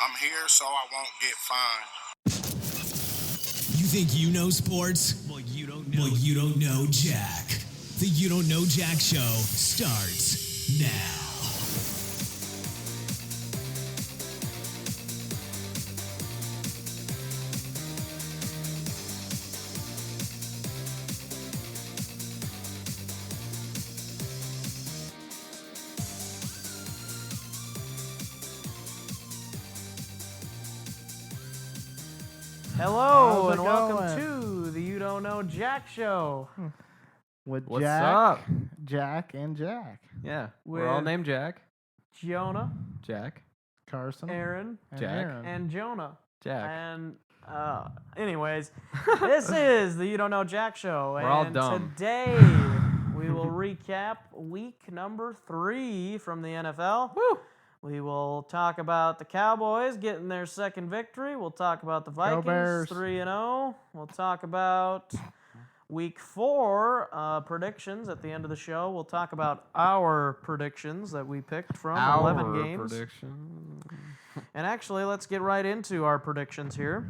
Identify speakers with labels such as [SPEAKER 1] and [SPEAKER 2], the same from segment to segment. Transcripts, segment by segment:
[SPEAKER 1] I'm here so I won't get fined.
[SPEAKER 2] You think you know sports? Well, you don't know. Well, you don't know Jack. The You Don't Know Jack Show starts now.
[SPEAKER 3] Hello and welcome to the You Don't Know Jack Show.
[SPEAKER 4] With
[SPEAKER 5] What's
[SPEAKER 4] Jack,
[SPEAKER 5] up?
[SPEAKER 4] Jack, and Jack.
[SPEAKER 5] Yeah, we're all
[SPEAKER 3] With-
[SPEAKER 5] named Jack.
[SPEAKER 3] Jonah,
[SPEAKER 5] Jack.
[SPEAKER 4] Carson.
[SPEAKER 3] Aaron,
[SPEAKER 4] and
[SPEAKER 5] Jack.
[SPEAKER 4] Aaron.
[SPEAKER 3] and Jonah.
[SPEAKER 5] Jack.
[SPEAKER 3] And anyways, this is the You Don't Know Jack Show.
[SPEAKER 5] We're all
[SPEAKER 3] and
[SPEAKER 5] dumb.
[SPEAKER 3] Today we will recap week number 3 from the NFL.
[SPEAKER 5] Woo!
[SPEAKER 3] We will talk about the Cowboys getting their second victory. We'll talk about the Vikings
[SPEAKER 4] Bears.
[SPEAKER 3] 3-0. We'll talk about week 4 predictions at the end of the show. We'll talk about our predictions that we picked from 11 games.
[SPEAKER 5] Prediction.
[SPEAKER 3] And actually, let's get right into our predictions here.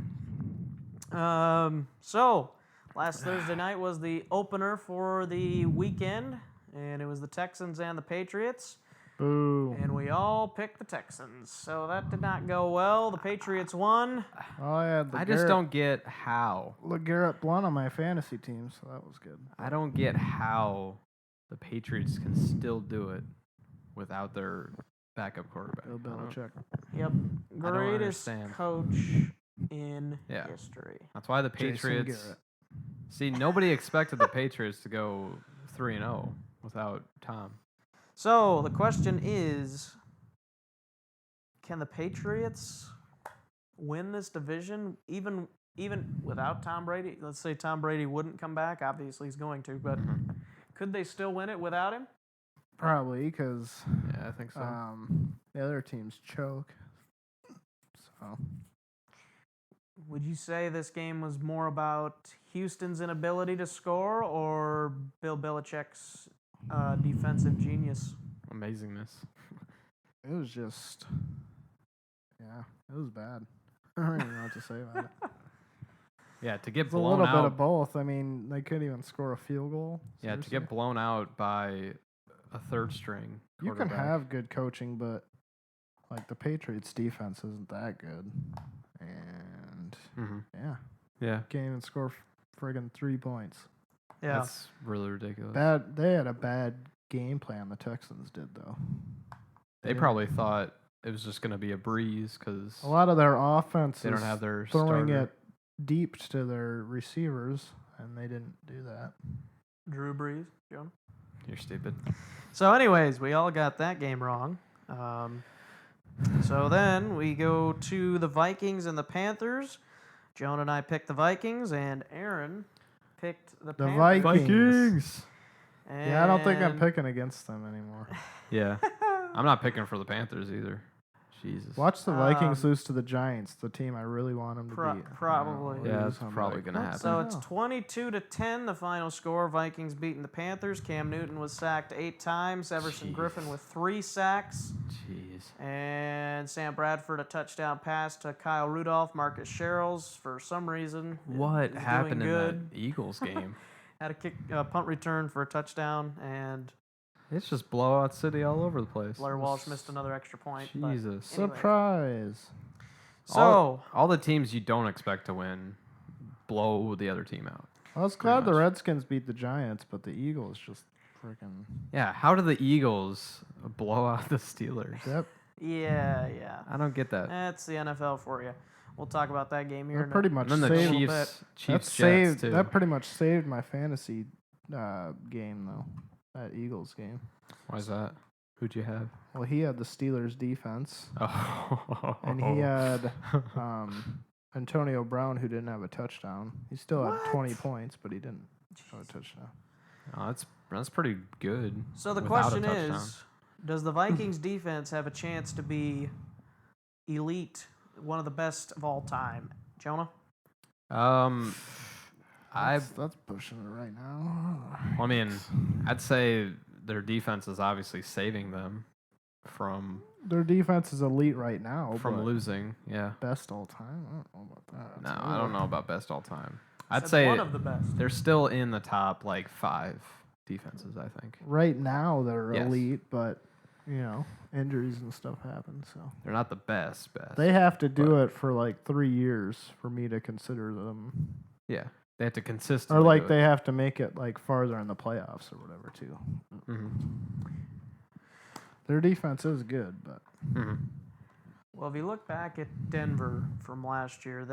[SPEAKER 3] So, last Thursday night was the opener for the weekend, and it was the Texans and the Patriots.
[SPEAKER 4] Boo.
[SPEAKER 3] And we all picked the Texans, so that did not go well. The Patriots won.
[SPEAKER 4] Oh, I had
[SPEAKER 5] I just don't get how.
[SPEAKER 4] LeGarrette Blount on my fantasy team, so that was good.
[SPEAKER 5] I don't get how the Patriots can still do it without their backup quarterback.
[SPEAKER 4] Bill
[SPEAKER 5] I don't-
[SPEAKER 4] Belichick.
[SPEAKER 3] Yep,
[SPEAKER 5] don't
[SPEAKER 3] greatest
[SPEAKER 5] understand.
[SPEAKER 3] coach in
[SPEAKER 5] Yeah.
[SPEAKER 3] history.
[SPEAKER 5] That's why the
[SPEAKER 4] Jason
[SPEAKER 5] Patriots.
[SPEAKER 4] Garrett.
[SPEAKER 5] See, nobody expected the Patriots to go 3-0 without Tom.
[SPEAKER 3] So the question is, can the Patriots win this division even without Tom Brady? Let's say Tom Brady wouldn't come back. Obviously, he's going to, but could they still win it without him?
[SPEAKER 4] Probably, because
[SPEAKER 5] Yeah, I think so.
[SPEAKER 4] the other teams choke. So,
[SPEAKER 3] Would you say this game was more about Houston's inability to score or Bill Belichick's defensive genius?
[SPEAKER 5] Amazingness.
[SPEAKER 4] it was just, it was bad. I don't even know what to say about it.
[SPEAKER 5] Yeah, to get
[SPEAKER 4] It's a
[SPEAKER 5] blown
[SPEAKER 4] little
[SPEAKER 5] out.
[SPEAKER 4] bit of both. I mean, they couldn't even score a field goal.
[SPEAKER 5] Yeah, to
[SPEAKER 4] Seriously.
[SPEAKER 5] get blown out by a third string.
[SPEAKER 4] You can
[SPEAKER 5] quarterback.
[SPEAKER 4] have good coaching, but like the Patriots' defense isn't that good. And
[SPEAKER 5] Mhm.
[SPEAKER 4] yeah, can't even score friggin' 3 points.
[SPEAKER 3] Yeah.
[SPEAKER 5] That's really ridiculous.
[SPEAKER 4] They had a bad game plan. The Texans did though.
[SPEAKER 5] They probably thought it was just going to be a breeze because
[SPEAKER 4] A lot of their offense
[SPEAKER 5] they don't
[SPEAKER 4] is
[SPEAKER 5] have their
[SPEAKER 4] throwing
[SPEAKER 5] starter.
[SPEAKER 4] it deep to their receivers, and they didn't do that.
[SPEAKER 3] Drew Brees, Jonah.
[SPEAKER 5] You're stupid.
[SPEAKER 3] So, anyways, we all got that game wrong. So then we go to the Vikings and the Panthers. Jonah and I picked the Vikings, and Aaron picked the
[SPEAKER 4] The
[SPEAKER 3] Panthers.
[SPEAKER 4] Vikings. Yeah, I don't think I'm
[SPEAKER 3] And
[SPEAKER 4] picking against them anymore.
[SPEAKER 5] Yeah. I'm not picking for the Panthers either. Jesus.
[SPEAKER 4] Watch the Vikings
[SPEAKER 3] Um,
[SPEAKER 4] lose to the Giants, the team I really want them to beat.
[SPEAKER 3] probably.
[SPEAKER 5] Yeah,
[SPEAKER 4] lose,
[SPEAKER 5] it's
[SPEAKER 4] I'm
[SPEAKER 5] probably
[SPEAKER 4] like,
[SPEAKER 5] gonna
[SPEAKER 4] what
[SPEAKER 5] happen.
[SPEAKER 3] So
[SPEAKER 4] the
[SPEAKER 3] it's
[SPEAKER 4] hell?
[SPEAKER 3] 22-10, the final score. Vikings beating the Panthers. Cam Newton was sacked 8 times. Everson
[SPEAKER 5] Jeez.
[SPEAKER 3] Griffin with 3 sacks.
[SPEAKER 5] Jeez.
[SPEAKER 3] And Sam Bradford, a touchdown pass to Kyle Rudolph. Marcus Sherrills, for some reason,
[SPEAKER 5] What
[SPEAKER 3] is
[SPEAKER 5] happened
[SPEAKER 3] doing
[SPEAKER 5] in
[SPEAKER 3] good.
[SPEAKER 5] that Eagles game?
[SPEAKER 3] Had a punt return for a touchdown, and
[SPEAKER 5] It's just blowout city all over the place.
[SPEAKER 3] Blair Walsh missed another extra point. but
[SPEAKER 5] Jesus.
[SPEAKER 3] anyway.
[SPEAKER 4] Surprise.
[SPEAKER 3] So,
[SPEAKER 5] all the teams you don't expect to win blow the other team out.
[SPEAKER 4] I was glad the
[SPEAKER 5] much.
[SPEAKER 4] Redskins beat the Giants, but the Eagles just freaking.
[SPEAKER 5] Yeah, how do the Eagles blow out the Steelers?
[SPEAKER 4] Yep.
[SPEAKER 3] yeah.
[SPEAKER 5] I don't get that.
[SPEAKER 3] That's the NFL for you. We'll talk about that game here.
[SPEAKER 4] That pretty much
[SPEAKER 5] And then the
[SPEAKER 4] saved.
[SPEAKER 3] Chief-
[SPEAKER 5] Chiefs,
[SPEAKER 4] that
[SPEAKER 5] Chiefs
[SPEAKER 4] saved.
[SPEAKER 5] Jets too.
[SPEAKER 4] That pretty much saved my fantasy game though. That Eagles game.
[SPEAKER 5] Why is that? Who'd you have?
[SPEAKER 4] Well, he had the Steelers defense,
[SPEAKER 5] Oh,
[SPEAKER 4] and he had Antonio Brown, who didn't have a touchdown. He still had 20 points, but he didn't have a touchdown.
[SPEAKER 5] Oh, that's pretty good.
[SPEAKER 3] So the
[SPEAKER 5] without a
[SPEAKER 3] question
[SPEAKER 5] touchdown.
[SPEAKER 3] is, does the Vikings defense have a chance to be elite, one of the best of all time? Jonah?
[SPEAKER 4] That's pushing it right now.
[SPEAKER 5] Well, I mean, I'd say their defense is obviously saving them from
[SPEAKER 4] Their defense is elite right now.
[SPEAKER 5] from
[SPEAKER 4] but
[SPEAKER 5] losing. Yeah.
[SPEAKER 4] best all time. I don't know about that.
[SPEAKER 5] No,
[SPEAKER 4] That's
[SPEAKER 5] I don't
[SPEAKER 4] low.
[SPEAKER 5] know about best all time.
[SPEAKER 3] I
[SPEAKER 5] I'd
[SPEAKER 3] said
[SPEAKER 5] say
[SPEAKER 3] one of the best.
[SPEAKER 5] they're still in the top like 5 defenses. I think
[SPEAKER 4] Right now they're
[SPEAKER 5] Yes.
[SPEAKER 4] elite, but injuries and stuff happen. So
[SPEAKER 5] they're not the best.
[SPEAKER 4] they have to do
[SPEAKER 5] but-
[SPEAKER 4] it for like 3 years for me to consider them.
[SPEAKER 5] Yeah, they have to consistently.
[SPEAKER 4] Or like
[SPEAKER 5] do
[SPEAKER 4] they have to make it like farther in the playoffs or whatever too. Their defense is good, but
[SPEAKER 3] Well, if you look back at Denver from last year,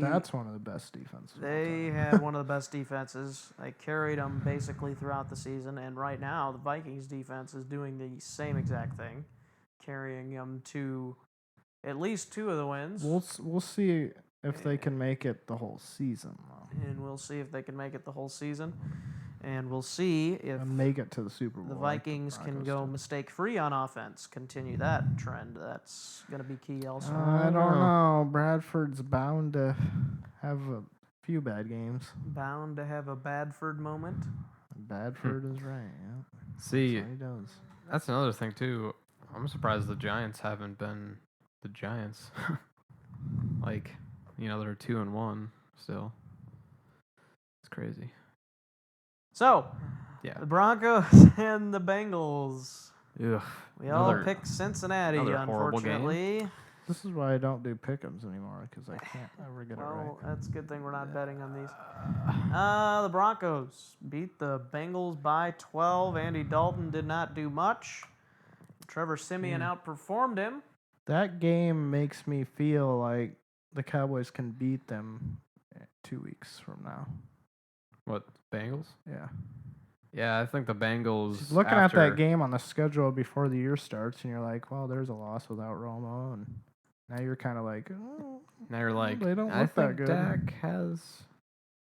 [SPEAKER 4] that's one of the best defenses. of all
[SPEAKER 3] they
[SPEAKER 4] time.
[SPEAKER 3] had one of the best defenses. They carried them basically throughout the season, and right now the Vikings defense is doing the same exact thing, carrying them to at least 2 of the wins.
[SPEAKER 4] We'll see if they can make it the whole season, though.
[SPEAKER 3] And we'll see if they can make it the whole season. And we'll see if
[SPEAKER 4] And make it to the Super Bowl.
[SPEAKER 3] the
[SPEAKER 4] like
[SPEAKER 3] Vikings can
[SPEAKER 4] Broncos
[SPEAKER 3] go
[SPEAKER 4] did.
[SPEAKER 3] mistake-free on offense, continue that trend. That's going to be key also.
[SPEAKER 4] I don't know. Bradford's bound to have a few bad games.
[SPEAKER 3] Bound to have a Badford moment.
[SPEAKER 4] Badford is right. Yeah,
[SPEAKER 5] See,
[SPEAKER 4] that's what he does.
[SPEAKER 5] that's another thing too. I'm surprised the Giants haven't been the Giants. Like, they're 2-1 still. It's crazy.
[SPEAKER 3] So,
[SPEAKER 5] Yeah.
[SPEAKER 3] the Broncos and the Bengals.
[SPEAKER 5] Ugh.
[SPEAKER 3] We all
[SPEAKER 5] Another-
[SPEAKER 3] picked Cincinnati,
[SPEAKER 5] another horrible game.
[SPEAKER 3] unfortunately.
[SPEAKER 4] This is why I don't do pick'ems anymore because I can't ever get it right.
[SPEAKER 3] Well, that's a good thing we're not betting on these. The Broncos beat the Bengals by 12. Andy Dalton did not do much. Trevor Siemian outperformed him.
[SPEAKER 4] That game makes me feel like the Cowboys can beat them 2 weeks from now.
[SPEAKER 5] What, Bengals?
[SPEAKER 4] Yeah.
[SPEAKER 5] Yeah, I think the Bengals.
[SPEAKER 4] Looking
[SPEAKER 5] after,
[SPEAKER 4] at that game on the schedule before the year starts, and you're like, well, there's a loss without Romo, and now you're kind of like, oh,
[SPEAKER 5] Now you're like,
[SPEAKER 4] they don't
[SPEAKER 5] I
[SPEAKER 4] look that
[SPEAKER 5] think
[SPEAKER 4] good.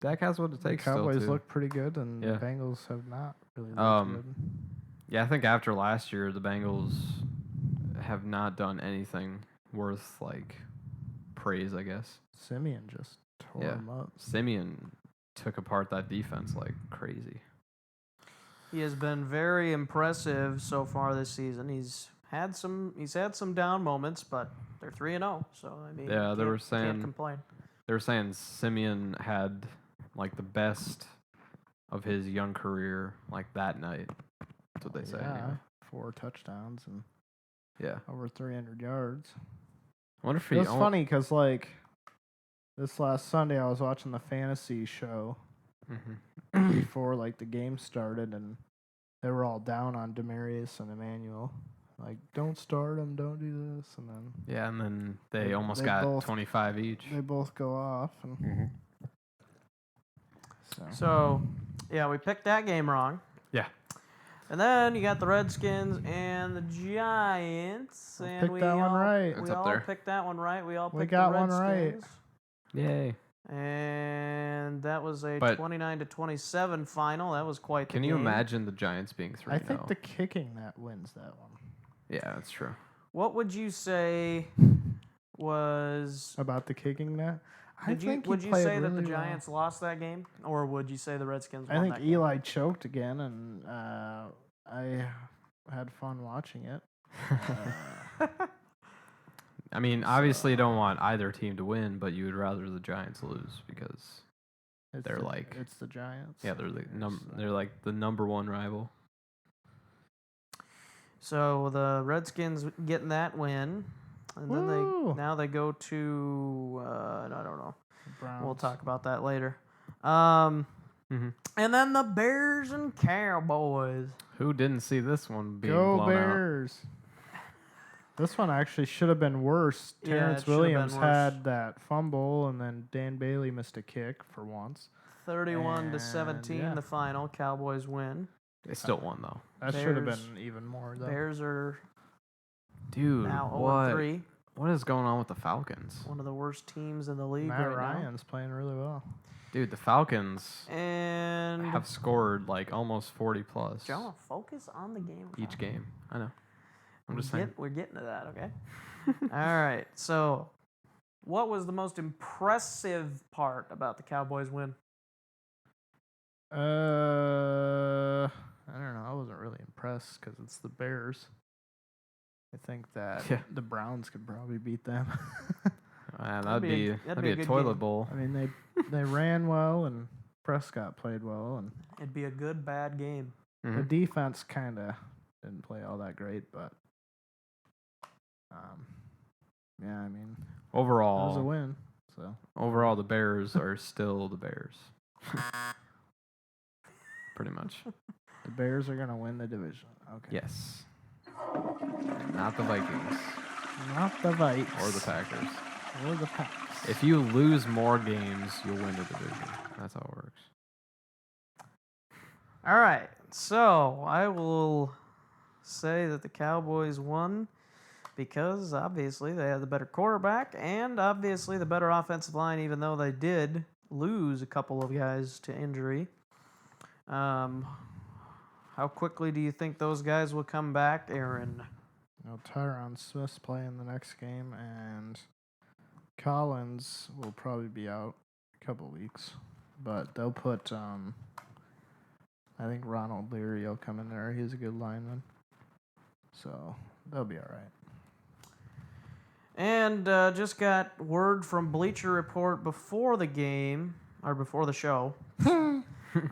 [SPEAKER 5] Dak has what it
[SPEAKER 4] the
[SPEAKER 5] takes.
[SPEAKER 4] Cowboys
[SPEAKER 5] still, too.
[SPEAKER 4] look pretty good, and
[SPEAKER 5] Yeah.
[SPEAKER 4] the Bengals have not really looked good.
[SPEAKER 5] Yeah, I think after last year, the Bengals have not done anything worth praise, I guess.
[SPEAKER 4] Simeon just tore
[SPEAKER 5] Yeah.
[SPEAKER 4] him up.
[SPEAKER 5] Simeon took apart that defense like crazy.
[SPEAKER 3] He has been very impressive so far this season. He's had some down moments, but they're 3-0. So I mean,
[SPEAKER 5] Yeah, they were
[SPEAKER 3] can't
[SPEAKER 5] saying-
[SPEAKER 3] complain.
[SPEAKER 5] They were saying Simeon had the best of his young career that night. That's what they say.
[SPEAKER 4] Yeah,
[SPEAKER 5] Anyway.
[SPEAKER 4] 4 touchdowns and
[SPEAKER 5] Yeah.
[SPEAKER 4] over 300 yards.
[SPEAKER 5] I wonder if he
[SPEAKER 4] It's funny because this last Sunday I was watching the fantasy show before the game started, and they were all down on Demarius and Emmanuel. Don't start them, don't do this, and then
[SPEAKER 5] Yeah, and then they almost
[SPEAKER 4] they
[SPEAKER 5] got
[SPEAKER 4] both-
[SPEAKER 5] 25 each.
[SPEAKER 4] they both go off. And
[SPEAKER 3] So, yeah, we picked that game wrong.
[SPEAKER 5] Yeah.
[SPEAKER 3] And then you got the Redskins and the Giants, and
[SPEAKER 4] picked
[SPEAKER 3] we
[SPEAKER 4] that one
[SPEAKER 3] all,
[SPEAKER 4] right.
[SPEAKER 3] We
[SPEAKER 5] It's up
[SPEAKER 3] all
[SPEAKER 5] there.
[SPEAKER 3] picked that one right. We all
[SPEAKER 4] We
[SPEAKER 3] picked
[SPEAKER 4] got
[SPEAKER 3] the
[SPEAKER 4] one right.
[SPEAKER 3] Redskins.
[SPEAKER 5] Yay.
[SPEAKER 3] And that was a
[SPEAKER 5] But-
[SPEAKER 3] 29-27 final. That was quite the
[SPEAKER 5] Can you
[SPEAKER 3] game.
[SPEAKER 5] imagine the Giants being 3-0?
[SPEAKER 4] I think the kicking that wins that one.
[SPEAKER 5] Yeah, that's true.
[SPEAKER 3] What would you say was?
[SPEAKER 4] About the kicking that, I think he
[SPEAKER 3] would you
[SPEAKER 4] played
[SPEAKER 3] say that the
[SPEAKER 4] really well.
[SPEAKER 3] Giants lost that game, or would you say the Redskins
[SPEAKER 4] I
[SPEAKER 3] won
[SPEAKER 4] think
[SPEAKER 3] that game?
[SPEAKER 4] Eli choked again, and I had fun watching it.
[SPEAKER 5] I mean, obviously, you don't want either team to win, but you would rather the Giants lose because
[SPEAKER 4] It's
[SPEAKER 5] They're
[SPEAKER 4] the,
[SPEAKER 5] like-
[SPEAKER 4] it's the Giants.
[SPEAKER 5] yeah, they're
[SPEAKER 4] Yes.
[SPEAKER 5] they're the number one rival.
[SPEAKER 3] So the Redskins getting that win, and then
[SPEAKER 4] Woo!
[SPEAKER 3] they go to I don't know.
[SPEAKER 4] Browns.
[SPEAKER 3] We'll talk about that later.
[SPEAKER 5] Mhm.
[SPEAKER 3] And then the Bears and Cowboys.
[SPEAKER 5] Who didn't see this one being
[SPEAKER 4] Go
[SPEAKER 5] blown
[SPEAKER 4] Bears. This one actually should have been worse.
[SPEAKER 3] Yeah, it
[SPEAKER 4] Terrence
[SPEAKER 3] should have been
[SPEAKER 4] Williams
[SPEAKER 3] worse.
[SPEAKER 4] had that fumble, and then Dan Bailey missed a kick for once.
[SPEAKER 3] 31-17,
[SPEAKER 4] yeah.
[SPEAKER 3] the final. Cowboys win.
[SPEAKER 5] out? They still won though.
[SPEAKER 4] That should have
[SPEAKER 3] Bears-
[SPEAKER 4] been even more, though.
[SPEAKER 3] Bears are
[SPEAKER 5] Dude,
[SPEAKER 3] now
[SPEAKER 5] what?
[SPEAKER 3] 0-3.
[SPEAKER 5] What is going on with the Falcons?
[SPEAKER 3] One of the worst teams in the league
[SPEAKER 4] Matt
[SPEAKER 3] right
[SPEAKER 4] Ryan's playing really well.
[SPEAKER 5] Dude, the Falcons
[SPEAKER 3] now. And
[SPEAKER 5] have scored almost 40 plus
[SPEAKER 3] John, focus on the game.
[SPEAKER 5] each game. I know. I'm just saying.
[SPEAKER 3] We're getting to that, okay? All right. So, what was the most impressive part about the Cowboys win?
[SPEAKER 4] I don't know. I wasn't really impressed because it's the Bears. I think that
[SPEAKER 5] Yeah.
[SPEAKER 4] the Browns could probably beat them.
[SPEAKER 5] Man,
[SPEAKER 3] That'd be a
[SPEAKER 5] that'd be a
[SPEAKER 3] good
[SPEAKER 5] toilet
[SPEAKER 3] game.
[SPEAKER 5] bowl.
[SPEAKER 4] I mean, they ran well and Prescott played well, and
[SPEAKER 3] It'd be a good bad game.
[SPEAKER 4] the
[SPEAKER 5] Mhm.
[SPEAKER 4] defense kind of didn't play all that great, but yeah, I mean, it was a
[SPEAKER 5] Overall,
[SPEAKER 4] win. So
[SPEAKER 5] the Bears are still the Bears. Pretty much.
[SPEAKER 4] the Bears are gonna win the division. Okay.
[SPEAKER 5] Yes. Not the Vikings
[SPEAKER 4] Not the Vikes
[SPEAKER 5] or the Packers.
[SPEAKER 4] or the Packs.
[SPEAKER 5] If you lose more games, you'll win the division. That's how it works.
[SPEAKER 3] All right, so I will say that the Cowboys won because obviously they had the better quarterback and obviously the better offensive line, even though they did lose a couple of guys to injury. How quickly do you think those guys will come back, Aaron?
[SPEAKER 4] Tyron Smith's playing the next game, and Collins will probably be out a couple weeks. But they'll put, I think Ronald Leary will come in there. He's a good lineman. So they'll be all right.
[SPEAKER 3] And just got word from Bleacher Report before the game, or before the show.
[SPEAKER 4] There's a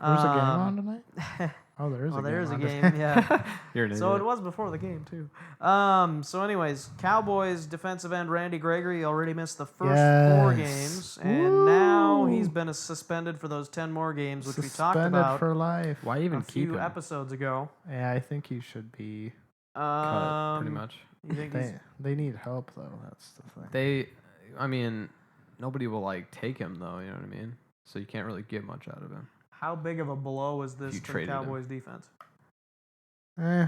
[SPEAKER 4] game on tonight? Oh, there is a game.
[SPEAKER 3] There's a
[SPEAKER 4] on
[SPEAKER 3] game,
[SPEAKER 4] tonight.
[SPEAKER 3] yeah.
[SPEAKER 5] You're an
[SPEAKER 3] So it
[SPEAKER 5] idiot.
[SPEAKER 3] was before the game, too. So anyways, Cowboys defensive end Randy Gregory already missed the first 4
[SPEAKER 4] Yes.
[SPEAKER 3] games, and now he's
[SPEAKER 4] Woo.
[SPEAKER 3] been suspended for those 10 more games, which we talked
[SPEAKER 4] Suspended
[SPEAKER 3] about
[SPEAKER 4] for life.
[SPEAKER 5] Why
[SPEAKER 3] a
[SPEAKER 5] even keep
[SPEAKER 3] few
[SPEAKER 5] him?
[SPEAKER 3] episodes ago.
[SPEAKER 4] Yeah, I think he should be.
[SPEAKER 5] Cut, pretty much.
[SPEAKER 3] You think he's,
[SPEAKER 4] They need help, though. That's the thing.
[SPEAKER 5] I mean, nobody will like take him though. You know what I mean? So you can't really get much out of him.
[SPEAKER 3] how big of a blow is this
[SPEAKER 5] You
[SPEAKER 3] to the
[SPEAKER 5] traded him.
[SPEAKER 3] Cowboys defense?
[SPEAKER 4] Eh,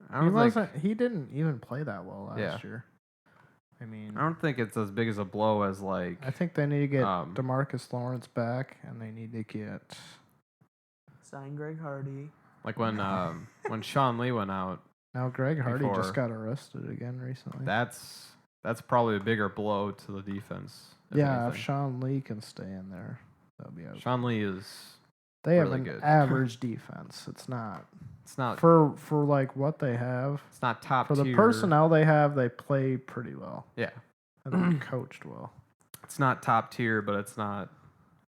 [SPEAKER 5] I don't think.
[SPEAKER 4] He didn't even play that well last
[SPEAKER 5] Yeah.
[SPEAKER 4] year. I mean,
[SPEAKER 5] I don't think it's as big as a blow as like.
[SPEAKER 4] I think they need to get
[SPEAKER 5] Um,
[SPEAKER 4] DeMarcus Lawrence back, and they need to get.
[SPEAKER 3] Sign Greg Hardy.
[SPEAKER 5] Like when Sean Lee went out.
[SPEAKER 4] Now Greg Hardy
[SPEAKER 5] Before-
[SPEAKER 4] just got arrested again recently.
[SPEAKER 5] That's probably a bigger blow to the defense.
[SPEAKER 4] yeah, if
[SPEAKER 5] anything.
[SPEAKER 4] Sean Lee can stay in there, that'll be okay.
[SPEAKER 5] Sean Lee is.
[SPEAKER 4] They have
[SPEAKER 5] really
[SPEAKER 4] an
[SPEAKER 5] good.
[SPEAKER 4] average defense. It's not
[SPEAKER 5] It's not.
[SPEAKER 4] for like what they have.
[SPEAKER 5] It's not top
[SPEAKER 4] For the
[SPEAKER 5] tier.
[SPEAKER 4] personnel they have, they play pretty well
[SPEAKER 5] Yeah,
[SPEAKER 4] and they're coached well.
[SPEAKER 5] it's not top tier, but it's not.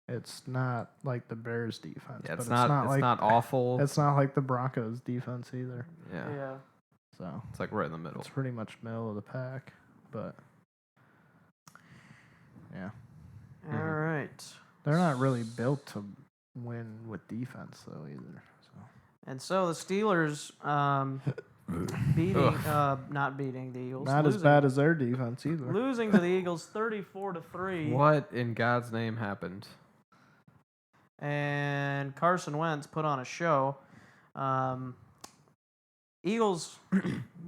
[SPEAKER 4] It's not like the Bears defense.
[SPEAKER 5] Yeah,
[SPEAKER 4] but
[SPEAKER 5] it's not. It's
[SPEAKER 4] like
[SPEAKER 5] not awful.
[SPEAKER 4] It's not like the Broncos defense either.
[SPEAKER 5] Yeah,
[SPEAKER 4] So
[SPEAKER 5] it's like right in the middle.
[SPEAKER 4] it's pretty much middle of the pack. But yeah,
[SPEAKER 3] All right.
[SPEAKER 4] they're not really built to win with defense though either. So
[SPEAKER 3] And so the Steelers not beating the Eagles.
[SPEAKER 4] not as
[SPEAKER 3] losing-
[SPEAKER 4] bad as their defense either.
[SPEAKER 3] Losing to the Eagles 34-3.
[SPEAKER 5] What in God's name happened?
[SPEAKER 3] And Carson Wentz put on a show. Eagles,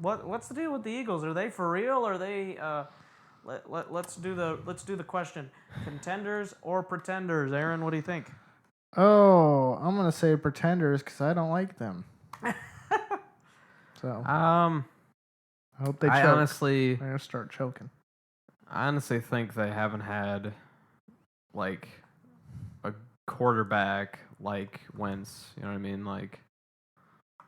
[SPEAKER 3] what's the deal with the Eagles? Are they for real? Or are they? Let's do the question: contenders or pretenders? Aaron, what do you think?
[SPEAKER 4] Oh, I'm gonna say pretenders because I don't like them. So I hope they choke.
[SPEAKER 5] I honestly
[SPEAKER 4] They're gonna start choking.
[SPEAKER 5] think they haven't had like a quarterback like Wentz. You know what I mean? Like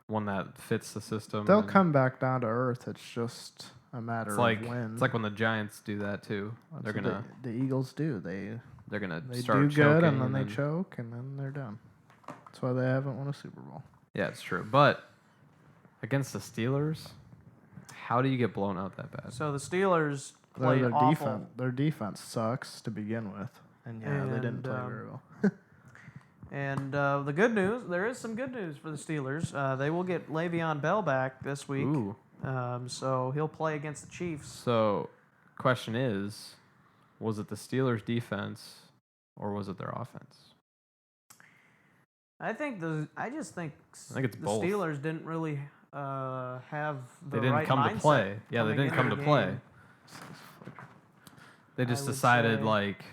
[SPEAKER 5] one that fits the system.
[SPEAKER 4] They'll
[SPEAKER 5] and
[SPEAKER 4] come back down to earth. It's just a matter
[SPEAKER 5] It's like
[SPEAKER 4] of when.
[SPEAKER 5] it's like when the Giants do that too.
[SPEAKER 4] That's
[SPEAKER 5] They're
[SPEAKER 4] what
[SPEAKER 5] gonna
[SPEAKER 4] the Eagles do. They
[SPEAKER 5] start
[SPEAKER 4] do good
[SPEAKER 5] choking
[SPEAKER 4] and then they choke and then they're done. That's why they haven't won a Super Bowl.
[SPEAKER 5] Yeah, it's true. But against the Steelers, how do you get blown out that bad?
[SPEAKER 3] So the Steelers played
[SPEAKER 4] Their
[SPEAKER 3] awful.
[SPEAKER 4] defense sucks to begin with, and they didn't play
[SPEAKER 3] And,
[SPEAKER 4] very well.
[SPEAKER 3] And the good news, there is some good news for the Steelers. They will get Le'Veon Bell back this week.
[SPEAKER 5] Ooh.
[SPEAKER 3] So he'll play against the Chiefs.
[SPEAKER 5] So, question is, was it the Steelers' defense or was it their offense?
[SPEAKER 3] I just think
[SPEAKER 5] it's
[SPEAKER 3] the
[SPEAKER 5] both.
[SPEAKER 3] Steelers didn't really have the
[SPEAKER 5] They didn't
[SPEAKER 3] right
[SPEAKER 5] come to
[SPEAKER 3] mindset
[SPEAKER 5] play. Yeah, they
[SPEAKER 3] coming
[SPEAKER 5] didn't
[SPEAKER 3] into
[SPEAKER 5] come
[SPEAKER 3] the
[SPEAKER 5] to play.
[SPEAKER 3] game.
[SPEAKER 5] They just
[SPEAKER 3] I would
[SPEAKER 5] decided
[SPEAKER 3] say-
[SPEAKER 5] like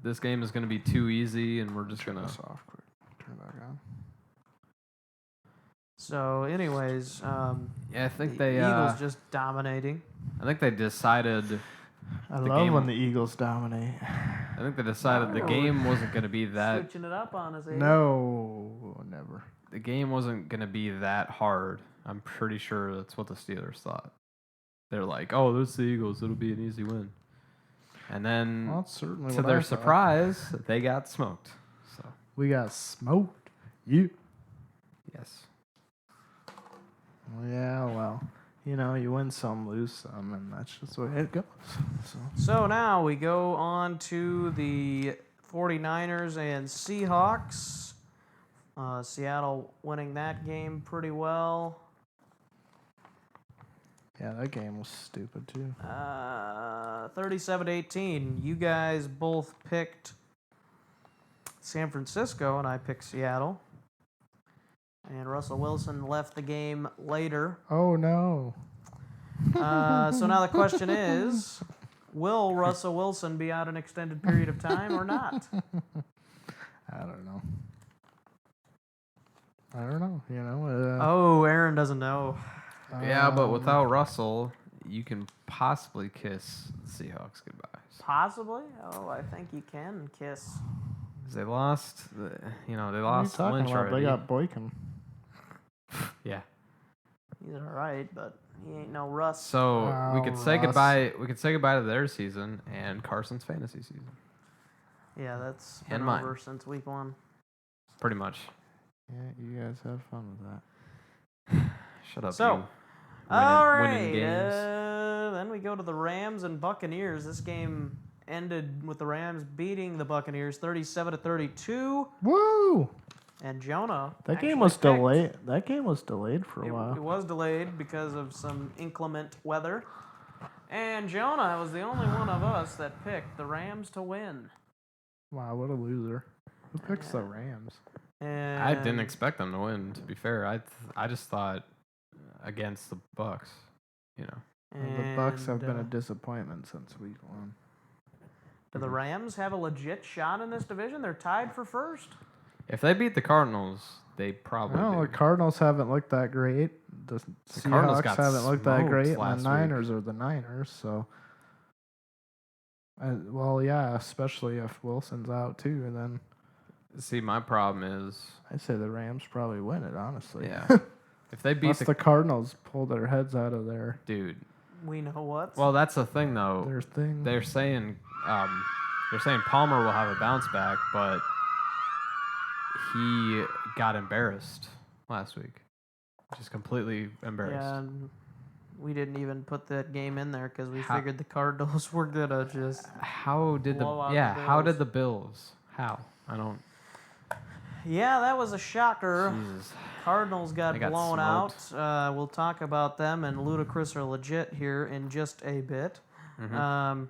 [SPEAKER 5] this game is going to be too easy, and we're just
[SPEAKER 4] Turn
[SPEAKER 5] gonna.
[SPEAKER 4] this off quick. Turn it back on.
[SPEAKER 3] So, anyways,
[SPEAKER 5] Yeah, I think
[SPEAKER 3] the
[SPEAKER 5] they.
[SPEAKER 3] Eagles just dominating.
[SPEAKER 5] I think they decided.
[SPEAKER 4] I
[SPEAKER 5] The
[SPEAKER 4] love
[SPEAKER 5] game-
[SPEAKER 4] when the Eagles dominate.
[SPEAKER 5] I think they decided the
[SPEAKER 3] Oh.
[SPEAKER 5] game wasn't going to be that.
[SPEAKER 3] Switching it up on us. eh?
[SPEAKER 4] No, never.
[SPEAKER 5] The game wasn't going to be that hard. I'm pretty sure that's what the Steelers thought. They're like, oh, there's the Eagles. It'll be an easy win. And then,
[SPEAKER 4] Well, that's certainly
[SPEAKER 5] to
[SPEAKER 4] what
[SPEAKER 5] their
[SPEAKER 4] I thought.
[SPEAKER 5] surprise, they got smoked. So,
[SPEAKER 4] We got smoked. You.
[SPEAKER 5] yes.
[SPEAKER 4] Well, yeah, well, you win some, lose some, and that's just the way it goes.
[SPEAKER 3] So now we go on to the 49ers and Seahawks. Seattle winning that game pretty well.
[SPEAKER 4] Yeah, that game was stupid, too.
[SPEAKER 3] 37-18. You guys both picked San Francisco, and I picked Seattle. And Russell Wilson left the game later.
[SPEAKER 4] Oh, no.
[SPEAKER 3] So now the question is, will Russell Wilson be out an extended period of time or not?
[SPEAKER 4] I don't know.
[SPEAKER 3] Oh, Aaron doesn't know.
[SPEAKER 5] Yeah, but without Russell, you can possibly kiss the Seahawks goodbye.
[SPEAKER 3] Possibly? Oh, I think you can kiss.
[SPEAKER 5] 'Cause they lost, they
[SPEAKER 4] What are you
[SPEAKER 5] lost
[SPEAKER 4] talking
[SPEAKER 5] Lynch
[SPEAKER 4] about?
[SPEAKER 5] already.
[SPEAKER 4] They got Boykin.
[SPEAKER 5] Yeah.
[SPEAKER 3] He's all right, but he ain't no Russ.
[SPEAKER 5] So we could say
[SPEAKER 4] Russ.
[SPEAKER 5] goodbye. We could say goodbye to their season and Carson's fantasy season.
[SPEAKER 3] Yeah, that's
[SPEAKER 5] And
[SPEAKER 3] been
[SPEAKER 5] mine.
[SPEAKER 3] over since week 1.
[SPEAKER 5] Pretty much.
[SPEAKER 4] Yeah, you guys have fun with that.
[SPEAKER 5] Shut up.
[SPEAKER 3] So,
[SPEAKER 5] you.
[SPEAKER 3] All
[SPEAKER 5] Winning
[SPEAKER 3] right.
[SPEAKER 5] games.
[SPEAKER 3] Then we go to the Rams and Buccaneers. This game ended with the Rams beating the Buccaneers 37-32.
[SPEAKER 4] Woo!
[SPEAKER 3] And Jonah.
[SPEAKER 4] That
[SPEAKER 3] actually
[SPEAKER 4] game was
[SPEAKER 3] picked-
[SPEAKER 4] delayed. That game was delayed for a
[SPEAKER 3] It
[SPEAKER 4] while.
[SPEAKER 3] was delayed because of some inclement weather. And Jonah was the only one of us that picked the Rams to win.
[SPEAKER 4] Wow, what a loser. Who picks the Rams?
[SPEAKER 3] And
[SPEAKER 5] I didn't expect them to win. To be fair, I just thought against the Bucks.
[SPEAKER 4] The Bucks have been a
[SPEAKER 3] and,
[SPEAKER 4] disappointment since week 1.
[SPEAKER 3] do the Rams have a legit shot in this division? They're tied for first.
[SPEAKER 5] If they beat the Cardinals, they probably
[SPEAKER 4] No, the
[SPEAKER 5] do.
[SPEAKER 4] Cardinals haven't looked that great. The
[SPEAKER 5] Cardinals
[SPEAKER 4] Seahawks
[SPEAKER 5] got
[SPEAKER 4] haven't looked that
[SPEAKER 5] smoked
[SPEAKER 4] great. And
[SPEAKER 5] last
[SPEAKER 4] the
[SPEAKER 5] week.
[SPEAKER 4] Niners are the Niners. So, well, yeah, especially if Wilson's out too. And then
[SPEAKER 5] See, my problem is,
[SPEAKER 4] I'd say the Rams probably win it. Honestly,
[SPEAKER 5] yeah, if they beat
[SPEAKER 4] unless
[SPEAKER 5] the
[SPEAKER 4] the Cardinals pull their heads out of their
[SPEAKER 5] dude.
[SPEAKER 3] We know what.
[SPEAKER 5] Well, that's the thing though.
[SPEAKER 4] thing.
[SPEAKER 5] They're saying Palmer will have a bounce back, but he got embarrassed last week. Just completely embarrassed.
[SPEAKER 3] Yeah, and we didn't even put that game in there because we
[SPEAKER 5] How-
[SPEAKER 3] figured the Cardinals were gonna just.
[SPEAKER 5] How did
[SPEAKER 3] Blow out the
[SPEAKER 5] how did
[SPEAKER 3] Bills.
[SPEAKER 5] the Bills? How? I don't.
[SPEAKER 3] Yeah, that was a shocker.
[SPEAKER 5] Jesus.
[SPEAKER 3] Cardinals got
[SPEAKER 5] They got
[SPEAKER 3] blown
[SPEAKER 5] smoked.
[SPEAKER 3] out. We'll talk about them and Ludicrous are legit here in just a bit.
[SPEAKER 5] Mhm.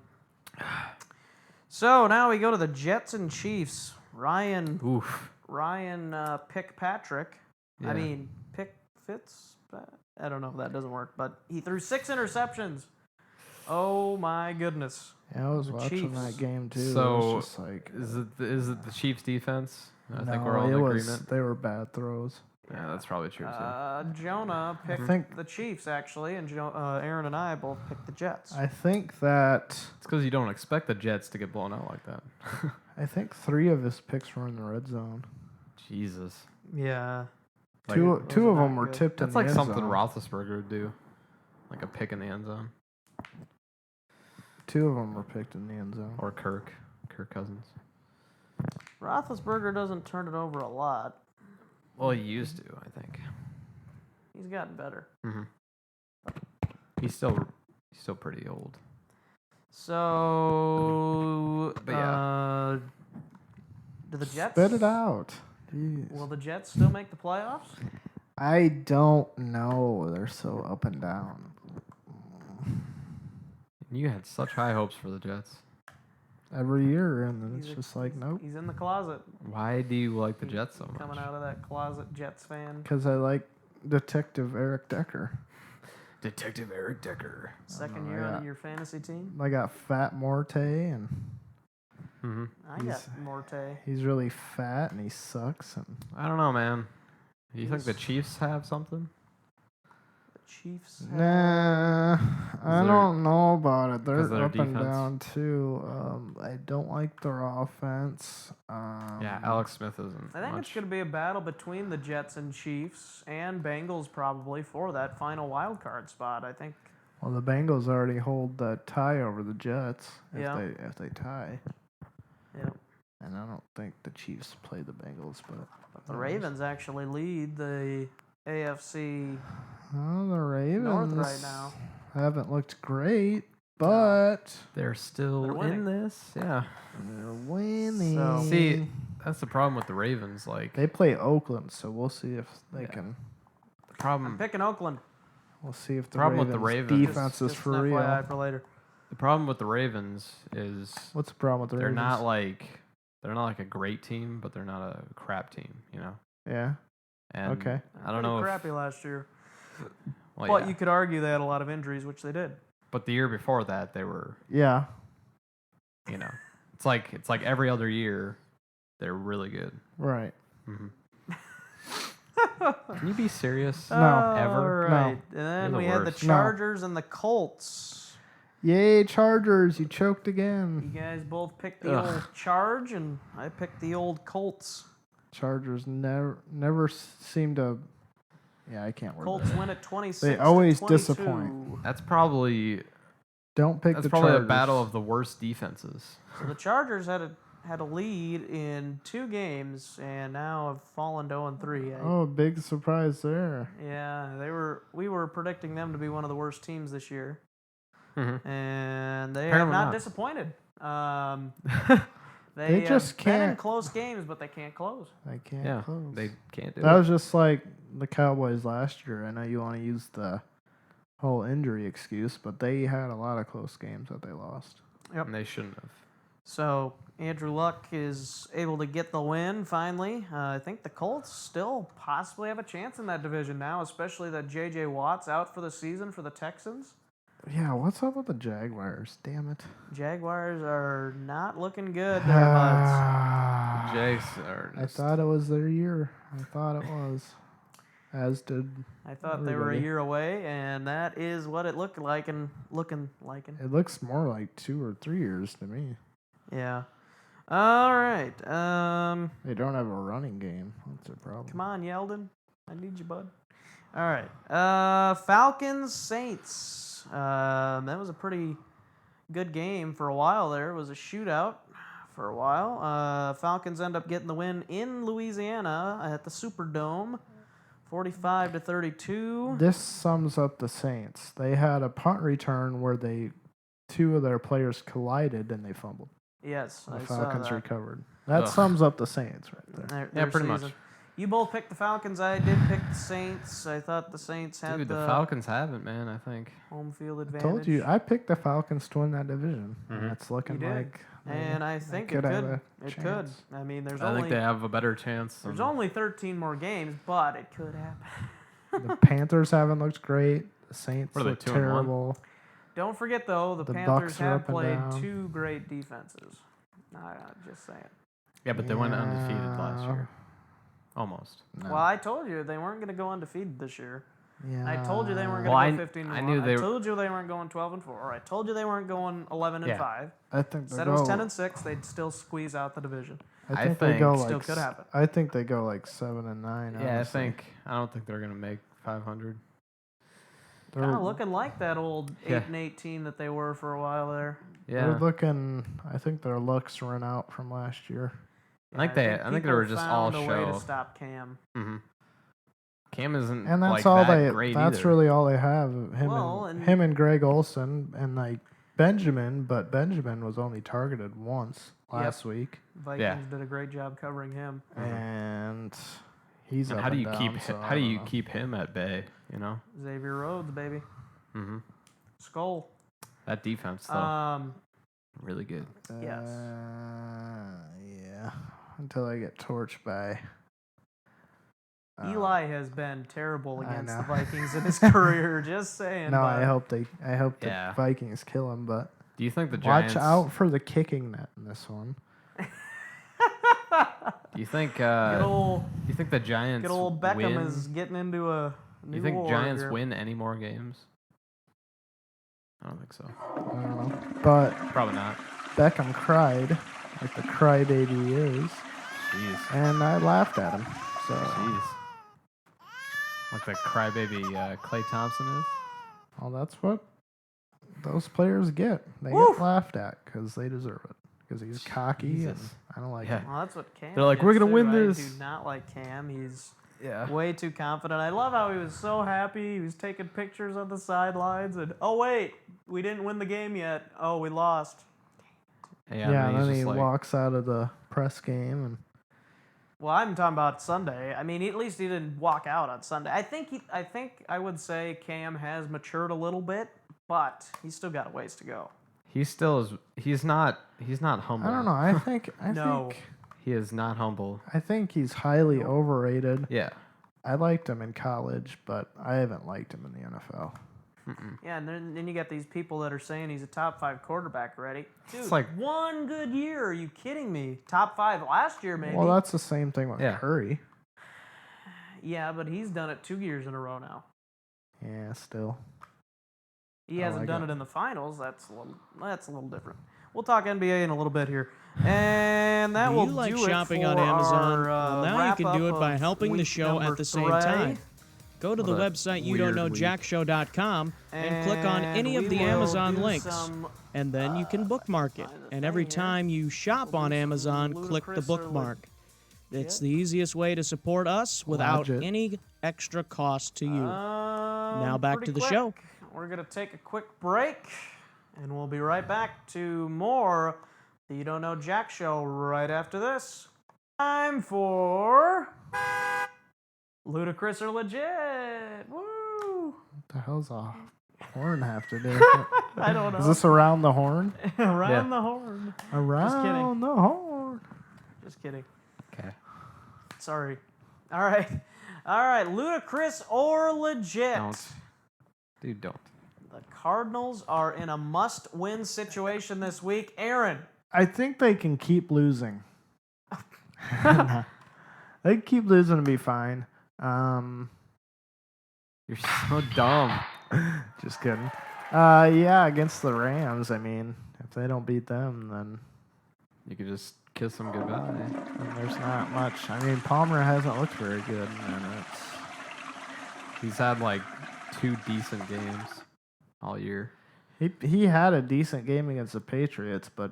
[SPEAKER 3] So now we go to the Jets and Chiefs. Ryan
[SPEAKER 5] Oof.
[SPEAKER 3] pick Patrick.
[SPEAKER 5] Yeah.
[SPEAKER 3] I mean pick Fitz. I don't know if that doesn't work, but he threw 6 interceptions. Oh my goodness.
[SPEAKER 4] Yeah, I was
[SPEAKER 3] the
[SPEAKER 4] watching
[SPEAKER 3] Chiefs.
[SPEAKER 4] that game too.
[SPEAKER 5] So,
[SPEAKER 4] it was just like
[SPEAKER 5] Is it the Chiefs' defense? I think
[SPEAKER 4] no,
[SPEAKER 5] we're all in
[SPEAKER 4] it was.
[SPEAKER 5] agreement.
[SPEAKER 4] They were bad throws.
[SPEAKER 5] Yeah, that's probably true too.
[SPEAKER 3] Jonah picked
[SPEAKER 4] think-
[SPEAKER 3] the Chiefs actually, and Aaron and I both picked the Jets.
[SPEAKER 4] I think that
[SPEAKER 5] It's because you don't expect the Jets to get blown out like that.
[SPEAKER 4] 3 of his picks were in the red zone.
[SPEAKER 5] Jesus.
[SPEAKER 3] Yeah.
[SPEAKER 5] Like,
[SPEAKER 4] Two
[SPEAKER 3] those
[SPEAKER 4] of
[SPEAKER 3] are
[SPEAKER 4] them
[SPEAKER 3] not
[SPEAKER 4] were
[SPEAKER 3] good.
[SPEAKER 4] tipped in
[SPEAKER 5] That's
[SPEAKER 4] the
[SPEAKER 5] like
[SPEAKER 4] end
[SPEAKER 5] something
[SPEAKER 4] zone.
[SPEAKER 5] Roethlisberger would do, like a pick in the end zone,
[SPEAKER 4] 2 of them were picked in the end zone.
[SPEAKER 5] or Kirk Cousins.
[SPEAKER 3] Roethlisberger doesn't turn it over a lot.
[SPEAKER 5] Well, he used to, I think.
[SPEAKER 3] He's gotten better.
[SPEAKER 5] He's still pretty old.
[SPEAKER 3] So,
[SPEAKER 5] But yeah.
[SPEAKER 3] do the Jets
[SPEAKER 4] Spit it out. Jeez.
[SPEAKER 3] Will the Jets still make the playoffs?
[SPEAKER 4] I don't know. They're so up and down.
[SPEAKER 5] You had such high hopes for the Jets.
[SPEAKER 4] Every year, and then it's
[SPEAKER 3] He's a-
[SPEAKER 4] just like, nope.
[SPEAKER 3] He's in the closet.
[SPEAKER 5] Why do you like the Jets so much?
[SPEAKER 3] Coming out of that closet, Jets fan.
[SPEAKER 4] Because I like Detective Eric Decker.
[SPEAKER 5] Detective Eric Decker.
[SPEAKER 3] Second
[SPEAKER 4] Oh,
[SPEAKER 3] year
[SPEAKER 4] yeah.
[SPEAKER 3] on your fantasy team.
[SPEAKER 4] I got Fat Morte, and
[SPEAKER 5] Mm-hmm.
[SPEAKER 3] I got Morte.
[SPEAKER 4] he's really fat, and he sucks. And
[SPEAKER 5] I don't know, man. You think the Chiefs have something?
[SPEAKER 3] The Chiefs?
[SPEAKER 4] Nah, I
[SPEAKER 5] they're-
[SPEAKER 4] don't know about it.
[SPEAKER 5] 'cause
[SPEAKER 4] They're
[SPEAKER 5] of
[SPEAKER 4] up
[SPEAKER 5] their
[SPEAKER 4] and
[SPEAKER 5] defense.
[SPEAKER 4] down too. I don't like their offense.
[SPEAKER 5] Yeah, Alex Smith isn't.
[SPEAKER 3] I think
[SPEAKER 5] much.
[SPEAKER 3] it's going to be a battle between the Jets and Chiefs and Bengals probably for that final wild card spot. I think.
[SPEAKER 4] Well, the Bengals already hold the tie over the Jets
[SPEAKER 3] Yeah.
[SPEAKER 4] if they tie.
[SPEAKER 3] Yeah.
[SPEAKER 4] And I don't think the Chiefs play the Bengals, but
[SPEAKER 3] The Ravens actually lead the AFC
[SPEAKER 4] oh, the Ravens
[SPEAKER 3] North right now.
[SPEAKER 4] haven't looked great, but
[SPEAKER 5] They're still
[SPEAKER 3] They're winning.
[SPEAKER 5] in this. Yeah.
[SPEAKER 4] they're winning.
[SPEAKER 3] So-
[SPEAKER 5] See, that's the problem with the Ravens. Like
[SPEAKER 4] they play Oakland, so we'll see if they
[SPEAKER 5] Yeah.
[SPEAKER 4] can.
[SPEAKER 5] the problem.
[SPEAKER 3] I'm picking Oakland.
[SPEAKER 4] We'll see if the
[SPEAKER 5] Problem with
[SPEAKER 4] Ravens,
[SPEAKER 5] the Ravens-
[SPEAKER 4] defense is
[SPEAKER 3] Just
[SPEAKER 4] for
[SPEAKER 3] an
[SPEAKER 4] real.
[SPEAKER 3] FYI for later.
[SPEAKER 5] The problem with the Ravens is
[SPEAKER 4] What's the problem with the
[SPEAKER 5] they're
[SPEAKER 4] Ravens?
[SPEAKER 5] not like a great team, but they're not a crap team. You know.
[SPEAKER 4] Yeah.
[SPEAKER 5] And
[SPEAKER 4] Okay.
[SPEAKER 5] I don't know. If,
[SPEAKER 3] Crappy last year,
[SPEAKER 5] well,
[SPEAKER 3] but
[SPEAKER 5] yeah.
[SPEAKER 3] you could argue they had a lot of injuries, which they did.
[SPEAKER 5] But the year before that, they were.
[SPEAKER 4] Yeah.
[SPEAKER 5] You know, it's like every other year, they're really good.
[SPEAKER 4] Right.
[SPEAKER 5] hmm Can you be serious?
[SPEAKER 4] No.
[SPEAKER 5] Ever?
[SPEAKER 3] All right.
[SPEAKER 4] No.
[SPEAKER 3] And then
[SPEAKER 5] You're the
[SPEAKER 3] we had the
[SPEAKER 5] worst.
[SPEAKER 4] No.
[SPEAKER 3] Chargers and the Colts.
[SPEAKER 4] Yay, Chargers! You choked
[SPEAKER 3] You
[SPEAKER 4] again.
[SPEAKER 3] guys both picked the old Charge, and I picked the old Colts.
[SPEAKER 4] Chargers never seem to. Yeah, I can't word
[SPEAKER 3] Colts
[SPEAKER 4] that.
[SPEAKER 3] win at 26.
[SPEAKER 4] They always
[SPEAKER 3] to 22.
[SPEAKER 4] disappoint.
[SPEAKER 5] That's probably
[SPEAKER 4] Don't pick
[SPEAKER 5] that's
[SPEAKER 4] the
[SPEAKER 5] probably
[SPEAKER 4] Chargers.
[SPEAKER 5] a battle of the worst defenses.
[SPEAKER 3] So the Chargers had a lead in 2 games, and now have fallen to 0-3.
[SPEAKER 4] Oh, big surprise there.
[SPEAKER 3] Yeah, we were predicting them to be one of the worst teams this year,
[SPEAKER 5] Mhm.
[SPEAKER 3] and they have
[SPEAKER 5] Apparently
[SPEAKER 3] not
[SPEAKER 5] not.
[SPEAKER 3] disappointed.
[SPEAKER 4] They
[SPEAKER 3] They
[SPEAKER 4] just
[SPEAKER 3] have been in
[SPEAKER 4] can't-
[SPEAKER 3] close games, but they can't close.
[SPEAKER 4] I can't
[SPEAKER 5] Yeah,
[SPEAKER 4] close.
[SPEAKER 5] they can't do
[SPEAKER 4] That
[SPEAKER 5] it.
[SPEAKER 4] was just like the Cowboys last year. I know you want to use the whole injury excuse, but they had a lot of close games that they lost.
[SPEAKER 5] And they shouldn't have.
[SPEAKER 3] So Andrew Luck is able to get the win finally. I think the Colts still possibly have a chance in that division now, especially that J.J. Watt's out for the season for the Texans.
[SPEAKER 4] Yeah, what's up with the Jaguars? Damn it.
[SPEAKER 3] Jaguars are not looking good there, buds.
[SPEAKER 4] I
[SPEAKER 5] Jags are. Just,
[SPEAKER 4] thought it was their year. I thought it was. As did.
[SPEAKER 3] I thought they were a
[SPEAKER 4] Everybody.
[SPEAKER 3] year away, and that is what it looked like and looking like.
[SPEAKER 4] It looks more like 2 or 3 years to me.
[SPEAKER 3] Yeah. All right.
[SPEAKER 4] They don't have a running game. That's a problem.
[SPEAKER 3] Come on, Yeldon. I need you, bud. All right. Falcons Saints. That was a pretty good game for a while there. It was a shootout for a while. Falcons end up getting the win in Louisiana at the Superdome, 45-32.
[SPEAKER 4] This sums up the Saints. They had a punt return where 2 of their players collided and they fumbled.
[SPEAKER 3] Yes,
[SPEAKER 4] The
[SPEAKER 3] I
[SPEAKER 4] Falcons
[SPEAKER 3] saw that.
[SPEAKER 4] recovered. That
[SPEAKER 5] Ugh.
[SPEAKER 4] sums up the Saints right there.
[SPEAKER 3] Their
[SPEAKER 5] Yeah, pretty much.
[SPEAKER 3] season. You both picked the Falcons. I did pick the Saints. I thought the Saints had
[SPEAKER 5] Dude,
[SPEAKER 3] the
[SPEAKER 5] the Falcons haven't, man. I think.
[SPEAKER 3] home field advantage.
[SPEAKER 4] Told you, I picked the Falcons to win that division.
[SPEAKER 5] Mhm.
[SPEAKER 4] It's looking
[SPEAKER 3] You did.
[SPEAKER 4] like.
[SPEAKER 3] And I think it
[SPEAKER 4] could have
[SPEAKER 3] could.
[SPEAKER 4] a
[SPEAKER 3] It could.
[SPEAKER 4] chance.
[SPEAKER 3] I mean, there's
[SPEAKER 5] I
[SPEAKER 3] only
[SPEAKER 5] think they have a better chance.
[SPEAKER 3] there's
[SPEAKER 5] than-
[SPEAKER 3] only 13 more games, but it could happen.
[SPEAKER 4] The Panthers haven't looked great. The Saints
[SPEAKER 5] What are they,
[SPEAKER 4] look
[SPEAKER 5] 2-1?
[SPEAKER 4] terrible.
[SPEAKER 3] Don't forget though, the
[SPEAKER 4] The
[SPEAKER 3] Panthers
[SPEAKER 4] Bucs are
[SPEAKER 3] have
[SPEAKER 4] up and
[SPEAKER 3] played
[SPEAKER 4] down.
[SPEAKER 3] 2 great defenses. Just saying.
[SPEAKER 5] Yeah, but they went undefeated last
[SPEAKER 4] Yeah.
[SPEAKER 5] year. Almost.
[SPEAKER 4] No.
[SPEAKER 3] Well, I told you they weren't going to go undefeated this year.
[SPEAKER 4] Yeah.
[SPEAKER 3] I told you they weren't going
[SPEAKER 5] Well,
[SPEAKER 3] to
[SPEAKER 5] I-
[SPEAKER 3] go 15-1.
[SPEAKER 5] I knew they
[SPEAKER 3] I
[SPEAKER 5] were-
[SPEAKER 3] told you they weren't going 12-4. I told you they weren't going 11-5.
[SPEAKER 5] Yeah.
[SPEAKER 4] I think they
[SPEAKER 3] Said it was 10-6. They'd still squeeze out the division.
[SPEAKER 4] I
[SPEAKER 5] I
[SPEAKER 4] think they go
[SPEAKER 5] think-
[SPEAKER 4] like.
[SPEAKER 3] Still could happen.
[SPEAKER 4] I think they go like 7-9.
[SPEAKER 5] Yeah,
[SPEAKER 4] honestly.
[SPEAKER 5] I don't think they're gonna make 500.
[SPEAKER 4] They're,
[SPEAKER 3] Kind of looking like that old
[SPEAKER 5] Yeah.
[SPEAKER 3] 8-18 that they were for a while there.
[SPEAKER 4] They're
[SPEAKER 5] Yeah,
[SPEAKER 4] looking. I think their looks run out from last year.
[SPEAKER 5] I think they
[SPEAKER 3] people
[SPEAKER 5] were just all
[SPEAKER 3] found a way
[SPEAKER 5] show.
[SPEAKER 3] to stop Cam.
[SPEAKER 5] hmm Cam isn't
[SPEAKER 4] And that's
[SPEAKER 5] like
[SPEAKER 4] all
[SPEAKER 5] that
[SPEAKER 4] they.
[SPEAKER 5] great
[SPEAKER 4] That's
[SPEAKER 5] either.
[SPEAKER 4] really all they have. Him
[SPEAKER 3] Well,
[SPEAKER 4] and
[SPEAKER 3] and-
[SPEAKER 4] him and Greg Olson and like Benjamin, but Benjamin was only targeted once last week,
[SPEAKER 3] Vikings did a great job covering him.
[SPEAKER 4] and he's
[SPEAKER 5] And
[SPEAKER 4] up
[SPEAKER 5] how do
[SPEAKER 4] and
[SPEAKER 5] you
[SPEAKER 4] down,
[SPEAKER 5] keep
[SPEAKER 4] so
[SPEAKER 5] how
[SPEAKER 4] I
[SPEAKER 5] do
[SPEAKER 4] don't
[SPEAKER 5] you
[SPEAKER 4] know.
[SPEAKER 5] keep him at bay? You know.
[SPEAKER 3] Xavier Rhodes, baby.
[SPEAKER 5] hmm
[SPEAKER 3] Skull.
[SPEAKER 5] That defense though, really good.
[SPEAKER 3] Yes.
[SPEAKER 4] Yeah. Until I get torched by.
[SPEAKER 3] Eli has been terrible
[SPEAKER 4] I
[SPEAKER 3] against the
[SPEAKER 4] know.
[SPEAKER 3] Vikings in his career. Just saying.
[SPEAKER 4] No,
[SPEAKER 3] but
[SPEAKER 4] I hope the
[SPEAKER 5] Yeah.
[SPEAKER 4] Vikings kill him, but
[SPEAKER 5] Do you think the Giants?
[SPEAKER 4] watch out for the kicking net in this one.
[SPEAKER 5] Do you think?
[SPEAKER 3] Good old,
[SPEAKER 5] do you think the Giants
[SPEAKER 3] good old Beckham
[SPEAKER 5] win?
[SPEAKER 3] is getting into a
[SPEAKER 5] You
[SPEAKER 3] New
[SPEAKER 5] think Giants
[SPEAKER 3] order.
[SPEAKER 5] win any more games? I don't think so.
[SPEAKER 4] I don't know. But
[SPEAKER 5] Probably not.
[SPEAKER 4] Beckham cried, like the crybaby he is,
[SPEAKER 5] Jeez.
[SPEAKER 4] and I laughed at him. So
[SPEAKER 5] Jeez. Like the crybaby Clay Thompson is?
[SPEAKER 4] well, that's what those players get. They
[SPEAKER 3] Woo!
[SPEAKER 4] get laughed at because they deserve it. Because he's cocky, and
[SPEAKER 5] Jesus.
[SPEAKER 4] I don't like
[SPEAKER 5] Yeah.
[SPEAKER 4] it.
[SPEAKER 3] Well, that's what Cam.
[SPEAKER 5] They're like,
[SPEAKER 3] gets
[SPEAKER 5] "We're gonna
[SPEAKER 3] too.
[SPEAKER 5] win
[SPEAKER 3] I
[SPEAKER 5] this."
[SPEAKER 3] do not like Cam. He's
[SPEAKER 5] Yeah.
[SPEAKER 3] way too confident. I love how he was so happy. He was taking pictures on the sidelines, and oh wait, we didn't win the game yet. Oh, we lost.
[SPEAKER 4] Yeah, and
[SPEAKER 5] he's
[SPEAKER 4] then he
[SPEAKER 5] just like,
[SPEAKER 4] walks out of the press game, and
[SPEAKER 3] Well, I'm talking about Sunday. I mean, at least he didn't walk out on Sunday. I think I would say Cam has matured a little bit, but he's still got a ways to go.
[SPEAKER 5] he still is. He's not humble.
[SPEAKER 4] I don't know. I think
[SPEAKER 3] No.
[SPEAKER 5] He is not humble.
[SPEAKER 4] I think he's highly overrated.
[SPEAKER 5] Yeah.
[SPEAKER 4] I liked him in college, but I haven't liked him in the NFL.
[SPEAKER 3] Yeah, and then you got these people that are saying he's a top 5 quarterback already. Dude,
[SPEAKER 5] It's like-
[SPEAKER 3] one good year. Are you kidding me? Top 5 last year, maybe.
[SPEAKER 4] Well, that's the same thing with
[SPEAKER 5] Yeah.
[SPEAKER 4] Curry.
[SPEAKER 3] Yeah, but he's done it 2 years in a row now.
[SPEAKER 4] Yeah, still.
[SPEAKER 3] He
[SPEAKER 4] I
[SPEAKER 3] hasn't
[SPEAKER 4] like
[SPEAKER 3] done
[SPEAKER 4] it.
[SPEAKER 3] it in the finals. That's a little different. We'll talk NBA in a little bit here, and that
[SPEAKER 6] Do
[SPEAKER 3] will
[SPEAKER 6] you like
[SPEAKER 3] do
[SPEAKER 6] shopping
[SPEAKER 3] it
[SPEAKER 6] on
[SPEAKER 3] for
[SPEAKER 6] Amazon?
[SPEAKER 3] Our,
[SPEAKER 6] Well, now you can do it
[SPEAKER 3] wrap-up
[SPEAKER 6] by
[SPEAKER 3] of
[SPEAKER 6] helping the
[SPEAKER 3] week
[SPEAKER 6] show
[SPEAKER 3] number
[SPEAKER 6] at the same
[SPEAKER 3] 3.
[SPEAKER 6] time. Go to the
[SPEAKER 5] What a
[SPEAKER 6] website
[SPEAKER 5] weird
[SPEAKER 6] youdon'tknowjackshow.com and click on any of
[SPEAKER 3] we
[SPEAKER 6] the
[SPEAKER 3] will
[SPEAKER 6] Amazon
[SPEAKER 3] do
[SPEAKER 6] links,
[SPEAKER 3] some,
[SPEAKER 6] and then you can bookmark it.
[SPEAKER 3] find the
[SPEAKER 6] And every
[SPEAKER 3] thing here.
[SPEAKER 6] time you shop
[SPEAKER 3] We'll
[SPEAKER 6] on
[SPEAKER 3] do some
[SPEAKER 6] Amazon, click the
[SPEAKER 3] Ludicrous or
[SPEAKER 6] bookmark. It's
[SPEAKER 3] legit.
[SPEAKER 6] the easiest way to support us without
[SPEAKER 4] Legit.
[SPEAKER 6] any extra cost to you. Now back
[SPEAKER 3] pretty
[SPEAKER 6] to the
[SPEAKER 3] quick.
[SPEAKER 6] show.
[SPEAKER 3] We're gonna take a quick break, and we'll be right back to more the You Don't Know Jack show right after this. Time for Ludicrous or Legit. Woo!
[SPEAKER 4] What the hell's a horn have to do with it?
[SPEAKER 3] I don't know.
[SPEAKER 4] Is this around the horn?
[SPEAKER 3] Around
[SPEAKER 5] Yeah.
[SPEAKER 3] the horn?
[SPEAKER 4] Around the horn.
[SPEAKER 3] Just kidding.
[SPEAKER 5] Okay.
[SPEAKER 3] Sorry. All right. All right. Ludicrous or Legit?
[SPEAKER 5] Don't. Dude, don't.
[SPEAKER 3] The Cardinals are in a must-win situation this week. Aaron.
[SPEAKER 4] I think they can keep losing. Nah. They can keep losing and be fine.
[SPEAKER 5] You're so dumb.
[SPEAKER 4] Just kidding. Yeah, against the Rams. I mean, if they don't beat them, then
[SPEAKER 5] You could just kiss them goodbye.
[SPEAKER 4] there's not much. I mean, Palmer hasn't looked very good, and it's
[SPEAKER 5] He's had like 2 decent games all year.
[SPEAKER 4] he had a decent game against the Patriots, but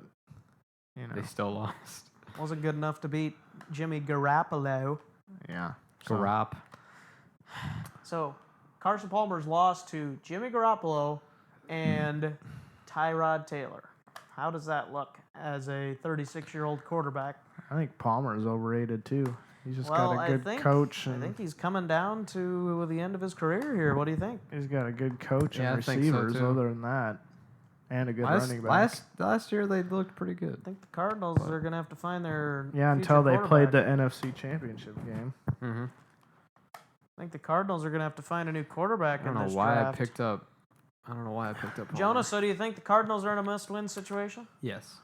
[SPEAKER 4] you know,
[SPEAKER 5] They still lost.
[SPEAKER 3] Wasn't good enough to beat Jimmy Garoppolo.
[SPEAKER 4] yeah. So,
[SPEAKER 5] Garop.
[SPEAKER 3] So, Carson Palmer's lost to Jimmy Garoppolo and Tyrod Taylor. How does that look as a 36-year-old quarterback?
[SPEAKER 4] I think Palmer is overrated too. He's just
[SPEAKER 3] Well,
[SPEAKER 4] got
[SPEAKER 3] I
[SPEAKER 4] a good
[SPEAKER 3] think,
[SPEAKER 4] coach,
[SPEAKER 3] I
[SPEAKER 4] and
[SPEAKER 3] think he's coming down to the end of his career here. What do you think?
[SPEAKER 4] he's got a good coach
[SPEAKER 5] Yeah,
[SPEAKER 4] and
[SPEAKER 5] I think so,
[SPEAKER 4] receivers.
[SPEAKER 5] too.
[SPEAKER 4] Other than that, and a good running back.
[SPEAKER 5] Last year they looked pretty good.
[SPEAKER 3] I think the Cardinals are going to have to find their
[SPEAKER 4] Yeah,
[SPEAKER 3] future
[SPEAKER 4] until they played the
[SPEAKER 3] quarterback.
[SPEAKER 4] NFC Championship game.
[SPEAKER 5] Mm-hmm.
[SPEAKER 3] I think the Cardinals are going to have to find a new quarterback
[SPEAKER 5] I don't
[SPEAKER 3] in
[SPEAKER 5] know
[SPEAKER 3] this
[SPEAKER 5] why
[SPEAKER 3] draft.
[SPEAKER 5] I picked up. I don't know why I picked up. Palmer.
[SPEAKER 3] Jonas, so do you think the Cardinals are in a must-win situation?
[SPEAKER 5] Yes.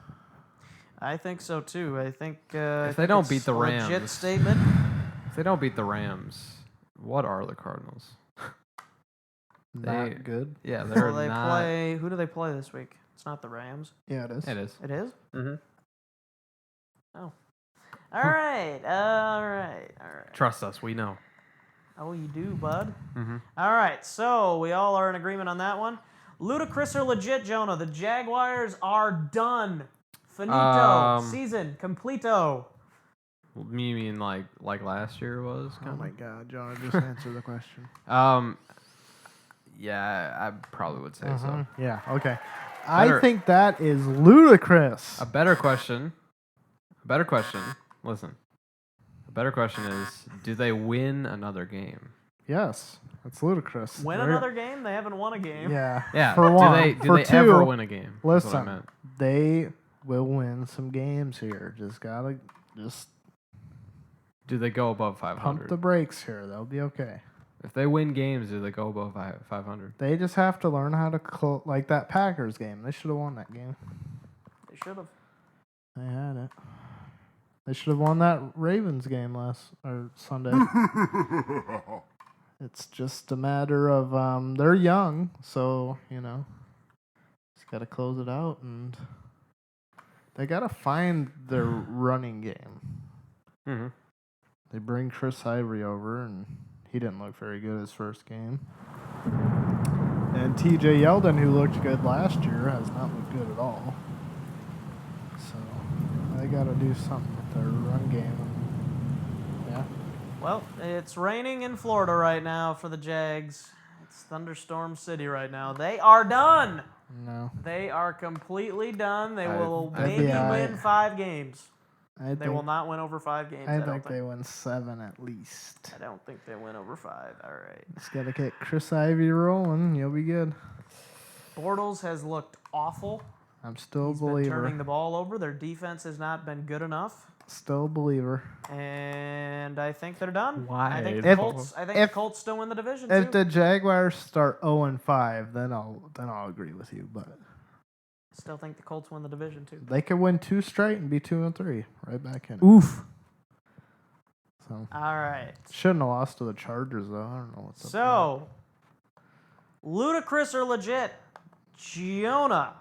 [SPEAKER 3] I think so too. I think
[SPEAKER 5] If they don't beat the
[SPEAKER 3] a legit
[SPEAKER 5] Rams.
[SPEAKER 3] statement.
[SPEAKER 5] If they don't beat the Rams, what are the Cardinals?
[SPEAKER 4] Not
[SPEAKER 5] They-
[SPEAKER 4] good.
[SPEAKER 5] Yeah, they're
[SPEAKER 3] Will they
[SPEAKER 5] not.
[SPEAKER 3] play? Who do they play this week? It's not the Rams.
[SPEAKER 4] Yeah, it is.
[SPEAKER 5] It is.
[SPEAKER 3] It is.
[SPEAKER 5] Mm-hmm.
[SPEAKER 3] Oh. All right. All right. All right.
[SPEAKER 5] Trust us, we know.
[SPEAKER 3] Oh, you do, bud.
[SPEAKER 5] Mm-hmm.
[SPEAKER 3] All right. So we all are in agreement on that one. Ludicrous or legit, Jonah? The Jaguars are done. Finito. Season completo.
[SPEAKER 5] You mean like last year was?
[SPEAKER 4] Oh
[SPEAKER 5] kinda?
[SPEAKER 4] my God, Jonah, just answer the question.
[SPEAKER 5] Yeah, I probably would say so.
[SPEAKER 4] Yeah, okay.
[SPEAKER 5] Better-
[SPEAKER 4] I think that is ludicrous.
[SPEAKER 5] A better question. Listen. A better question is, do they win another game?
[SPEAKER 4] Yes, it's ludicrous.
[SPEAKER 3] Win
[SPEAKER 4] They're-
[SPEAKER 3] another game? They haven't won a game.
[SPEAKER 4] Yeah.
[SPEAKER 5] Yeah.
[SPEAKER 4] For
[SPEAKER 5] do
[SPEAKER 4] one.
[SPEAKER 5] they
[SPEAKER 4] For two,
[SPEAKER 5] ever win a game? That's what I
[SPEAKER 4] Listen,
[SPEAKER 5] meant.
[SPEAKER 4] they will win some games here. Just gotta
[SPEAKER 5] Do they go above
[SPEAKER 4] pump
[SPEAKER 5] 500?
[SPEAKER 4] the brakes here. They'll be okay.
[SPEAKER 5] If they win games, do they go above 500?
[SPEAKER 4] They just have to learn how to like that Packers game. They should have won that game.
[SPEAKER 3] They should have.
[SPEAKER 4] They had it. They should have won that Ravens game last or Sunday. It's just a matter of they're young, so just got to close it out, and they got to find their running game.
[SPEAKER 5] Mm-hmm.
[SPEAKER 4] They bring Chris Ivory over, and he didn't look very good his first game. And TJ Yeldon, who looked good last year, has not looked good at all. So they got to do something with their run game. Yeah.
[SPEAKER 3] Well, it's raining in Florida right now for the Jags. It's thunderstorm city right now. They are done.
[SPEAKER 4] No.
[SPEAKER 3] They are completely done. They will
[SPEAKER 4] I'd
[SPEAKER 3] maybe
[SPEAKER 4] be
[SPEAKER 3] win 5 games.
[SPEAKER 4] I
[SPEAKER 3] They
[SPEAKER 4] think,
[SPEAKER 3] will not win over 5 games.
[SPEAKER 4] I
[SPEAKER 3] I don't
[SPEAKER 4] think they
[SPEAKER 3] think.
[SPEAKER 4] win 7 at least.
[SPEAKER 3] I don't think they win over 5. All right.
[SPEAKER 4] Just got to get Chris Ivy rolling. You'll be good.
[SPEAKER 3] Bortles has looked awful.
[SPEAKER 4] I'm still a
[SPEAKER 3] He's been
[SPEAKER 4] believer.
[SPEAKER 3] turning the ball over. Their defense has not been good enough.
[SPEAKER 4] Still a believer.
[SPEAKER 3] And I think they're done.
[SPEAKER 5] Why?
[SPEAKER 3] I think
[SPEAKER 4] If-
[SPEAKER 3] the Colts still win the division
[SPEAKER 4] If
[SPEAKER 3] too.
[SPEAKER 4] the Jaguars start 0-5, then I'll agree with you. But
[SPEAKER 3] Still think the Colts win the division too.
[SPEAKER 4] they could win 2 straight and be 2-3, right back in it.
[SPEAKER 5] Oof.
[SPEAKER 4] So
[SPEAKER 3] All right.
[SPEAKER 4] shouldn't have lost to the Chargers though. I don't know what's up.
[SPEAKER 3] So, Ludicrous or legit? Jonah.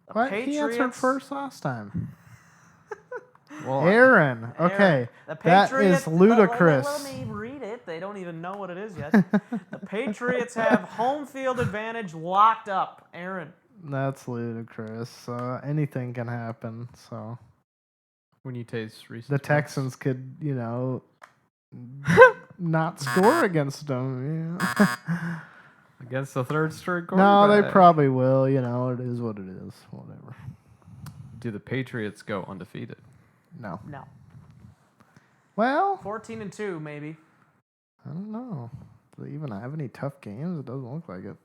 [SPEAKER 3] The
[SPEAKER 4] What? He answered
[SPEAKER 3] Patriots.
[SPEAKER 4] first last time.
[SPEAKER 5] Well,
[SPEAKER 4] Aaron. Okay.
[SPEAKER 3] The
[SPEAKER 4] That
[SPEAKER 3] Patriots,
[SPEAKER 4] is ludicrous.
[SPEAKER 3] Let me read it. They don't even know what it is yet. The Patriots have home field advantage locked up. Aaron.
[SPEAKER 4] That's ludicrous. Anything can happen. So
[SPEAKER 5] when you taste recent
[SPEAKER 4] the Texans could, not score against them. Yeah.
[SPEAKER 5] against the third string
[SPEAKER 4] No, they
[SPEAKER 5] quarterback.
[SPEAKER 4] probably will. It is what it is. Whatever.
[SPEAKER 5] Do the Patriots go undefeated?
[SPEAKER 4] No.
[SPEAKER 3] No.
[SPEAKER 4] Well,
[SPEAKER 3] 14-2 maybe.
[SPEAKER 4] I don't know. Do they even have any tough games? It doesn't look like it.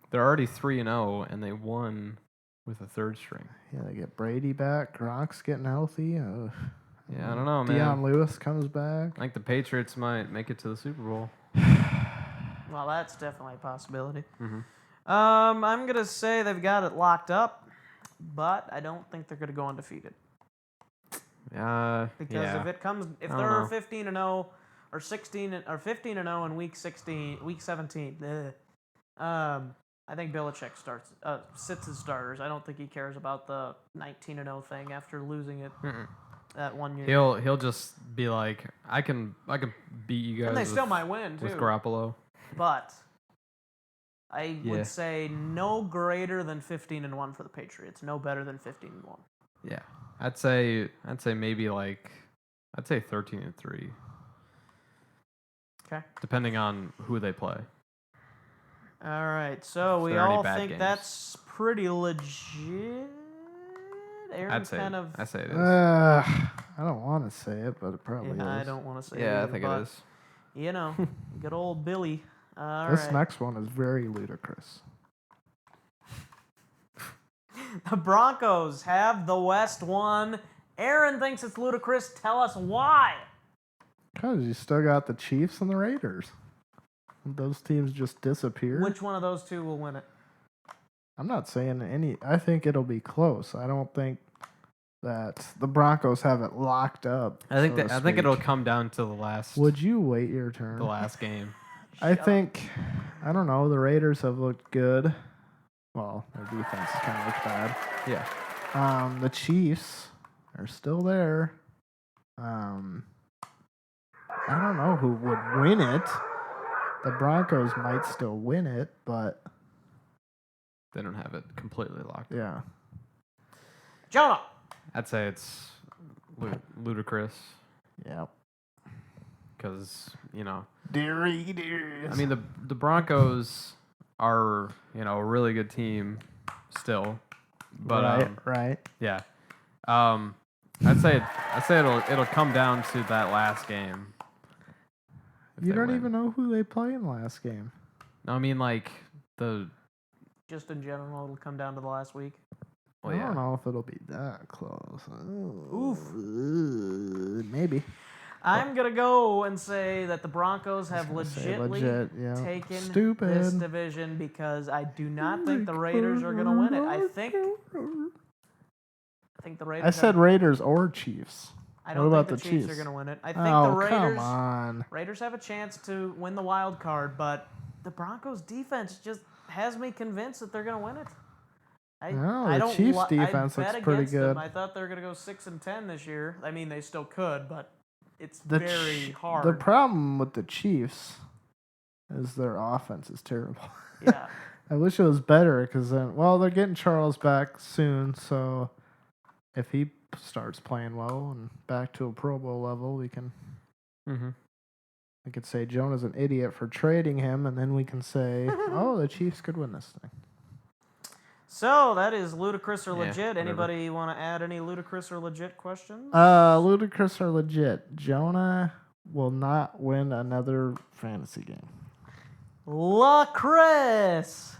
[SPEAKER 5] They're already 3-0, and they won with a third string.
[SPEAKER 4] Yeah, they get Brady back. Gronk's getting healthy.
[SPEAKER 5] Yeah, I don't know, man.
[SPEAKER 4] Deion Lewis comes back.
[SPEAKER 5] I think the Patriots might make it to the Super Bowl.
[SPEAKER 3] Well, that's definitely a possibility.
[SPEAKER 5] Mm-hmm.
[SPEAKER 3] I'm gonna say they've got it locked up, but I don't think they're gonna go undefeated. Because
[SPEAKER 5] yeah.
[SPEAKER 3] if
[SPEAKER 5] I don't
[SPEAKER 3] they're
[SPEAKER 5] know.
[SPEAKER 3] 15-0 or 15-0 in week 17, I think Belichick sits his starters. I don't think he cares about the 19-0 thing after losing it that one year.
[SPEAKER 5] He'll just be like, I can beat you guys.
[SPEAKER 3] And they
[SPEAKER 5] with,
[SPEAKER 3] still might win too.
[SPEAKER 5] with Garoppolo.
[SPEAKER 3] But I
[SPEAKER 5] Yeah.
[SPEAKER 3] would say no greater than 15-1 for the Patriots. No better than 15-1.
[SPEAKER 5] Yeah, I'd say maybe I'd say 13-3.
[SPEAKER 3] Okay.
[SPEAKER 5] Depending on who they play.
[SPEAKER 3] All right. So
[SPEAKER 5] If
[SPEAKER 3] we
[SPEAKER 5] there are any
[SPEAKER 3] all
[SPEAKER 5] bad
[SPEAKER 3] think
[SPEAKER 5] games.
[SPEAKER 3] that's pretty legit. Aaron
[SPEAKER 5] I'd say
[SPEAKER 3] kind of.
[SPEAKER 5] I say it is.
[SPEAKER 4] I don't want to say it, but it probably
[SPEAKER 3] I
[SPEAKER 4] is.
[SPEAKER 3] don't want to say.
[SPEAKER 5] Yeah, I
[SPEAKER 3] either,
[SPEAKER 5] think
[SPEAKER 3] but,
[SPEAKER 5] it is.
[SPEAKER 3] You know, good old Billy. All
[SPEAKER 4] This
[SPEAKER 3] right.
[SPEAKER 4] next one is very ludicrous.
[SPEAKER 3] The Broncos have the West won. Aaron thinks it's ludicrous. Tell us why.
[SPEAKER 4] Because you still got the Chiefs and the Raiders. Those teams just disappear.
[SPEAKER 3] Which one of those two will win it?
[SPEAKER 4] I'm not saying any. I think it'll be close. I don't think that the Broncos have it locked up.
[SPEAKER 5] I think
[SPEAKER 4] so to
[SPEAKER 5] I think it'll
[SPEAKER 4] speak.
[SPEAKER 5] come down to the last
[SPEAKER 4] Would you wait your turn?
[SPEAKER 5] the last game.
[SPEAKER 4] I think. I don't know. The Raiders have looked good. Well, their defense has kind of looked bad.
[SPEAKER 5] Yeah.
[SPEAKER 4] The Chiefs are still there. I don't know who would win it. The Broncos might still win it, but
[SPEAKER 5] They don't have it completely locked.
[SPEAKER 4] yeah.
[SPEAKER 3] Jonah.
[SPEAKER 5] I'd say it's ludicrous
[SPEAKER 4] Yeah.
[SPEAKER 5] because
[SPEAKER 4] Deary.
[SPEAKER 5] I mean the Broncos are a really good team still, but
[SPEAKER 4] right.
[SPEAKER 5] yeah, I'd say it'll come down to that last game. if
[SPEAKER 4] You
[SPEAKER 5] they
[SPEAKER 4] don't
[SPEAKER 5] win.
[SPEAKER 4] even know who they play in last game.
[SPEAKER 5] No, I mean like the
[SPEAKER 3] Just in general, it'll come down to the last week.
[SPEAKER 5] well,
[SPEAKER 4] I
[SPEAKER 5] yeah.
[SPEAKER 4] don't know if it'll be that close.
[SPEAKER 3] Oof.
[SPEAKER 4] Maybe.
[SPEAKER 3] I'm going to go and say that the Broncos have
[SPEAKER 4] gonna say
[SPEAKER 3] legitly
[SPEAKER 4] legit, yeah.
[SPEAKER 3] taken this
[SPEAKER 4] Stupid.
[SPEAKER 3] division because I do not think the Raiders are going to win it. I think the Raiders
[SPEAKER 4] I said
[SPEAKER 3] have,
[SPEAKER 4] Raiders or Chiefs.
[SPEAKER 3] I
[SPEAKER 4] What
[SPEAKER 3] don't
[SPEAKER 4] about
[SPEAKER 3] think the
[SPEAKER 4] the
[SPEAKER 3] Chiefs are
[SPEAKER 4] Chiefs?
[SPEAKER 3] going to win it. I think
[SPEAKER 4] Oh,
[SPEAKER 3] the Raiders.
[SPEAKER 4] come on.
[SPEAKER 3] Raiders have a chance to win the wild card, but the Broncos defense just has me convinced that they're going to win it.
[SPEAKER 4] No,
[SPEAKER 3] I
[SPEAKER 4] the
[SPEAKER 3] don't
[SPEAKER 4] Chiefs'
[SPEAKER 3] I
[SPEAKER 4] defense
[SPEAKER 3] bet
[SPEAKER 4] looks pretty
[SPEAKER 3] against them.
[SPEAKER 4] good.
[SPEAKER 3] I thought they were going to go 6-10 this year. I mean, they still could, but it's
[SPEAKER 4] The
[SPEAKER 3] very hard.
[SPEAKER 4] The problem with the Chiefs is their offense is terrible.
[SPEAKER 3] Yeah.
[SPEAKER 4] I wish it was better because then, well, they're getting Charles back soon, so if he starts playing well and back to a Pro Bowl level, we can.
[SPEAKER 5] Mm-hmm.
[SPEAKER 4] I could say Jonah's an idiot for trading him, and then we can say, oh, the Chiefs could win this thing.
[SPEAKER 3] So that is ludicrous or
[SPEAKER 5] Yeah,
[SPEAKER 3] legit.
[SPEAKER 5] whatever.
[SPEAKER 3] Anybody want to add any ludicrous or legit questions?
[SPEAKER 4] Ludicrous or legit? Jonah will not win another fantasy game.
[SPEAKER 3] Ludicrous.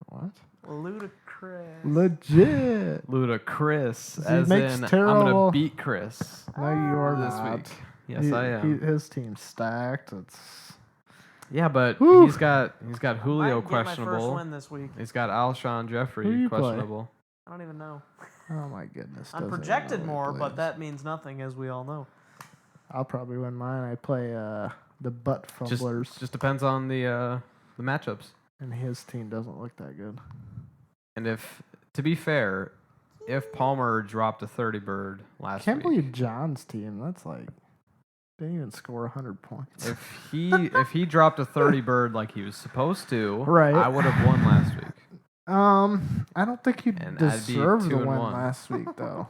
[SPEAKER 4] What?
[SPEAKER 3] Ludicrous.
[SPEAKER 4] Legit.
[SPEAKER 5] Ludicrous,
[SPEAKER 4] He
[SPEAKER 5] as
[SPEAKER 4] makes
[SPEAKER 5] in I'm
[SPEAKER 4] terrible-
[SPEAKER 5] gonna beat Chris
[SPEAKER 4] No, you are
[SPEAKER 5] this
[SPEAKER 4] not.
[SPEAKER 5] week. Yes, I am.
[SPEAKER 4] His team's stacked. It's
[SPEAKER 5] Yeah, but
[SPEAKER 4] Whew.
[SPEAKER 5] he's got Julio
[SPEAKER 3] Might get my first
[SPEAKER 5] questionable.
[SPEAKER 3] win this week.
[SPEAKER 5] He's got Alshon
[SPEAKER 4] Who
[SPEAKER 5] Jeffrey
[SPEAKER 4] you play?
[SPEAKER 5] questionable.
[SPEAKER 3] I don't even know.
[SPEAKER 4] oh my goodness.
[SPEAKER 3] I'm
[SPEAKER 4] doesn't even
[SPEAKER 3] projected
[SPEAKER 4] know who he
[SPEAKER 3] more, but
[SPEAKER 4] plays.
[SPEAKER 3] that means nothing, as we all know.
[SPEAKER 4] I'll probably win mine. I play the butt fumblers,
[SPEAKER 5] Just depends on the matchups.
[SPEAKER 4] and his team doesn't look that good.
[SPEAKER 5] And if, to be fair, if Palmer dropped a 30 bird last
[SPEAKER 4] Can't
[SPEAKER 5] week,
[SPEAKER 4] believe John's team. That's like didn't even score 100 points.
[SPEAKER 5] if he dropped a 30 bird like he was supposed to,
[SPEAKER 4] Right.
[SPEAKER 5] I would have won last week.
[SPEAKER 4] I don't think you
[SPEAKER 5] And I'd be
[SPEAKER 4] deserved the
[SPEAKER 5] 2-1.
[SPEAKER 4] win last week though.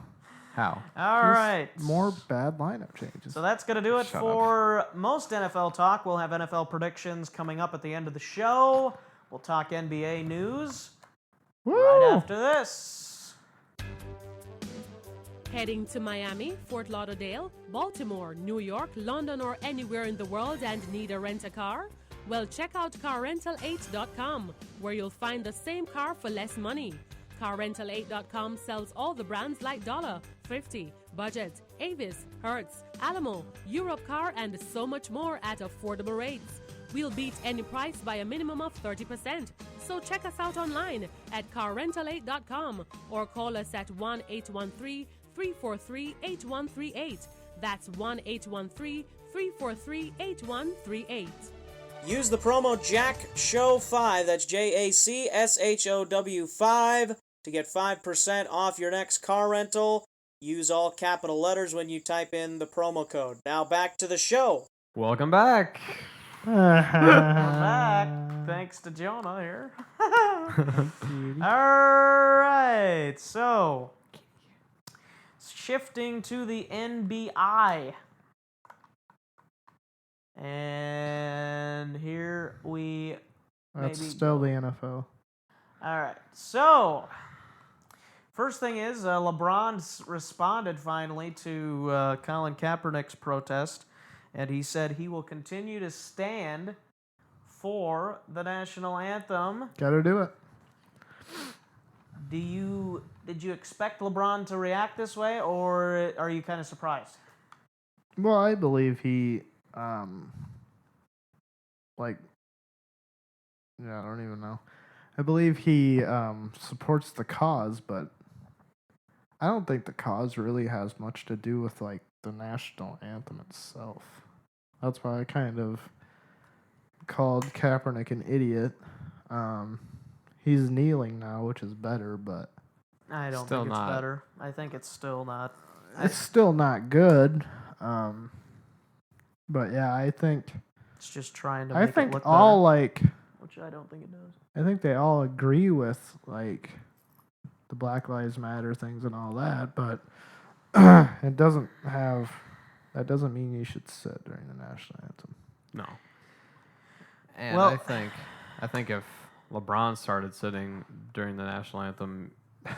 [SPEAKER 5] How?
[SPEAKER 3] All
[SPEAKER 4] Just
[SPEAKER 3] right.
[SPEAKER 4] more bad lineup changes.
[SPEAKER 3] So that's going to do it
[SPEAKER 5] Shut
[SPEAKER 3] for most NFL talk. We'll have NFL predictions coming up at the end of the show. We'll talk NBA news
[SPEAKER 4] Woo!
[SPEAKER 3] right after this.
[SPEAKER 7] Heading to Miami, Fort Lauderdale, Baltimore, New York, London, or anywhere in the world and need a rent-a-car? Well, check out CarRental8.com, where you'll find the same car for less money. CarRental8.com sells all the brands like Dollar, Thrifty, Budget, Avis, Hertz, Alamo, Europcar, and so much more at affordable rates. We'll beat any price by a minimum of 30%. So check us out online at CarRental8.com or call us at 1-813-343-8138. That's 1-813-343-8138.
[SPEAKER 3] Use the promo JACKSHOW5, that's JACSHOW5, to get 5% off your next car rental. Use all capital letters when you type in the promo code. Now back to the show.
[SPEAKER 5] Welcome back.
[SPEAKER 3] We're back. Thanks to Jonah here. All right. So, shifting to the NBI. And here we
[SPEAKER 4] That's
[SPEAKER 3] maybe
[SPEAKER 4] still
[SPEAKER 3] go.
[SPEAKER 4] the NFL.
[SPEAKER 3] All right. So, first thing is LeBron responded finally to Colin Kaepernick's protest, and he said he will continue to stand for the national anthem.
[SPEAKER 4] Gotta do it.
[SPEAKER 3] Did you expect LeBron to react this way, or are you kind of surprised?
[SPEAKER 4] Well, I believe he, I don't even know. I believe he supports the cause, but I don't think the cause really has much to do with like the national anthem itself. That's why I kind of called Kaepernick an idiot. He's kneeling now, which is better, but
[SPEAKER 3] I don't
[SPEAKER 5] Still
[SPEAKER 3] think it's
[SPEAKER 5] not.
[SPEAKER 3] better. I think it's still not.
[SPEAKER 4] it's still not good. But yeah, I think
[SPEAKER 3] It's just trying to
[SPEAKER 4] I
[SPEAKER 3] make
[SPEAKER 4] think
[SPEAKER 3] it look
[SPEAKER 4] all
[SPEAKER 3] better,
[SPEAKER 4] like
[SPEAKER 3] which I don't think it does.
[SPEAKER 4] I think they all agree with like the Black Lives Matter things and all that, but it doesn't have that doesn't mean you should sit during the national anthem.
[SPEAKER 5] No. And
[SPEAKER 3] Well-
[SPEAKER 5] I think if LeBron started sitting during the national anthem,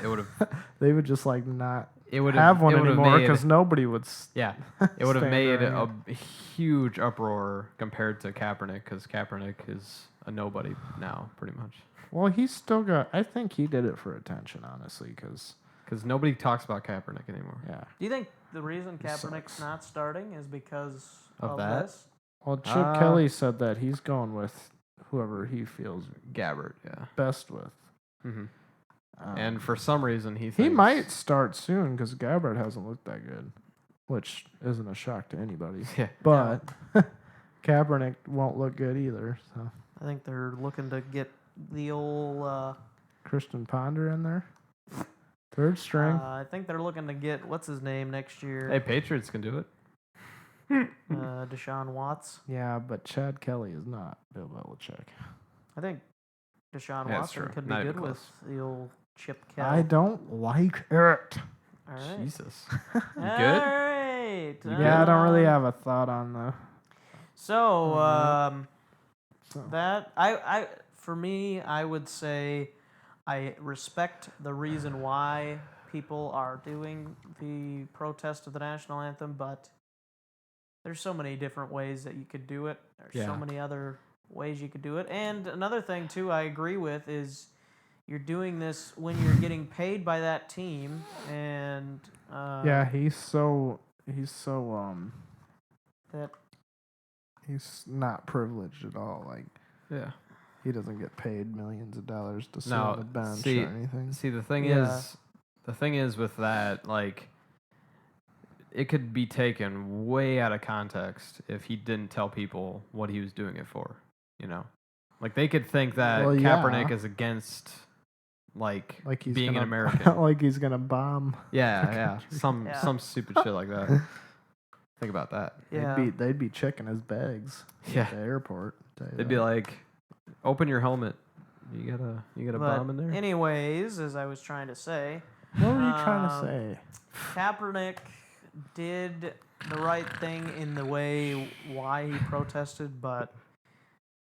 [SPEAKER 5] it would have
[SPEAKER 4] They would just like not
[SPEAKER 5] it would
[SPEAKER 4] have one
[SPEAKER 5] it would have
[SPEAKER 4] anymore
[SPEAKER 5] made-
[SPEAKER 4] because nobody would.
[SPEAKER 5] Yeah, it would have
[SPEAKER 4] stand
[SPEAKER 5] made
[SPEAKER 4] during
[SPEAKER 5] a huge uproar compared to Kaepernick, because Kaepernick is a nobody now, pretty much.
[SPEAKER 4] Well, he's still got. I think he did it for attention, honestly, because
[SPEAKER 5] Because nobody talks about Kaepernick anymore.
[SPEAKER 4] yeah.
[SPEAKER 3] Do you think the reason Kaepernick's
[SPEAKER 4] sucks.
[SPEAKER 3] not starting is because
[SPEAKER 5] Of
[SPEAKER 3] of
[SPEAKER 5] that?
[SPEAKER 3] this?
[SPEAKER 4] Well, Chip
[SPEAKER 5] Uh,
[SPEAKER 4] Kelly said that he's going with whoever he feels
[SPEAKER 5] Gabbard, yeah.
[SPEAKER 4] best with.
[SPEAKER 5] hmm
[SPEAKER 4] Um,
[SPEAKER 5] And for some reason, he
[SPEAKER 4] he
[SPEAKER 5] thinks,
[SPEAKER 4] might start soon because Gabbard hasn't looked that good. which isn't a shock to anybody.
[SPEAKER 5] Yeah.
[SPEAKER 4] But Kaepernick won't look good either. So
[SPEAKER 3] I think they're looking to get the old.
[SPEAKER 4] Christian Ponder in there, third string.
[SPEAKER 3] I think they're looking to get what's his name next year.
[SPEAKER 5] Hey, Patriots can do it.
[SPEAKER 3] Deshaun Watts.
[SPEAKER 4] Yeah, but Chad Kelly is not Bill Belichick.
[SPEAKER 3] I think Deshaun
[SPEAKER 5] Yeah, that's
[SPEAKER 3] Watson
[SPEAKER 5] true.
[SPEAKER 3] could be
[SPEAKER 5] Not even
[SPEAKER 3] good with
[SPEAKER 5] close.
[SPEAKER 3] the old Chip Kelly.
[SPEAKER 4] I don't like it.
[SPEAKER 3] All right.
[SPEAKER 5] Jesus.
[SPEAKER 3] All
[SPEAKER 5] good?
[SPEAKER 3] right.
[SPEAKER 4] Yeah, I don't really have a thought on the.
[SPEAKER 3] So,
[SPEAKER 4] So.
[SPEAKER 3] that I for me, I would say I respect the reason why people are doing the protest of the national anthem, but there's so many different ways that you could do it. There's so
[SPEAKER 5] Yeah.
[SPEAKER 3] many other ways you could do it. And another thing too I agree with is you're doing this when you're getting paid by that team, and
[SPEAKER 4] Yeah, he's so
[SPEAKER 3] that
[SPEAKER 4] he's not privileged at all. Like
[SPEAKER 5] Yeah.
[SPEAKER 4] he doesn't get paid millions of dollars to sit
[SPEAKER 5] No,
[SPEAKER 4] on the bench
[SPEAKER 5] see-
[SPEAKER 4] or anything.
[SPEAKER 5] See, the thing
[SPEAKER 3] Yeah.
[SPEAKER 5] is with that, like, it could be taken way out of context if he didn't tell people what he was doing it for. You know, like they could think that
[SPEAKER 4] Well, yeah.
[SPEAKER 5] Kaepernick is against, like
[SPEAKER 4] Like he's
[SPEAKER 5] being
[SPEAKER 4] gonna,
[SPEAKER 5] an American.
[SPEAKER 4] like he's gonna bomb.
[SPEAKER 5] Yeah, yeah,
[SPEAKER 3] Yeah.
[SPEAKER 5] some stupid shit like that. Think about that.
[SPEAKER 3] yeah.
[SPEAKER 4] They'd be checking his bags
[SPEAKER 5] Yeah.
[SPEAKER 4] at the airport. Tell you
[SPEAKER 5] They'd
[SPEAKER 4] that.
[SPEAKER 5] be like, "Open your helmet. You got a
[SPEAKER 3] But
[SPEAKER 5] bomb in there."
[SPEAKER 3] anyways, as I was trying to say,
[SPEAKER 4] What were you trying to
[SPEAKER 3] um,
[SPEAKER 4] say?
[SPEAKER 3] Kaepernick did the right thing in the way why he protested, but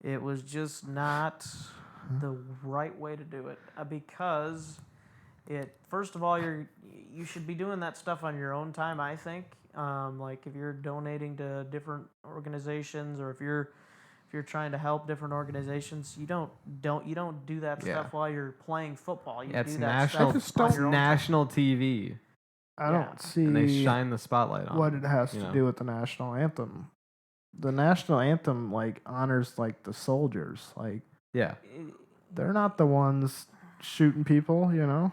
[SPEAKER 3] it was just not the right way to do it because first of all you should be doing that stuff on your own time. I think like if you're donating to different organizations or if you're trying to help different organizations, you don't do that
[SPEAKER 5] Yeah.
[SPEAKER 3] stuff while you're playing football. You
[SPEAKER 5] Yeah, it's
[SPEAKER 3] do that
[SPEAKER 5] national.
[SPEAKER 3] stuff on
[SPEAKER 5] It's
[SPEAKER 3] your own time.
[SPEAKER 5] national TV,
[SPEAKER 4] I
[SPEAKER 3] yeah.
[SPEAKER 4] don't see
[SPEAKER 5] and they shine the spotlight on
[SPEAKER 4] what it has
[SPEAKER 5] you
[SPEAKER 4] to
[SPEAKER 5] know?
[SPEAKER 4] do with the national anthem. The national anthem like honors like the soldiers. Like
[SPEAKER 5] Yeah,
[SPEAKER 4] they're not the ones shooting people, you know.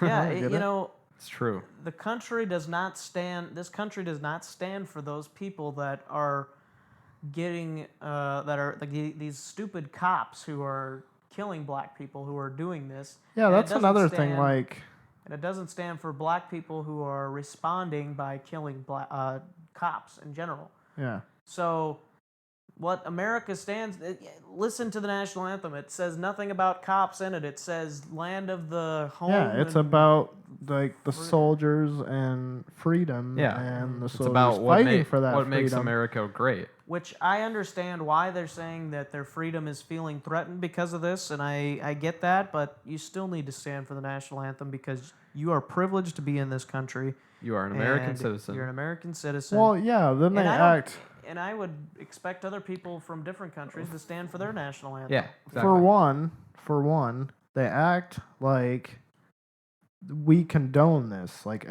[SPEAKER 3] Yeah,
[SPEAKER 4] I get
[SPEAKER 3] you
[SPEAKER 4] it.
[SPEAKER 3] know,
[SPEAKER 5] it's true.
[SPEAKER 3] the country does not stand. This country does not stand for those people that are getting that are like these stupid cops who are killing black people who are doing this.
[SPEAKER 4] Yeah,
[SPEAKER 3] And it
[SPEAKER 4] that's
[SPEAKER 3] doesn't
[SPEAKER 4] another thing.
[SPEAKER 3] stand-
[SPEAKER 4] Like,
[SPEAKER 3] and it doesn't stand for black people who are responding by killing black cops in general.
[SPEAKER 4] yeah,
[SPEAKER 3] So, what America stands, listen to the national anthem. It says nothing about cops in it. It says land of the home.
[SPEAKER 4] yeah, it's
[SPEAKER 3] and-
[SPEAKER 4] about like the soldiers and freedom.
[SPEAKER 5] Yeah.
[SPEAKER 4] and the
[SPEAKER 5] It's
[SPEAKER 4] soldiers
[SPEAKER 5] about what,
[SPEAKER 4] fighting for that
[SPEAKER 5] what makes
[SPEAKER 4] freedom.
[SPEAKER 5] America great.
[SPEAKER 3] Which I understand why they're saying that their freedom is feeling threatened because of this, and I get that, but you still need to stand for the national anthem because you are privileged to be in this country.
[SPEAKER 5] You are an American
[SPEAKER 3] and
[SPEAKER 5] citizen.
[SPEAKER 3] You're an American citizen.
[SPEAKER 4] Well, yeah, then they
[SPEAKER 3] and I don't-
[SPEAKER 4] act
[SPEAKER 3] And I would expect other people from different countries to stand for their national anthem.
[SPEAKER 5] Yeah, exactly.
[SPEAKER 4] for one, they act like we condone this. Like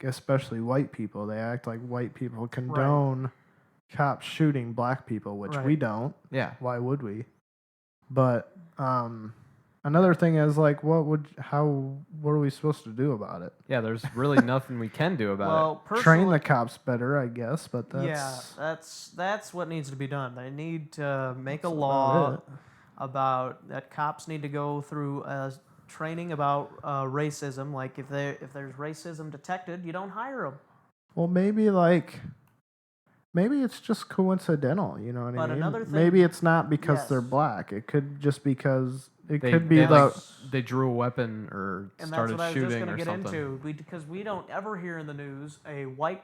[SPEAKER 4] especially white people, they act like white people condone cops shooting black people, which we
[SPEAKER 3] Right.
[SPEAKER 4] don't.
[SPEAKER 5] Yeah,
[SPEAKER 4] Why would we? But another thing is like, what are we supposed to do about it?
[SPEAKER 5] yeah. There's really nothing we can do about
[SPEAKER 3] Well,
[SPEAKER 5] it.
[SPEAKER 4] Train
[SPEAKER 3] personally,
[SPEAKER 4] the cops better, I guess. But that's
[SPEAKER 3] that's what needs to be done. They need to make a
[SPEAKER 4] that's
[SPEAKER 3] law
[SPEAKER 4] about it.
[SPEAKER 3] about that cops need to go through training about racism. Like if there's racism detected, you don't hire them.
[SPEAKER 4] Well, maybe it's just coincidental. You know what
[SPEAKER 3] But
[SPEAKER 4] I mean?
[SPEAKER 3] another thing-
[SPEAKER 4] maybe it's not because they're
[SPEAKER 3] Yes.
[SPEAKER 4] black. It could just because it
[SPEAKER 5] They,
[SPEAKER 4] could be
[SPEAKER 5] they,
[SPEAKER 4] the
[SPEAKER 5] like, they drew a weapon or
[SPEAKER 3] And that's
[SPEAKER 5] started
[SPEAKER 3] what I was
[SPEAKER 5] shooting
[SPEAKER 3] just going
[SPEAKER 5] or
[SPEAKER 3] to get
[SPEAKER 5] something.
[SPEAKER 3] into because we don't ever hear in the news a white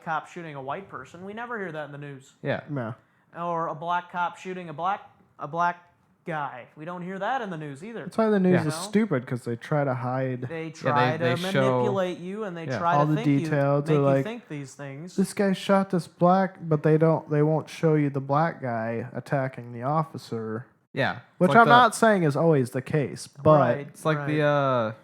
[SPEAKER 3] cop shooting a white person. We never hear that in the news.
[SPEAKER 5] Yeah,
[SPEAKER 4] yeah.
[SPEAKER 3] Or a black cop shooting a black guy. We don't hear that in the news either.
[SPEAKER 4] That's why the news
[SPEAKER 5] Yeah.
[SPEAKER 4] is stupid because they try to hide.
[SPEAKER 3] They try
[SPEAKER 5] they
[SPEAKER 3] to
[SPEAKER 5] show-
[SPEAKER 3] manipulate you and they
[SPEAKER 5] Yeah.
[SPEAKER 3] try
[SPEAKER 4] All
[SPEAKER 3] to
[SPEAKER 4] the
[SPEAKER 3] think
[SPEAKER 4] details
[SPEAKER 3] make
[SPEAKER 4] are
[SPEAKER 3] you
[SPEAKER 4] like,
[SPEAKER 3] think these things.
[SPEAKER 4] This guy shot this black, but they won't show you the black guy attacking the officer,
[SPEAKER 5] yeah. It's
[SPEAKER 4] which
[SPEAKER 5] like
[SPEAKER 4] I'm
[SPEAKER 5] the-
[SPEAKER 4] not saying is always the case, but
[SPEAKER 3] Right,
[SPEAKER 5] It's like
[SPEAKER 3] right.
[SPEAKER 5] the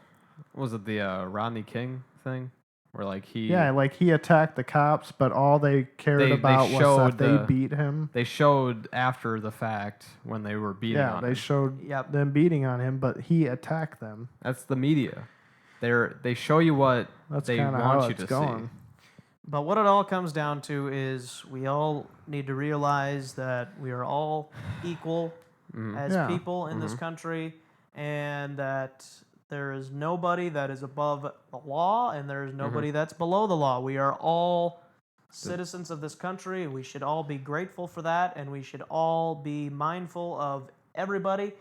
[SPEAKER 5] what was it the Rodney King thing, where like
[SPEAKER 4] yeah, like he attacked the cops, but all they cared
[SPEAKER 5] They
[SPEAKER 4] about was
[SPEAKER 5] showed
[SPEAKER 4] that they
[SPEAKER 5] the-
[SPEAKER 4] beat him.
[SPEAKER 5] they showed after the fact when they were beating
[SPEAKER 4] Yeah,
[SPEAKER 5] on
[SPEAKER 4] they
[SPEAKER 5] him.
[SPEAKER 4] showed
[SPEAKER 3] Yep.
[SPEAKER 4] them beating on him, but he attacked them.
[SPEAKER 5] That's the media. They show you what
[SPEAKER 4] That's
[SPEAKER 5] they
[SPEAKER 4] kind of
[SPEAKER 5] want
[SPEAKER 4] how
[SPEAKER 5] you
[SPEAKER 4] it's
[SPEAKER 5] to
[SPEAKER 4] going.
[SPEAKER 5] see.
[SPEAKER 3] But what it all comes down to is we all need to realize that we are all equal as
[SPEAKER 4] Yeah.
[SPEAKER 3] people in this country, and that there is nobody that is above the law, and there is nobody that's below the law. We are all citizens of this country. We should all be grateful for that, and we should all be mindful of everybody.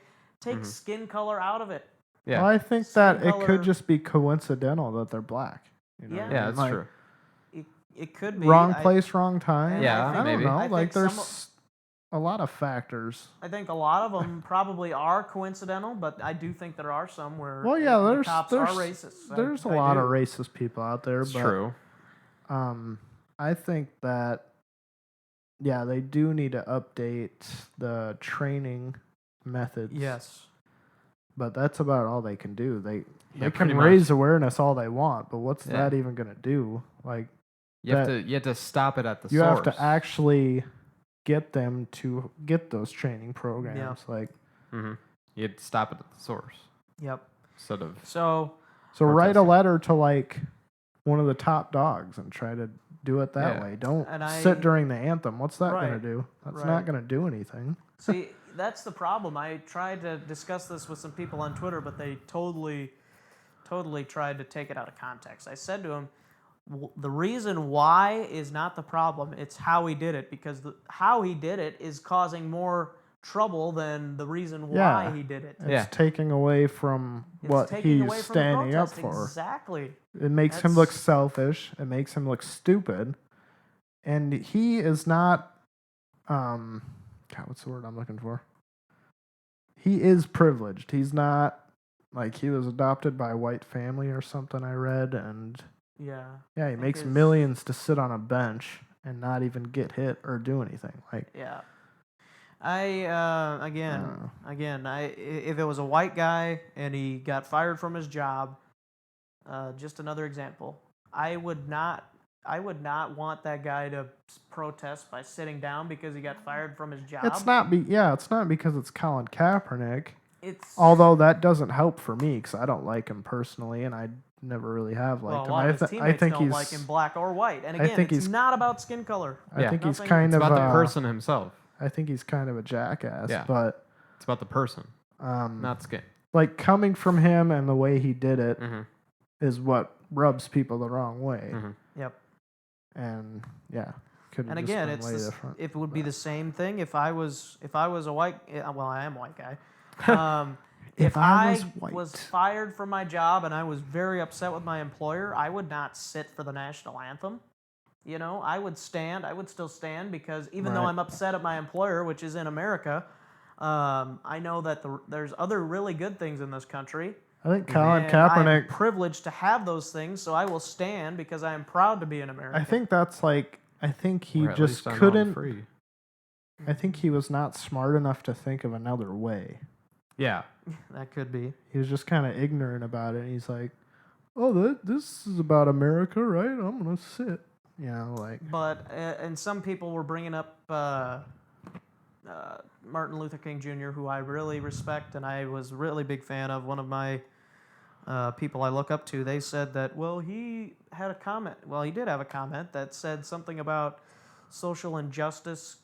[SPEAKER 3] Take skin color out of it.
[SPEAKER 5] Yeah.
[SPEAKER 4] Well, I think
[SPEAKER 3] Skin
[SPEAKER 4] that it
[SPEAKER 3] color-
[SPEAKER 4] could just be coincidental that they're black. You know
[SPEAKER 3] Yeah.
[SPEAKER 4] what I
[SPEAKER 5] Yeah,
[SPEAKER 4] mean?
[SPEAKER 5] that's
[SPEAKER 4] Like,
[SPEAKER 5] true.
[SPEAKER 3] It could be
[SPEAKER 4] Wrong
[SPEAKER 3] I-
[SPEAKER 4] place, wrong time.
[SPEAKER 3] and
[SPEAKER 5] Yeah,
[SPEAKER 4] I don't
[SPEAKER 5] maybe.
[SPEAKER 4] know.
[SPEAKER 3] I
[SPEAKER 4] Like,
[SPEAKER 3] think
[SPEAKER 4] there's a lot of factors.
[SPEAKER 3] I think a lot of them probably are coincidental, but I do think there are some where
[SPEAKER 4] Well, yeah,
[SPEAKER 3] the
[SPEAKER 4] there's
[SPEAKER 3] cops are racist.
[SPEAKER 4] There's a
[SPEAKER 3] I
[SPEAKER 4] lot
[SPEAKER 3] do.
[SPEAKER 4] of racist people out there,
[SPEAKER 5] It's
[SPEAKER 4] but
[SPEAKER 5] true.
[SPEAKER 4] I think that they do need to update the training methods.
[SPEAKER 3] Yes.
[SPEAKER 4] But that's about all they can do. They
[SPEAKER 5] Yeah,
[SPEAKER 4] can
[SPEAKER 5] pretty
[SPEAKER 4] raise
[SPEAKER 5] much.
[SPEAKER 4] awareness all they want, but what's
[SPEAKER 5] Yeah.
[SPEAKER 4] that even gonna do? Like,
[SPEAKER 5] You have to stop it at the
[SPEAKER 4] you
[SPEAKER 5] source.
[SPEAKER 4] have to actually get them to get those training programs. Like,
[SPEAKER 5] You have to stop it at the source
[SPEAKER 3] Yep.
[SPEAKER 5] instead of
[SPEAKER 3] So
[SPEAKER 4] so write a
[SPEAKER 5] Protesting.
[SPEAKER 4] letter to like one of the top dogs and try to do it that
[SPEAKER 5] Yeah.
[SPEAKER 4] way. Don't
[SPEAKER 3] And
[SPEAKER 4] sit during the anthem. What's that gonna
[SPEAKER 3] Right.
[SPEAKER 4] do? That's
[SPEAKER 3] Right.
[SPEAKER 4] not gonna do anything.
[SPEAKER 3] see, that's the problem. I tried to discuss this with some people on Twitter, but they totally tried to take it out of context. I said to them, the reason why is not the problem. It's how he did it, because how he did it is causing more trouble than the reason why
[SPEAKER 4] Yeah.
[SPEAKER 3] he did it.
[SPEAKER 4] It's
[SPEAKER 5] Yeah.
[SPEAKER 4] taking away from
[SPEAKER 3] It's
[SPEAKER 4] what
[SPEAKER 3] taking
[SPEAKER 4] he's
[SPEAKER 3] away from the
[SPEAKER 4] standing up
[SPEAKER 3] protest.
[SPEAKER 4] for.
[SPEAKER 3] Exactly.
[SPEAKER 4] It makes him look
[SPEAKER 3] That's-
[SPEAKER 4] selfish. It makes him look stupid. And he is not God, what's the word I'm looking for? He is privileged. He's not like he was adopted by a white family or something I read, and
[SPEAKER 3] Yeah.
[SPEAKER 4] yeah, he
[SPEAKER 3] think
[SPEAKER 4] makes
[SPEAKER 3] his-
[SPEAKER 4] millions to sit on a bench and not even get hit or do anything. Like,
[SPEAKER 3] Yeah. If it was a white guy and he got fired from his job, just another example, I would not want that guy to protest by sitting down because he got fired from his job.
[SPEAKER 4] it's not because it's Colin Kaepernick.
[SPEAKER 3] It's
[SPEAKER 4] Although that doesn't help for me because I don't like him personally, and I never really have
[SPEAKER 3] well,
[SPEAKER 4] liked
[SPEAKER 3] a
[SPEAKER 4] him.
[SPEAKER 3] lot of his
[SPEAKER 4] I
[SPEAKER 3] teammates
[SPEAKER 4] think
[SPEAKER 3] don't
[SPEAKER 4] he's
[SPEAKER 3] like him black or white. And
[SPEAKER 4] I
[SPEAKER 3] again,
[SPEAKER 4] think
[SPEAKER 3] it's
[SPEAKER 4] he's-
[SPEAKER 3] not about skin color.
[SPEAKER 4] I
[SPEAKER 5] Yeah.
[SPEAKER 4] think he's
[SPEAKER 3] Nothing-
[SPEAKER 4] kind
[SPEAKER 5] it's
[SPEAKER 4] of
[SPEAKER 5] about the person himself.
[SPEAKER 4] I think he's kind of a jackass.
[SPEAKER 5] Yeah.
[SPEAKER 4] But
[SPEAKER 5] It's about the person,
[SPEAKER 4] um,
[SPEAKER 5] not skin.
[SPEAKER 4] like coming from him and the way he did it is
[SPEAKER 5] Mm-hmm.
[SPEAKER 4] what rubs people the wrong way.
[SPEAKER 5] Mm-hmm.
[SPEAKER 3] Yep.
[SPEAKER 4] And yeah, could
[SPEAKER 3] And again, it would be the same thing if I was a white. Well, I am a white guy. If I was fired from my job and I was very upset with my employer, I would not sit for the national anthem. You know, I would stand. I would still stand because even though
[SPEAKER 4] Right.
[SPEAKER 3] I'm upset at my employer, which is in America, I know that there's other really good things in this country.
[SPEAKER 4] I think Colin
[SPEAKER 3] and I'm
[SPEAKER 4] Kaepernick.
[SPEAKER 3] privileged to have those things, so I will stand because I am proud to be an American.
[SPEAKER 4] I think that's like. I think he
[SPEAKER 5] Or at
[SPEAKER 4] just
[SPEAKER 5] least I'm on
[SPEAKER 4] couldn't.
[SPEAKER 5] free.
[SPEAKER 4] I think he was not smart enough to think of another way.
[SPEAKER 5] Yeah.
[SPEAKER 3] that could be.
[SPEAKER 4] He was just kind of ignorant about it. And he's like, "Oh, this is about America, right? I'm gonna sit." You know, like.
[SPEAKER 3] But and some people were bringing up Martin Luther King Jr., who I really respect and I was a really big fan of. One of my people I look up to. They said that he had a comment. Well, he did have a comment that said something about social injustice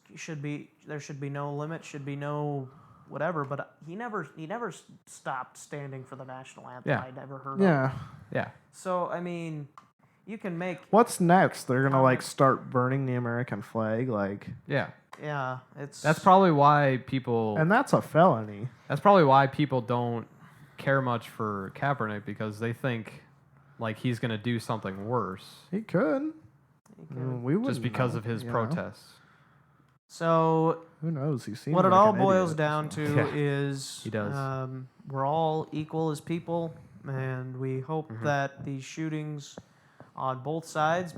[SPEAKER 3] there should be no limit, should be no whatever. But he never stopped standing for the national anthem.
[SPEAKER 5] Yeah.
[SPEAKER 3] I never heard of.
[SPEAKER 4] Yeah.
[SPEAKER 5] Yeah.
[SPEAKER 3] So I mean, you can make.
[SPEAKER 4] What's next? They're gonna like
[SPEAKER 3] Comments.
[SPEAKER 4] start burning the American flag, like,
[SPEAKER 5] Yeah.
[SPEAKER 3] Yeah, it's.
[SPEAKER 5] That's probably why people.
[SPEAKER 4] and that's a felony.
[SPEAKER 5] That's probably why people don't care much for Kaepernick, because they think like he's gonna do something worse
[SPEAKER 4] He could. We wouldn't
[SPEAKER 5] just because
[SPEAKER 4] know,
[SPEAKER 5] of his
[SPEAKER 4] you know?
[SPEAKER 5] protests.
[SPEAKER 3] So
[SPEAKER 4] Who knows? He seems
[SPEAKER 3] what it
[SPEAKER 4] like
[SPEAKER 3] all
[SPEAKER 4] an
[SPEAKER 3] boils
[SPEAKER 4] idiot,
[SPEAKER 3] down
[SPEAKER 4] so.
[SPEAKER 3] to
[SPEAKER 5] Yeah,
[SPEAKER 3] is
[SPEAKER 5] he does.
[SPEAKER 3] We're all equal as people, and we hope that these shootings on both sides,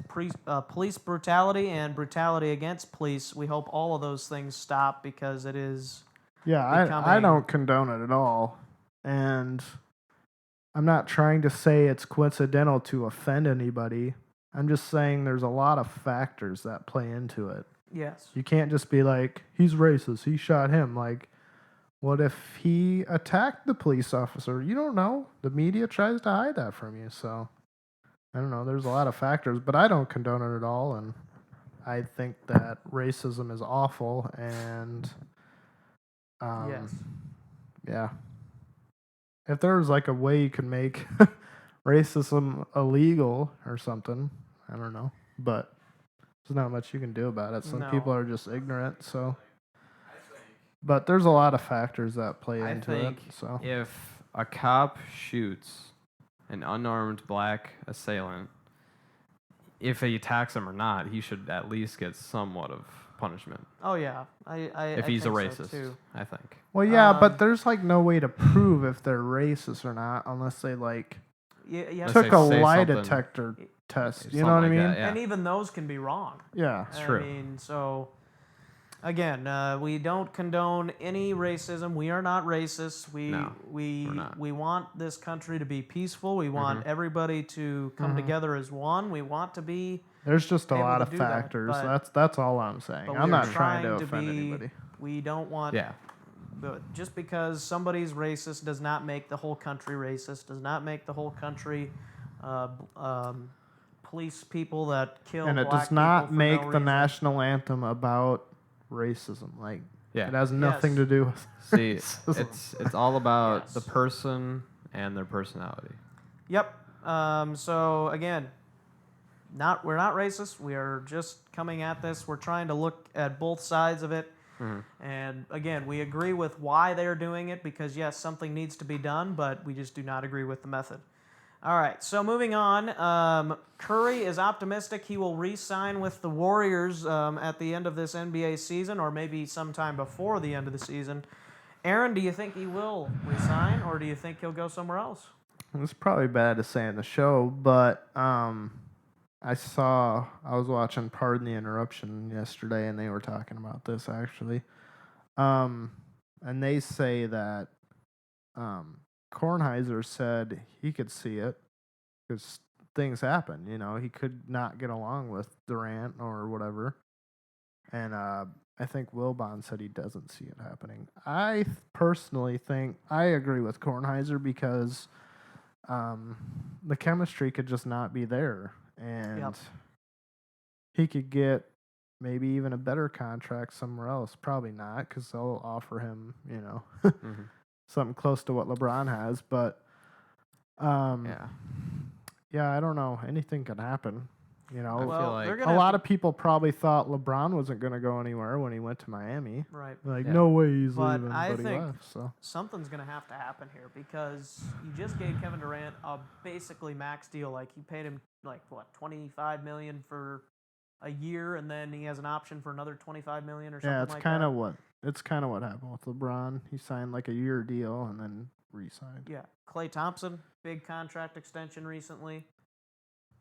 [SPEAKER 3] police brutality and brutality against police, we hope all of those things stop because it is.
[SPEAKER 4] Yeah, I
[SPEAKER 3] becoming-
[SPEAKER 4] don't condone it at all. And I'm not trying to say it's coincidental to offend anybody. I'm just saying there's a lot of factors that play into it.
[SPEAKER 3] Yes.
[SPEAKER 4] You can't just be like, he's racist, he shot him. Like, what if he attacked the police officer? You don't know. The media tries to hide that from you, so I don't know. There's a lot of factors, but I don't condone it at all, and I think that racism is awful, and
[SPEAKER 3] Yes.
[SPEAKER 4] yeah. If there was like a way you could make racism illegal or something, I don't know, but there's not much you can do about it. Some people
[SPEAKER 3] No.
[SPEAKER 4] are just ignorant, so. But there's a lot of factors that play
[SPEAKER 5] I
[SPEAKER 4] into
[SPEAKER 5] think
[SPEAKER 4] it. So
[SPEAKER 5] if a cop shoots an unarmed black assailant, if he attacks him or not, he should at least get somewhat of punishment.
[SPEAKER 3] Oh yeah.
[SPEAKER 5] If
[SPEAKER 3] I
[SPEAKER 5] he's a
[SPEAKER 3] think so,
[SPEAKER 5] racist,
[SPEAKER 3] too.
[SPEAKER 5] I think.
[SPEAKER 4] well, yeah,
[SPEAKER 3] Um,
[SPEAKER 4] but there's like no way to prove if they're racist or not unless they like
[SPEAKER 3] You have
[SPEAKER 5] Unless
[SPEAKER 3] to
[SPEAKER 4] took
[SPEAKER 5] they
[SPEAKER 4] a
[SPEAKER 5] say
[SPEAKER 4] lie
[SPEAKER 5] something-
[SPEAKER 4] detector test. You
[SPEAKER 5] something
[SPEAKER 4] know what I
[SPEAKER 5] like
[SPEAKER 4] mean?
[SPEAKER 5] that, yeah.
[SPEAKER 3] And even those can be wrong.
[SPEAKER 4] Yeah.
[SPEAKER 5] It's true.
[SPEAKER 3] I mean, so again, we don't condone any racism. We are not racist.
[SPEAKER 5] No, we're not.
[SPEAKER 3] We want this country to be peaceful. We want everybody to come together as one. We want to be.
[SPEAKER 4] There's just a
[SPEAKER 3] able
[SPEAKER 4] lot
[SPEAKER 3] to
[SPEAKER 4] of
[SPEAKER 3] do that,
[SPEAKER 4] factors.
[SPEAKER 3] but-
[SPEAKER 4] That's all I'm saying.
[SPEAKER 3] But
[SPEAKER 4] I'm
[SPEAKER 3] we are
[SPEAKER 4] not trying to
[SPEAKER 3] trying
[SPEAKER 4] offend
[SPEAKER 3] be,
[SPEAKER 4] anybody.
[SPEAKER 3] We don't want.
[SPEAKER 5] Yeah.
[SPEAKER 3] But just because somebody's racist does not make the whole country racist. Does not make the whole country. Police people that kill
[SPEAKER 4] And it
[SPEAKER 3] black
[SPEAKER 4] does not
[SPEAKER 3] people for
[SPEAKER 4] make
[SPEAKER 3] no
[SPEAKER 4] the
[SPEAKER 3] reason.
[SPEAKER 4] national anthem about racism. Like
[SPEAKER 5] Yeah.
[SPEAKER 4] it has nothing
[SPEAKER 3] Yes.
[SPEAKER 4] to do with
[SPEAKER 5] See,
[SPEAKER 4] racism.
[SPEAKER 5] it's all about
[SPEAKER 3] Yes.
[SPEAKER 5] the person and their personality.
[SPEAKER 3] Yep. So again, we're not racist. We are just coming at this. We're trying to look at both sides of it. And again, we agree with why they're doing it because yes, something needs to be done, but we just do not agree with the method. All right. So moving on, Curry is optimistic he will re-sign with the Warriors at the end of this NBA season, or maybe sometime before the end of the season. Aaron, do you think he will resign, or do you think he'll go somewhere else?
[SPEAKER 4] It's probably bad to say in the show, but I was watching Pardon the Interruption yesterday, and they were talking about this actually, and they say that Kornheiser said he could see it because things happen. You know, he could not get along with Durant or whatever, and I think Wilbon said he doesn't see it happening. I personally think I agree with Kornheiser because the chemistry could just not be there, and
[SPEAKER 3] Yep.
[SPEAKER 4] he could get maybe even a better contract somewhere else. Probably not, because they'll offer him, you know, something close to what LeBron has. But yeah, I don't know. Anything could happen. You know,
[SPEAKER 5] I
[SPEAKER 3] Well,
[SPEAKER 5] feel like
[SPEAKER 3] they're
[SPEAKER 4] a
[SPEAKER 3] gonna have
[SPEAKER 4] lot
[SPEAKER 3] to-
[SPEAKER 4] of people probably thought LeBron wasn't going to go anywhere when he went to Miami.
[SPEAKER 3] Right.
[SPEAKER 4] Like,
[SPEAKER 5] Yeah.
[SPEAKER 4] no way he's
[SPEAKER 3] But
[SPEAKER 4] leaving,
[SPEAKER 3] I
[SPEAKER 4] but he
[SPEAKER 3] think-
[SPEAKER 4] left. So
[SPEAKER 3] Something's going to have to happen here because you just gave Kevin Durant a basically max deal. Like you paid him like what, $25 million for a year, and then he has an option for another $25 million or something
[SPEAKER 4] yeah, it's
[SPEAKER 3] like
[SPEAKER 4] kind
[SPEAKER 3] that.
[SPEAKER 4] of what happened with LeBron. He signed like a year deal and then re-signed.
[SPEAKER 3] Yeah. Klay Thompson, big contract extension recently.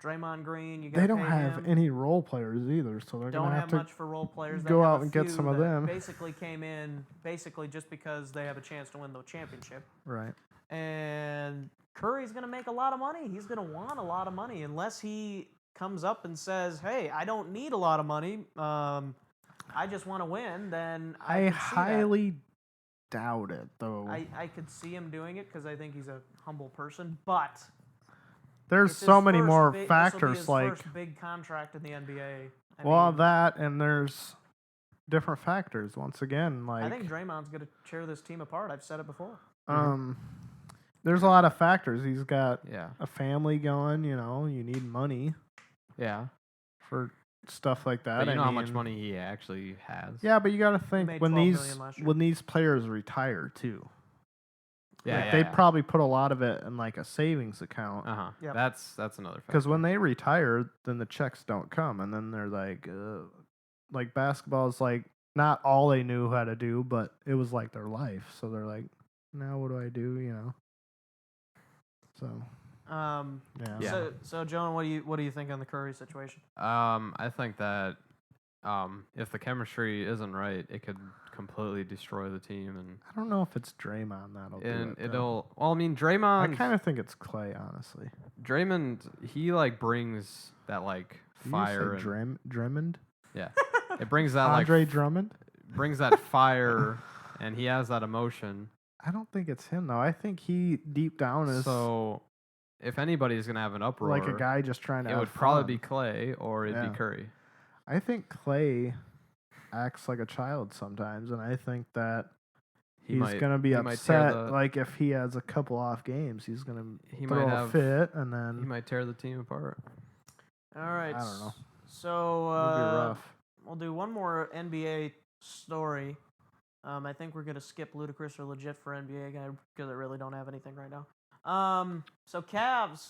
[SPEAKER 3] Draymond Green, you got.
[SPEAKER 4] They don't have any role players either, so they're
[SPEAKER 3] Don't
[SPEAKER 4] gonna
[SPEAKER 3] have
[SPEAKER 4] have to
[SPEAKER 3] much for role players. They
[SPEAKER 4] go
[SPEAKER 3] have
[SPEAKER 4] out
[SPEAKER 3] a
[SPEAKER 4] and get
[SPEAKER 3] few
[SPEAKER 4] some of
[SPEAKER 3] that
[SPEAKER 4] them.
[SPEAKER 3] Basically came in just because they have a chance to win the championship.
[SPEAKER 4] right.
[SPEAKER 3] And Curry's going to make a lot of money. He's going to want a lot of money unless he comes up and says, "Hey, I don't need a lot of money. I just want to win." Then I could see that.
[SPEAKER 4] highly doubt it, though.
[SPEAKER 3] I could see him doing it because I think he's a humble person. But
[SPEAKER 4] There's
[SPEAKER 3] it's
[SPEAKER 4] so
[SPEAKER 3] his
[SPEAKER 4] many
[SPEAKER 3] first
[SPEAKER 4] more
[SPEAKER 3] this'll be
[SPEAKER 4] factors,
[SPEAKER 3] his
[SPEAKER 4] like
[SPEAKER 3] first big contract in the NBA.
[SPEAKER 4] well,
[SPEAKER 3] mean,
[SPEAKER 4] that and there's different factors. Once again, like
[SPEAKER 3] I think Draymond's going to tear this team apart. I've said it before.
[SPEAKER 4] there's a lot of factors. He's got
[SPEAKER 5] yeah,
[SPEAKER 4] a family going. You know, you need money
[SPEAKER 5] yeah.
[SPEAKER 4] for stuff like that.
[SPEAKER 5] But you know
[SPEAKER 4] I
[SPEAKER 5] how much
[SPEAKER 4] mean,
[SPEAKER 5] money he actually has.
[SPEAKER 4] Yeah, but you got to think
[SPEAKER 3] made
[SPEAKER 4] when
[SPEAKER 3] $12
[SPEAKER 4] these
[SPEAKER 3] million last year.
[SPEAKER 4] when these players retire too.
[SPEAKER 5] yeah,
[SPEAKER 4] Like, they probably put a lot of it in like a savings account.
[SPEAKER 3] Yep.
[SPEAKER 5] That's another factor.
[SPEAKER 4] Because when they retire, then the checks don't come, and then they're like basketball is like not all they knew how to do, but it was like their life. So they're like, now what do I do? You know. So yeah.
[SPEAKER 3] So Joan, what do you think on the Curry situation?
[SPEAKER 5] I think that if the chemistry isn't right, it could completely destroy the team, and
[SPEAKER 4] I don't know if it's Draymond that'll do it. Though.
[SPEAKER 5] it'll. Well, I mean,
[SPEAKER 4] I
[SPEAKER 5] Draymond.
[SPEAKER 4] kind of think it's Clay, honestly.
[SPEAKER 5] Draymond, he like brings that like
[SPEAKER 4] Did
[SPEAKER 5] fire.
[SPEAKER 4] you say
[SPEAKER 5] and,
[SPEAKER 4] Drummond?
[SPEAKER 5] yeah, it brings that
[SPEAKER 4] Andre
[SPEAKER 5] like
[SPEAKER 4] Drummond?
[SPEAKER 5] brings that fire, and he has that emotion.
[SPEAKER 4] I don't think it's him though. I think he deep down is
[SPEAKER 5] So if anybody's gonna have an uproar,
[SPEAKER 4] like a guy just trying to.
[SPEAKER 5] it
[SPEAKER 4] have
[SPEAKER 5] would probably
[SPEAKER 4] fun.
[SPEAKER 5] be Clay or it'd
[SPEAKER 4] Yeah.
[SPEAKER 5] be Curry.
[SPEAKER 4] I think Clay acts like a child sometimes, and I think that he's going to be
[SPEAKER 5] he might tear
[SPEAKER 4] upset.
[SPEAKER 5] the-
[SPEAKER 4] Like if he has a couple off games, he's going to
[SPEAKER 5] He
[SPEAKER 4] throw
[SPEAKER 5] might
[SPEAKER 4] a
[SPEAKER 5] have-
[SPEAKER 4] fit, and
[SPEAKER 5] He
[SPEAKER 4] then
[SPEAKER 5] might tear the team apart.
[SPEAKER 3] All right.
[SPEAKER 4] I don't know.
[SPEAKER 3] So
[SPEAKER 4] it'll be rough.
[SPEAKER 3] we'll do one more NBA story. I think we're gonna skip Ludicrous or Legit for NBA because I really don't have anything right now. So Cavs,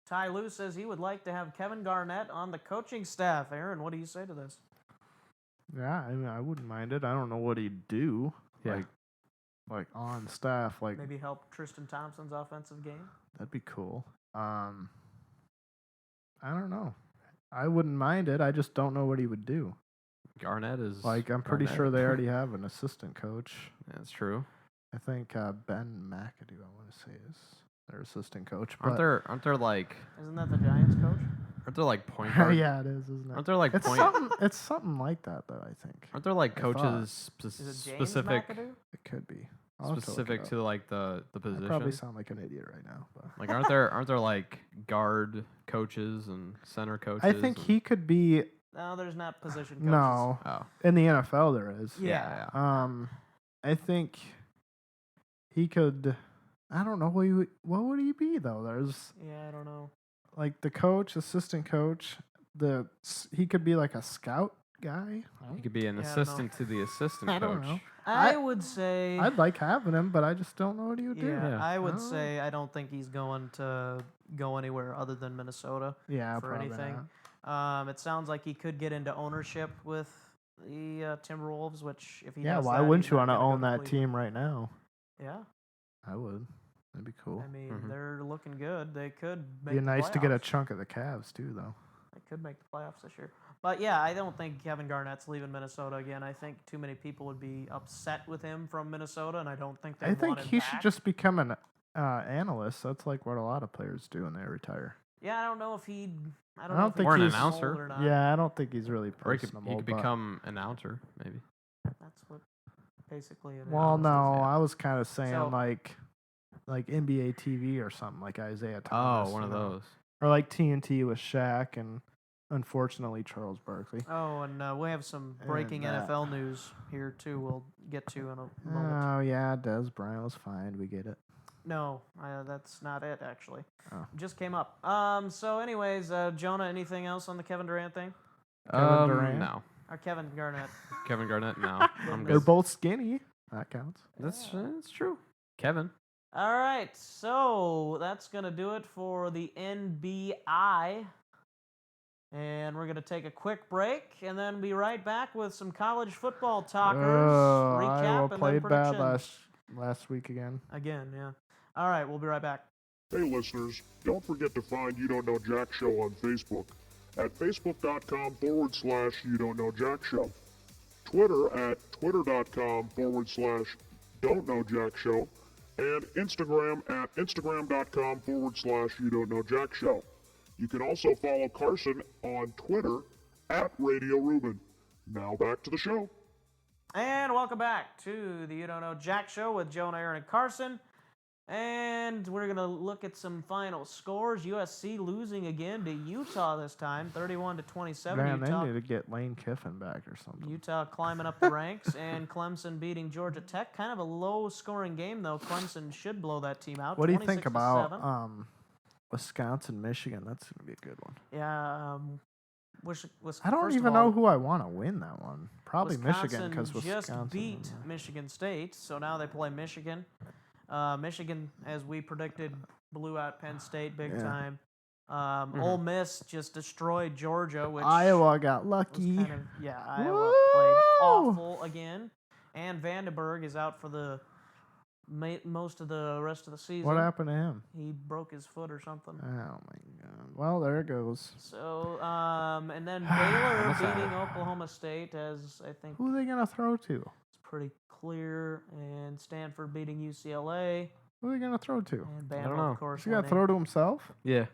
[SPEAKER 3] Ty Lue says he would like to have Kevin Garnett on the coaching staff. Aaron, what do you say to this?
[SPEAKER 4] Yeah, I mean, I wouldn't mind it. I don't know what he'd do.
[SPEAKER 5] Yeah.
[SPEAKER 4] Like on staff, like
[SPEAKER 3] Maybe help Tristan Thompson's offensive game.
[SPEAKER 4] that'd be cool. I don't know. I wouldn't mind it. I just don't know what he would do.
[SPEAKER 5] Garnett is
[SPEAKER 4] Like I'm pretty
[SPEAKER 5] Garnett.
[SPEAKER 4] sure they already have an assistant coach.
[SPEAKER 5] That's true.
[SPEAKER 4] I think Ben McAdoo, I want to say, is their assistant coach.
[SPEAKER 5] Aren't there like
[SPEAKER 3] Isn't that the Giants coach?
[SPEAKER 5] aren't there like point guard?
[SPEAKER 4] yeah, it is, isn't it?
[SPEAKER 5] Aren't there like
[SPEAKER 4] It's
[SPEAKER 5] point?
[SPEAKER 4] something. It's something like that, though. I think
[SPEAKER 5] Aren't there like
[SPEAKER 4] I thought.
[SPEAKER 5] coaches
[SPEAKER 3] Is it James
[SPEAKER 5] specific
[SPEAKER 3] McAdoo?
[SPEAKER 4] it could be I'll have to look
[SPEAKER 5] specific
[SPEAKER 4] it up.
[SPEAKER 5] to like the
[SPEAKER 4] I
[SPEAKER 5] position?
[SPEAKER 4] probably sound like an idiot right now, but
[SPEAKER 5] Like aren't there like guard coaches and center coaches?
[SPEAKER 4] I think
[SPEAKER 5] and-
[SPEAKER 4] he could be.
[SPEAKER 3] No, there's not position coaches.
[SPEAKER 4] No,
[SPEAKER 5] Oh
[SPEAKER 4] in the NFL there is.
[SPEAKER 3] Yeah.
[SPEAKER 4] I think he could. I don't know what would he be though. There's
[SPEAKER 3] Yeah, I don't know.
[SPEAKER 4] like the coach, assistant coach. He could be like a scout guy.
[SPEAKER 5] He could be an
[SPEAKER 3] Yeah, I don't know.
[SPEAKER 5] assistant to the assistant
[SPEAKER 4] I don't
[SPEAKER 5] coach.
[SPEAKER 4] know.
[SPEAKER 3] I would say.
[SPEAKER 4] I'd like having him, but I just don't know what he would do.
[SPEAKER 3] Yeah,
[SPEAKER 5] Yeah.
[SPEAKER 3] I would
[SPEAKER 4] Oh.
[SPEAKER 3] say I don't think he's going to go anywhere other than Minnesota
[SPEAKER 4] Yeah,
[SPEAKER 3] for
[SPEAKER 4] probably
[SPEAKER 3] anything.
[SPEAKER 4] not.
[SPEAKER 3] It sounds like he could get into ownership with the Timberwolves, which if he
[SPEAKER 4] Yeah,
[SPEAKER 3] does
[SPEAKER 4] why
[SPEAKER 3] that,
[SPEAKER 4] wouldn't
[SPEAKER 3] he's
[SPEAKER 4] you
[SPEAKER 3] not
[SPEAKER 4] want to
[SPEAKER 3] gonna go
[SPEAKER 4] own that
[SPEAKER 3] Cleveland.
[SPEAKER 4] team right now?
[SPEAKER 3] Yeah,
[SPEAKER 4] I would. That'd be cool.
[SPEAKER 3] I mean
[SPEAKER 5] Mhm.
[SPEAKER 3] they're looking good. They could make
[SPEAKER 4] Be
[SPEAKER 3] the
[SPEAKER 4] nice to get a
[SPEAKER 3] playoffs.
[SPEAKER 4] chunk of the Cavs too, though.
[SPEAKER 3] They could make the playoffs this year. But yeah, I don't think Kevin Garnett's leaving Minnesota again. I think too many people would be upset with him from Minnesota, and I don't think they
[SPEAKER 4] I think
[SPEAKER 3] want him
[SPEAKER 4] he should
[SPEAKER 3] back.
[SPEAKER 4] just become an analyst. That's like what a lot of players do when they retire.
[SPEAKER 3] Yeah, I don't know if he. I don't,
[SPEAKER 4] I
[SPEAKER 3] know
[SPEAKER 4] don't
[SPEAKER 3] if
[SPEAKER 4] think
[SPEAKER 5] Or an
[SPEAKER 3] he's
[SPEAKER 4] he's-
[SPEAKER 3] sold
[SPEAKER 5] announcer.
[SPEAKER 3] or not.
[SPEAKER 4] Yeah, I don't think he's really
[SPEAKER 5] Or he could
[SPEAKER 4] personable. but-
[SPEAKER 5] become announcer maybe.
[SPEAKER 3] That's what basically it is.
[SPEAKER 4] Well, no,
[SPEAKER 5] yeah.
[SPEAKER 4] I was kind of saying
[SPEAKER 3] So-
[SPEAKER 4] like NBA TV or something like Isaiah
[SPEAKER 5] Oh,
[SPEAKER 4] Thomas.
[SPEAKER 5] one
[SPEAKER 4] you
[SPEAKER 5] of
[SPEAKER 4] know?
[SPEAKER 5] those.
[SPEAKER 4] Or like TNT with Shaq and unfortunately Charles Barkley.
[SPEAKER 3] Oh, and we have some breaking
[SPEAKER 4] And,
[SPEAKER 3] NFL news here too. We'll get to in a moment.
[SPEAKER 4] Oh yeah, Des Bryant was fined. We get it.
[SPEAKER 3] No, that's not it actually.
[SPEAKER 4] Oh.
[SPEAKER 3] Just came up. So, anyways, Jonah, anything else on the Kevin Durant thing?
[SPEAKER 4] Kevin Durant?
[SPEAKER 5] No.
[SPEAKER 3] Or Kevin Garnett?
[SPEAKER 5] Kevin Garnett, no. I'm
[SPEAKER 4] They're
[SPEAKER 5] good.
[SPEAKER 4] both skinny. That counts.
[SPEAKER 5] That's true. Kevin.
[SPEAKER 3] All right, so that's gonna do it for the NBI. And we're gonna take a quick break, and then be right back with some college football talkers, recap,
[SPEAKER 4] Iowa
[SPEAKER 3] and then
[SPEAKER 4] played bad
[SPEAKER 3] predictions.
[SPEAKER 4] last week again.
[SPEAKER 3] Again, yeah. All right, we'll be right back.
[SPEAKER 8] Hey listeners, don't forget to find You Don't Know Jack Show on Facebook at facebook.com/You Don't Know Jack Show, Twitter at twitter.com/Don't Know Jack Show, and Instagram at instagram.com/You Don't Know Jack Show. You can also follow Carson on Twitter at Radio Ruben. Now back to the show.
[SPEAKER 3] And welcome back to the You Don't Know Jack Show with Jonah, Aaron, and Carson. And we're going to look at some final scores. USC losing again to Utah this time, 31-27.
[SPEAKER 4] Man,
[SPEAKER 3] Utah,
[SPEAKER 4] they need to get Lane Kiffin back or something.
[SPEAKER 3] Utah climbing up the ranks, and Clemson beating Georgia Tech. Kind of a low-scoring game, though. Clemson should blow that team out.
[SPEAKER 4] What do you think
[SPEAKER 3] 26-7.
[SPEAKER 4] about Wisconsin, Michigan? That's gonna be a good one.
[SPEAKER 3] Yeah,
[SPEAKER 4] I don't even know who I want to win that one. Probably Michigan because
[SPEAKER 3] just
[SPEAKER 4] Wisconsin
[SPEAKER 3] beat Michigan State, so now they play Michigan. Michigan, as we predicted, blew out Penn State big
[SPEAKER 4] Yeah.
[SPEAKER 3] time. Ole Miss just destroyed Georgia, which
[SPEAKER 4] Iowa got
[SPEAKER 3] was
[SPEAKER 4] lucky.
[SPEAKER 3] kind of, Iowa played awful again. And Vandenberg is out for the most of the rest of the season.
[SPEAKER 4] What happened to him?
[SPEAKER 3] He broke his foot or something.
[SPEAKER 4] Oh my god. Well, there it goes.
[SPEAKER 3] So, and then Baylor beating Oklahoma State, as I think
[SPEAKER 4] Who are they gonna throw to?
[SPEAKER 3] it's pretty clear, and Stanford beating UCLA,
[SPEAKER 4] Who are they gonna throw to?
[SPEAKER 3] and
[SPEAKER 5] don't
[SPEAKER 3] Bama,
[SPEAKER 5] know.
[SPEAKER 3] of course,
[SPEAKER 4] Is he gonna
[SPEAKER 3] winning.
[SPEAKER 4] throw to himself?
[SPEAKER 5] Yeah.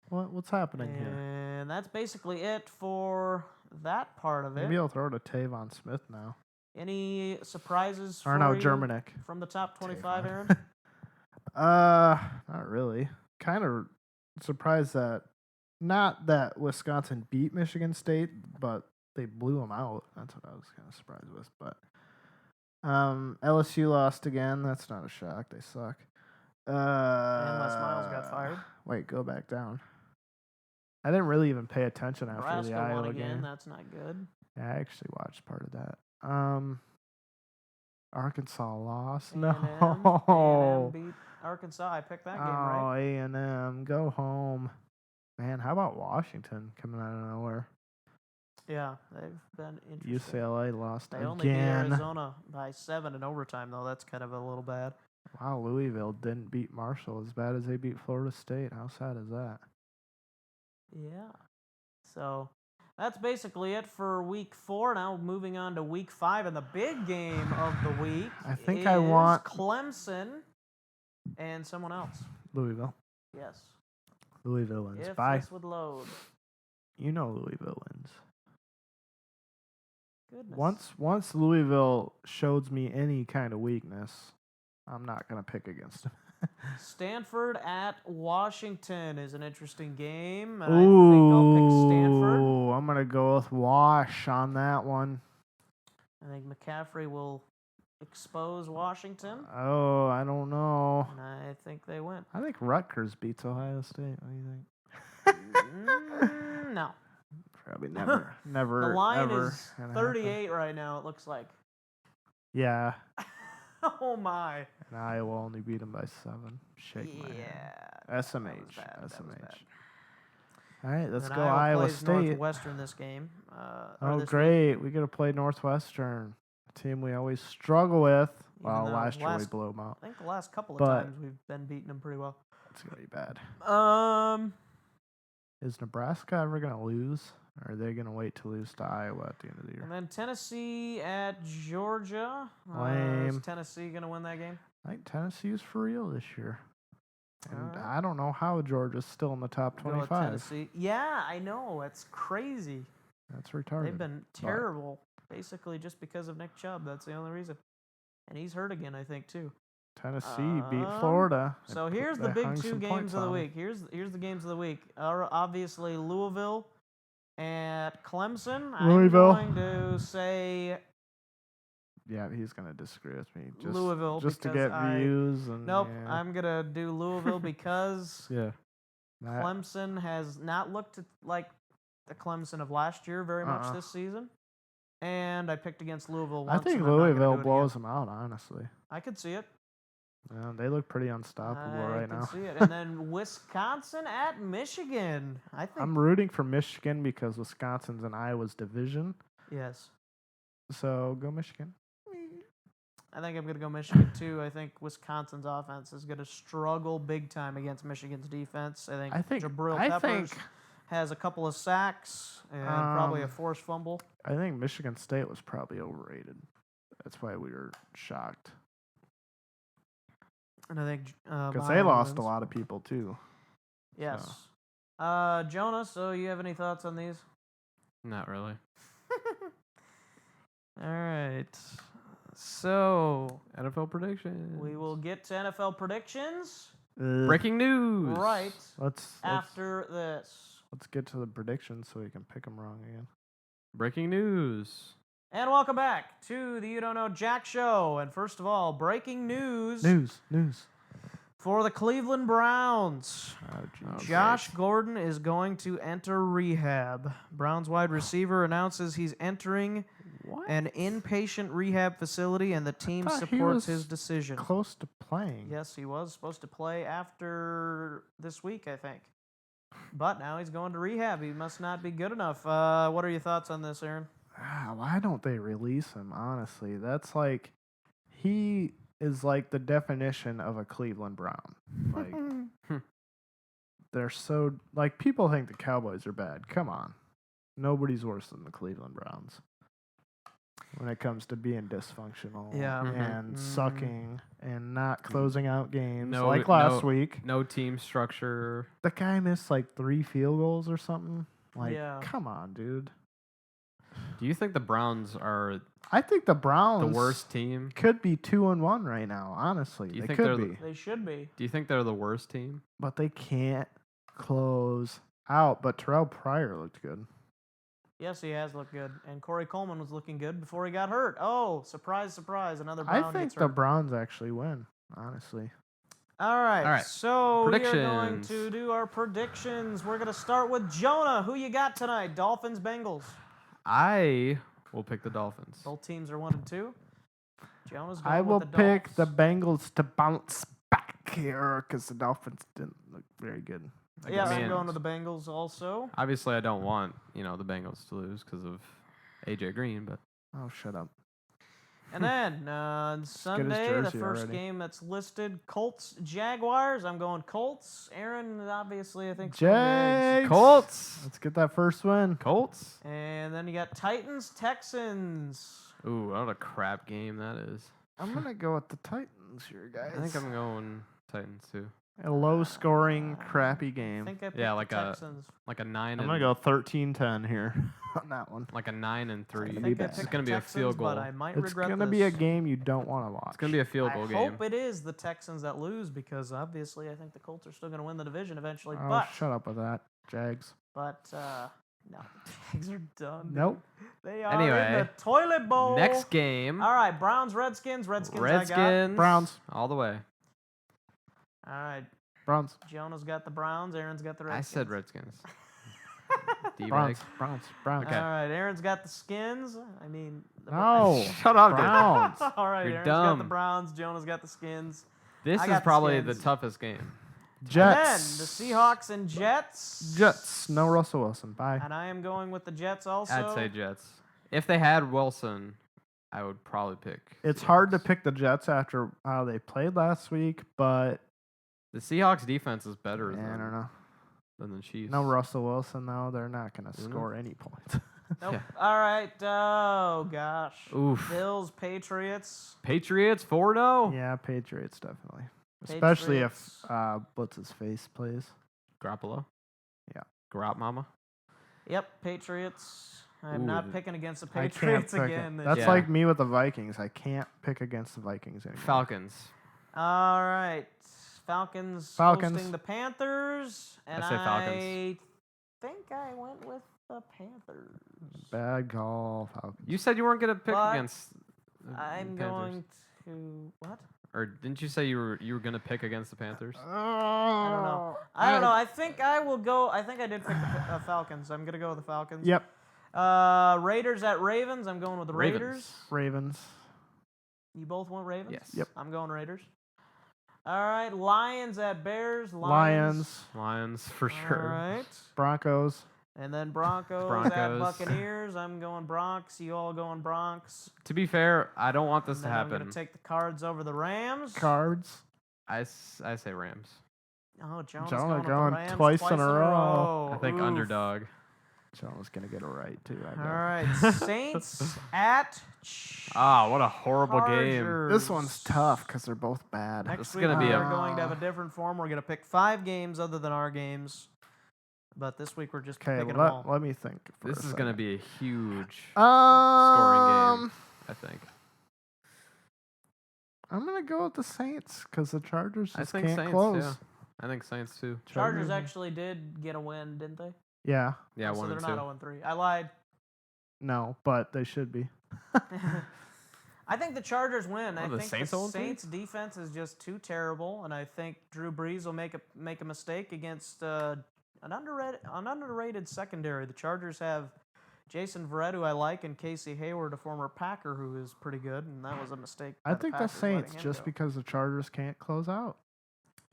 [SPEAKER 4] What's happening here?
[SPEAKER 3] And that's basically it for that part of it.
[SPEAKER 4] Maybe he'll throw to Tavon Smith now.
[SPEAKER 3] Any surprises
[SPEAKER 4] Or
[SPEAKER 3] for
[SPEAKER 4] no,
[SPEAKER 3] you
[SPEAKER 4] Germanic.
[SPEAKER 3] from the top 25,
[SPEAKER 4] Tavon.
[SPEAKER 3] Aaron?
[SPEAKER 4] Not really. kind of surprised that not that Wisconsin beat Michigan State, but they blew them out. That's what I was kind of surprised with. But LSU lost again. That's not a shock. They suck.
[SPEAKER 3] And Les Miles got fired.
[SPEAKER 4] Wait, go back down. I didn't really even pay attention after
[SPEAKER 3] Nebraska
[SPEAKER 4] the
[SPEAKER 3] won
[SPEAKER 4] Iowa
[SPEAKER 3] again.
[SPEAKER 4] game.
[SPEAKER 3] That's not good.
[SPEAKER 4] Yeah, I actually watched part of that. Arkansas lost.
[SPEAKER 3] A&M
[SPEAKER 4] No.
[SPEAKER 3] beat Arkansas. I picked that game
[SPEAKER 4] Oh,
[SPEAKER 3] right.
[SPEAKER 4] A&M, go home. Man, how about Washington coming out of nowhere?
[SPEAKER 3] Yeah, they've been interesting.
[SPEAKER 4] UCLA lost
[SPEAKER 3] They only beat
[SPEAKER 4] again.
[SPEAKER 3] Arizona by 7 in overtime, though. That's kind of a little bad.
[SPEAKER 4] Wow, Louisville didn't beat Marshall as bad as they beat Florida State. How sad is that?
[SPEAKER 3] Yeah. So that's basically it for week 4. Now moving on to week 5, and the big game of the week
[SPEAKER 4] I think
[SPEAKER 3] is
[SPEAKER 4] I want
[SPEAKER 3] Clemson and someone else.
[SPEAKER 4] Louisville.
[SPEAKER 3] Yes.
[SPEAKER 4] Louisville wins.
[SPEAKER 3] If
[SPEAKER 4] Bye.
[SPEAKER 3] this would load.
[SPEAKER 4] You know Louisville wins.
[SPEAKER 3] Goodness.
[SPEAKER 4] Once Louisville shows me any kind of weakness, I'm not going to pick against them.
[SPEAKER 3] Stanford at Washington is an interesting game. I think I'll pick Stanford.
[SPEAKER 4] Ooh, I'm going to go with Wash on that one.
[SPEAKER 3] I think McCaffrey will expose Washington.
[SPEAKER 4] Oh, I don't know.
[SPEAKER 3] And I think they win.
[SPEAKER 4] I think Rutgers beats Ohio State. What do you think?
[SPEAKER 3] No.
[SPEAKER 4] Probably never. Never.
[SPEAKER 3] The line
[SPEAKER 4] ever
[SPEAKER 3] is
[SPEAKER 4] gonna
[SPEAKER 3] 38
[SPEAKER 4] happen.
[SPEAKER 3] right now, it looks like.
[SPEAKER 4] Yeah.
[SPEAKER 3] Oh, my.
[SPEAKER 4] And Iowa only beat them by 7. Shake my hand.
[SPEAKER 3] That was
[SPEAKER 4] SMH.
[SPEAKER 3] bad. That was
[SPEAKER 4] SMH.
[SPEAKER 3] bad.
[SPEAKER 4] All right, let's
[SPEAKER 3] And
[SPEAKER 4] go
[SPEAKER 3] Iowa
[SPEAKER 4] Iowa
[SPEAKER 3] plays
[SPEAKER 4] State.
[SPEAKER 3] Northwestern this game.
[SPEAKER 4] Oh,
[SPEAKER 3] this
[SPEAKER 4] great. We got to play Northwestern, a team we always struggle with. Well,
[SPEAKER 3] though
[SPEAKER 4] last year we blew them out.
[SPEAKER 3] I think the last couple of
[SPEAKER 4] But-
[SPEAKER 3] times we've been beating them pretty well.
[SPEAKER 4] It's going to be bad. Is Nebraska ever going to lose? Or are they going to wait to lose to Iowa at the end of the year?
[SPEAKER 3] And then Tennessee at Georgia. Is
[SPEAKER 4] Lame.
[SPEAKER 3] Tennessee going to win that game?
[SPEAKER 4] I think Tennessee's for real this year. And
[SPEAKER 3] Alright.
[SPEAKER 4] I don't know how Georgia's still in the top
[SPEAKER 3] Go with
[SPEAKER 4] 25.
[SPEAKER 3] Tennessee. Yeah, I know. It's crazy.
[SPEAKER 4] That's retarded.
[SPEAKER 3] They've been terrible, basically just because of Nick Chubb. That's the only reason. And he's hurt again, I think, too.
[SPEAKER 4] Tennessee beat Florida.
[SPEAKER 3] So
[SPEAKER 4] They
[SPEAKER 3] here's
[SPEAKER 4] put-
[SPEAKER 3] the
[SPEAKER 4] they
[SPEAKER 3] big
[SPEAKER 4] hung
[SPEAKER 3] 2
[SPEAKER 4] some
[SPEAKER 3] games
[SPEAKER 4] points
[SPEAKER 3] of the
[SPEAKER 4] on 'em.
[SPEAKER 3] week. Here's the games of the week. Obviously, Louisville at Clemson.
[SPEAKER 4] Louisville.
[SPEAKER 3] I'm going to say
[SPEAKER 4] Yeah, he's going to disagree with me. Just,
[SPEAKER 3] Louisville
[SPEAKER 4] just to
[SPEAKER 3] because
[SPEAKER 4] get views. And
[SPEAKER 3] Nope,
[SPEAKER 4] yeah.
[SPEAKER 3] I'm going to do Louisville because
[SPEAKER 4] Yeah. That-
[SPEAKER 3] Clemson has not looked like the Clemson of last year very much this season. And I picked against Louisville
[SPEAKER 4] I
[SPEAKER 3] once.
[SPEAKER 4] think
[SPEAKER 3] and I'm not gonna
[SPEAKER 4] Louisville
[SPEAKER 3] do it
[SPEAKER 4] blows them out, honestly.
[SPEAKER 3] again. I could see it.
[SPEAKER 4] Yeah, they look pretty unstoppable
[SPEAKER 3] I
[SPEAKER 4] right
[SPEAKER 3] can
[SPEAKER 4] now.
[SPEAKER 3] see it. And then Wisconsin at Michigan. I think.
[SPEAKER 4] I'm rooting for Michigan because Wisconsin's in Iowa's division.
[SPEAKER 3] Yes.
[SPEAKER 4] So go Michigan.
[SPEAKER 3] I think I'm going to go Michigan too. I think Wisconsin's offense is going to struggle big time against Michigan's defense. I think Jabril Peppers has a couple of sacks and probably a forced fumble.
[SPEAKER 4] I think Michigan State was probably overrated. That's why we were shocked.
[SPEAKER 3] And I think
[SPEAKER 4] Because they lost a lot of people too.
[SPEAKER 3] Yes. Jonah, so you have any thoughts on these?
[SPEAKER 5] Not really.
[SPEAKER 3] All right. So
[SPEAKER 5] NFL predictions.
[SPEAKER 3] we will get to NFL predictions
[SPEAKER 5] Breaking news.
[SPEAKER 3] right
[SPEAKER 4] Let's
[SPEAKER 3] after this.
[SPEAKER 4] let's get to the predictions so we can pick them wrong again.
[SPEAKER 5] Breaking news.
[SPEAKER 3] And welcome back to the You Don't Know Jack Show. And first of all, breaking news
[SPEAKER 4] News.
[SPEAKER 3] for the Cleveland Browns.
[SPEAKER 4] Oh, geez.
[SPEAKER 3] Josh Gordon is going to enter rehab. Browns wide receiver announces he's entering an inpatient rehab facility, and the team
[SPEAKER 4] thought he
[SPEAKER 3] supports
[SPEAKER 4] was
[SPEAKER 3] his decision.
[SPEAKER 4] Close to playing.
[SPEAKER 3] Yes, he was supposed to play after this week, I think. But now he's going to rehab. He must not be good enough. What are your thoughts on this, Aaron?
[SPEAKER 4] Why don't they release him? Honestly, that's like he is like the definition of a Cleveland Brown. Like they're so like people think the Cowboys are bad. Come on, nobody's worse than the Cleveland Browns when it comes to being dysfunctional and sucking and not closing out games like last week.
[SPEAKER 5] No team structure.
[SPEAKER 4] The guy missed like 3 field goals or something. Like,
[SPEAKER 3] Yeah.
[SPEAKER 4] come on, dude.
[SPEAKER 5] Do you think the Browns are
[SPEAKER 4] I think the Browns
[SPEAKER 5] the worst team?
[SPEAKER 4] could be 2-1 right now. Honestly,
[SPEAKER 5] Do you
[SPEAKER 4] they
[SPEAKER 5] think
[SPEAKER 4] could
[SPEAKER 5] they're
[SPEAKER 4] be,
[SPEAKER 3] They should be.
[SPEAKER 5] Do you think they're the worst team?
[SPEAKER 4] but they can't close out. But Terrell Pryor looked good.
[SPEAKER 3] Yes, he has looked good. And Corey Coleman was looking good before he got hurt. Oh, surprise, surprise. Another Brown
[SPEAKER 4] I think
[SPEAKER 3] gets
[SPEAKER 4] the
[SPEAKER 3] hurt.
[SPEAKER 4] Browns actually win. Honestly,
[SPEAKER 3] All right. So we are going
[SPEAKER 5] Predictions.
[SPEAKER 3] to do our predictions. We're going to start with Jonah. Who you got tonight? Dolphins, Bengals.
[SPEAKER 5] I will pick the Dolphins.
[SPEAKER 3] Both teams are 1 and 2. Jonah's going
[SPEAKER 4] I will
[SPEAKER 3] with the
[SPEAKER 4] pick the
[SPEAKER 3] Dolphins.
[SPEAKER 4] Bengals to bounce back here because the Dolphins didn't look very good.
[SPEAKER 3] Yeah, I'm
[SPEAKER 5] Man.
[SPEAKER 3] going with the Bengals also.
[SPEAKER 5] Obviously, I don't want the Bengals to lose because of AJ Green, but
[SPEAKER 4] Oh, shut up.
[SPEAKER 3] And then on Sunday, the
[SPEAKER 4] jersey
[SPEAKER 3] first
[SPEAKER 4] already.
[SPEAKER 3] game that's listed, Colts, Jaguars. I'm going Colts. Aaron, obviously, I think. is going Jags.
[SPEAKER 4] Jags.
[SPEAKER 5] Colts.
[SPEAKER 4] Let's get that first win.
[SPEAKER 5] Colts.
[SPEAKER 3] And then you got Titans, Texans.
[SPEAKER 5] Ooh, what a crap game that is.
[SPEAKER 4] I'm going to go with the Titans here, guys.
[SPEAKER 5] I think I'm going Titans too.
[SPEAKER 4] A low-scoring, crappy
[SPEAKER 3] I
[SPEAKER 4] game.
[SPEAKER 3] think I picked
[SPEAKER 5] Yeah, like
[SPEAKER 3] the
[SPEAKER 5] a-
[SPEAKER 3] Texans.
[SPEAKER 5] Like a 9
[SPEAKER 4] I'm
[SPEAKER 5] and
[SPEAKER 4] going to go 13-10 here on that one.
[SPEAKER 5] like a 9 and 3.
[SPEAKER 3] I
[SPEAKER 4] gonna
[SPEAKER 3] think
[SPEAKER 4] be
[SPEAKER 3] I
[SPEAKER 4] bad.
[SPEAKER 3] picked
[SPEAKER 5] It's
[SPEAKER 3] the
[SPEAKER 5] gonna be a
[SPEAKER 3] Texans,
[SPEAKER 5] field goal.
[SPEAKER 3] But I might
[SPEAKER 4] It's
[SPEAKER 3] regret
[SPEAKER 4] going to
[SPEAKER 3] this.
[SPEAKER 4] be a game you don't want to watch.
[SPEAKER 5] It's gonna be a field
[SPEAKER 3] I
[SPEAKER 5] goal game.
[SPEAKER 3] hope it is the Texans that lose because obviously I think the Colts are still going to win the division eventually.
[SPEAKER 4] Oh,
[SPEAKER 3] but
[SPEAKER 4] shut up with that, Jags.
[SPEAKER 3] no, the Jags are done.
[SPEAKER 4] Nope.
[SPEAKER 3] They are in
[SPEAKER 5] Anyway,
[SPEAKER 3] the toilet bowl.
[SPEAKER 5] Next game.
[SPEAKER 3] All right, Browns, Redskins. Redskins. I got.
[SPEAKER 5] Redskins.
[SPEAKER 4] Browns.
[SPEAKER 5] All the way.
[SPEAKER 3] All right,
[SPEAKER 4] Browns.
[SPEAKER 3] Jonah's got the Browns. Aaron's got the
[SPEAKER 5] I
[SPEAKER 3] Redskins.
[SPEAKER 5] said Redskins. D-bag.
[SPEAKER 4] Browns. Browns. Browns.
[SPEAKER 5] Okay.
[SPEAKER 3] All right, Aaron's got the Skins. I mean, the
[SPEAKER 4] No.
[SPEAKER 5] Shut up, dude.
[SPEAKER 4] Browns.
[SPEAKER 3] All right,
[SPEAKER 5] You're
[SPEAKER 3] Aaron's got the
[SPEAKER 5] dumb.
[SPEAKER 3] Browns. Jonah's got the Skins.
[SPEAKER 5] This
[SPEAKER 3] I
[SPEAKER 5] is
[SPEAKER 3] got the
[SPEAKER 5] probably the
[SPEAKER 3] Skins.
[SPEAKER 5] toughest game.
[SPEAKER 4] Jets.
[SPEAKER 3] And then the Seahawks and Jets.
[SPEAKER 4] Jets. No Russell Wilson. Bye.
[SPEAKER 3] And I am going with the Jets also.
[SPEAKER 5] I'd say Jets. If they had Wilson, I would probably pick.
[SPEAKER 4] It's hard to
[SPEAKER 5] Seahawks.
[SPEAKER 4] pick the Jets after how they played last week, but
[SPEAKER 5] The Seahawks defense is better
[SPEAKER 4] I don't know.
[SPEAKER 5] than the Chiefs.
[SPEAKER 4] No Russell Wilson, though. They're not going to
[SPEAKER 5] Isn't it?
[SPEAKER 4] score any points.
[SPEAKER 3] Nope.
[SPEAKER 5] Yeah.
[SPEAKER 3] All right. Oh gosh.
[SPEAKER 5] Oof.
[SPEAKER 3] Bills, Patriots.
[SPEAKER 5] Patriots 4-0.
[SPEAKER 4] Yeah, Patriots, definitely. Especially if
[SPEAKER 3] Patriots.
[SPEAKER 4] what's his face plays.
[SPEAKER 5] Garoppolo.
[SPEAKER 4] Yeah.
[SPEAKER 5] Garop Mama.
[SPEAKER 3] Yep, Patriots. I'm
[SPEAKER 5] Ooh,
[SPEAKER 3] not picking against the
[SPEAKER 4] I can't
[SPEAKER 3] Patriots
[SPEAKER 4] pick it.
[SPEAKER 3] again. this
[SPEAKER 4] That's
[SPEAKER 5] Yeah.
[SPEAKER 4] like me with the Vikings. I can't pick against the Vikings anymore.
[SPEAKER 5] Falcons.
[SPEAKER 3] All right. Falcons hosting the Panthers. And
[SPEAKER 5] I say Falcons.
[SPEAKER 3] I think I went with the Panthers.
[SPEAKER 4] Bad call, Falcons.
[SPEAKER 5] You said you weren't gonna pick
[SPEAKER 3] But
[SPEAKER 5] against. the
[SPEAKER 3] I'm
[SPEAKER 5] Panthers.
[SPEAKER 3] going to what?
[SPEAKER 5] Or didn't you say you were gonna pick against the Panthers?
[SPEAKER 3] I don't know. I don't know. I think I will go. I think I did pick the Falcons. I'm gonna go with the Falcons.
[SPEAKER 4] Yep.
[SPEAKER 3] Raiders at Ravens. I'm going with the Raiders.
[SPEAKER 4] Ravens.
[SPEAKER 3] You both want Ravens?
[SPEAKER 5] Yes.
[SPEAKER 4] Yep.
[SPEAKER 3] I'm going Raiders. All right. Lions at Bears.
[SPEAKER 4] Lions.
[SPEAKER 5] Lions for sure.
[SPEAKER 3] All right.
[SPEAKER 4] Broncos.
[SPEAKER 3] And then Broncos at
[SPEAKER 5] Broncos.
[SPEAKER 3] Buccaneers. I'm going Bronx. You all going Bronx.
[SPEAKER 5] To be fair, I don't want this
[SPEAKER 3] And
[SPEAKER 5] to
[SPEAKER 3] then I'm
[SPEAKER 5] happen.
[SPEAKER 3] going to take the Cards over the Rams.
[SPEAKER 4] Cards.
[SPEAKER 5] I say Rams.
[SPEAKER 3] Oh, Jonah's
[SPEAKER 4] Jonah
[SPEAKER 3] going, with the
[SPEAKER 4] going
[SPEAKER 3] Rams
[SPEAKER 4] twice in a row.
[SPEAKER 5] I think
[SPEAKER 3] Oof.
[SPEAKER 5] underdog.
[SPEAKER 4] Jones going to get it right, too. I
[SPEAKER 3] All
[SPEAKER 4] bet.
[SPEAKER 3] right. Saints at
[SPEAKER 5] Ah, what a horrible game.
[SPEAKER 3] Chargers.
[SPEAKER 4] This one's tough because they're both bad.
[SPEAKER 3] Next
[SPEAKER 5] This is
[SPEAKER 3] week
[SPEAKER 5] gonna be
[SPEAKER 3] we
[SPEAKER 5] a-
[SPEAKER 3] are going to have a different form. We're going to pick 5 games other than our games. But this week we're just
[SPEAKER 4] Okay,
[SPEAKER 3] picking them all.
[SPEAKER 4] let me think. For
[SPEAKER 5] This
[SPEAKER 4] a
[SPEAKER 5] is gonna
[SPEAKER 4] second.
[SPEAKER 5] be a huge
[SPEAKER 4] scoring
[SPEAKER 5] game. I think.
[SPEAKER 4] I'm gonna go with the Saints because the Chargers
[SPEAKER 5] I
[SPEAKER 4] just
[SPEAKER 5] think
[SPEAKER 4] can't
[SPEAKER 5] Saints
[SPEAKER 4] close.
[SPEAKER 5] too. I think Saints too.
[SPEAKER 3] Chargers actually did get a win, didn't they?
[SPEAKER 4] Yeah,
[SPEAKER 5] Yeah,
[SPEAKER 3] so
[SPEAKER 5] 1
[SPEAKER 3] they're
[SPEAKER 5] and
[SPEAKER 3] not
[SPEAKER 5] 2.
[SPEAKER 3] 0-3. I lied.
[SPEAKER 4] no, but they should be.
[SPEAKER 3] I think the Chargers win. I
[SPEAKER 5] Oh, the
[SPEAKER 3] think
[SPEAKER 5] Saints
[SPEAKER 3] the
[SPEAKER 5] 0-3?
[SPEAKER 3] Saints defense is just too terrible, and I think Drew Brees will make a mistake against an underrated secondary. The Chargers have Jason Verrett, who I like, and Casey Hayward, a former Packer, who is pretty good, and that was a mistake.
[SPEAKER 4] I
[SPEAKER 3] by
[SPEAKER 4] think the
[SPEAKER 3] Packers letting
[SPEAKER 4] Saints
[SPEAKER 3] him
[SPEAKER 4] just
[SPEAKER 3] go.
[SPEAKER 4] because the Chargers can't close out.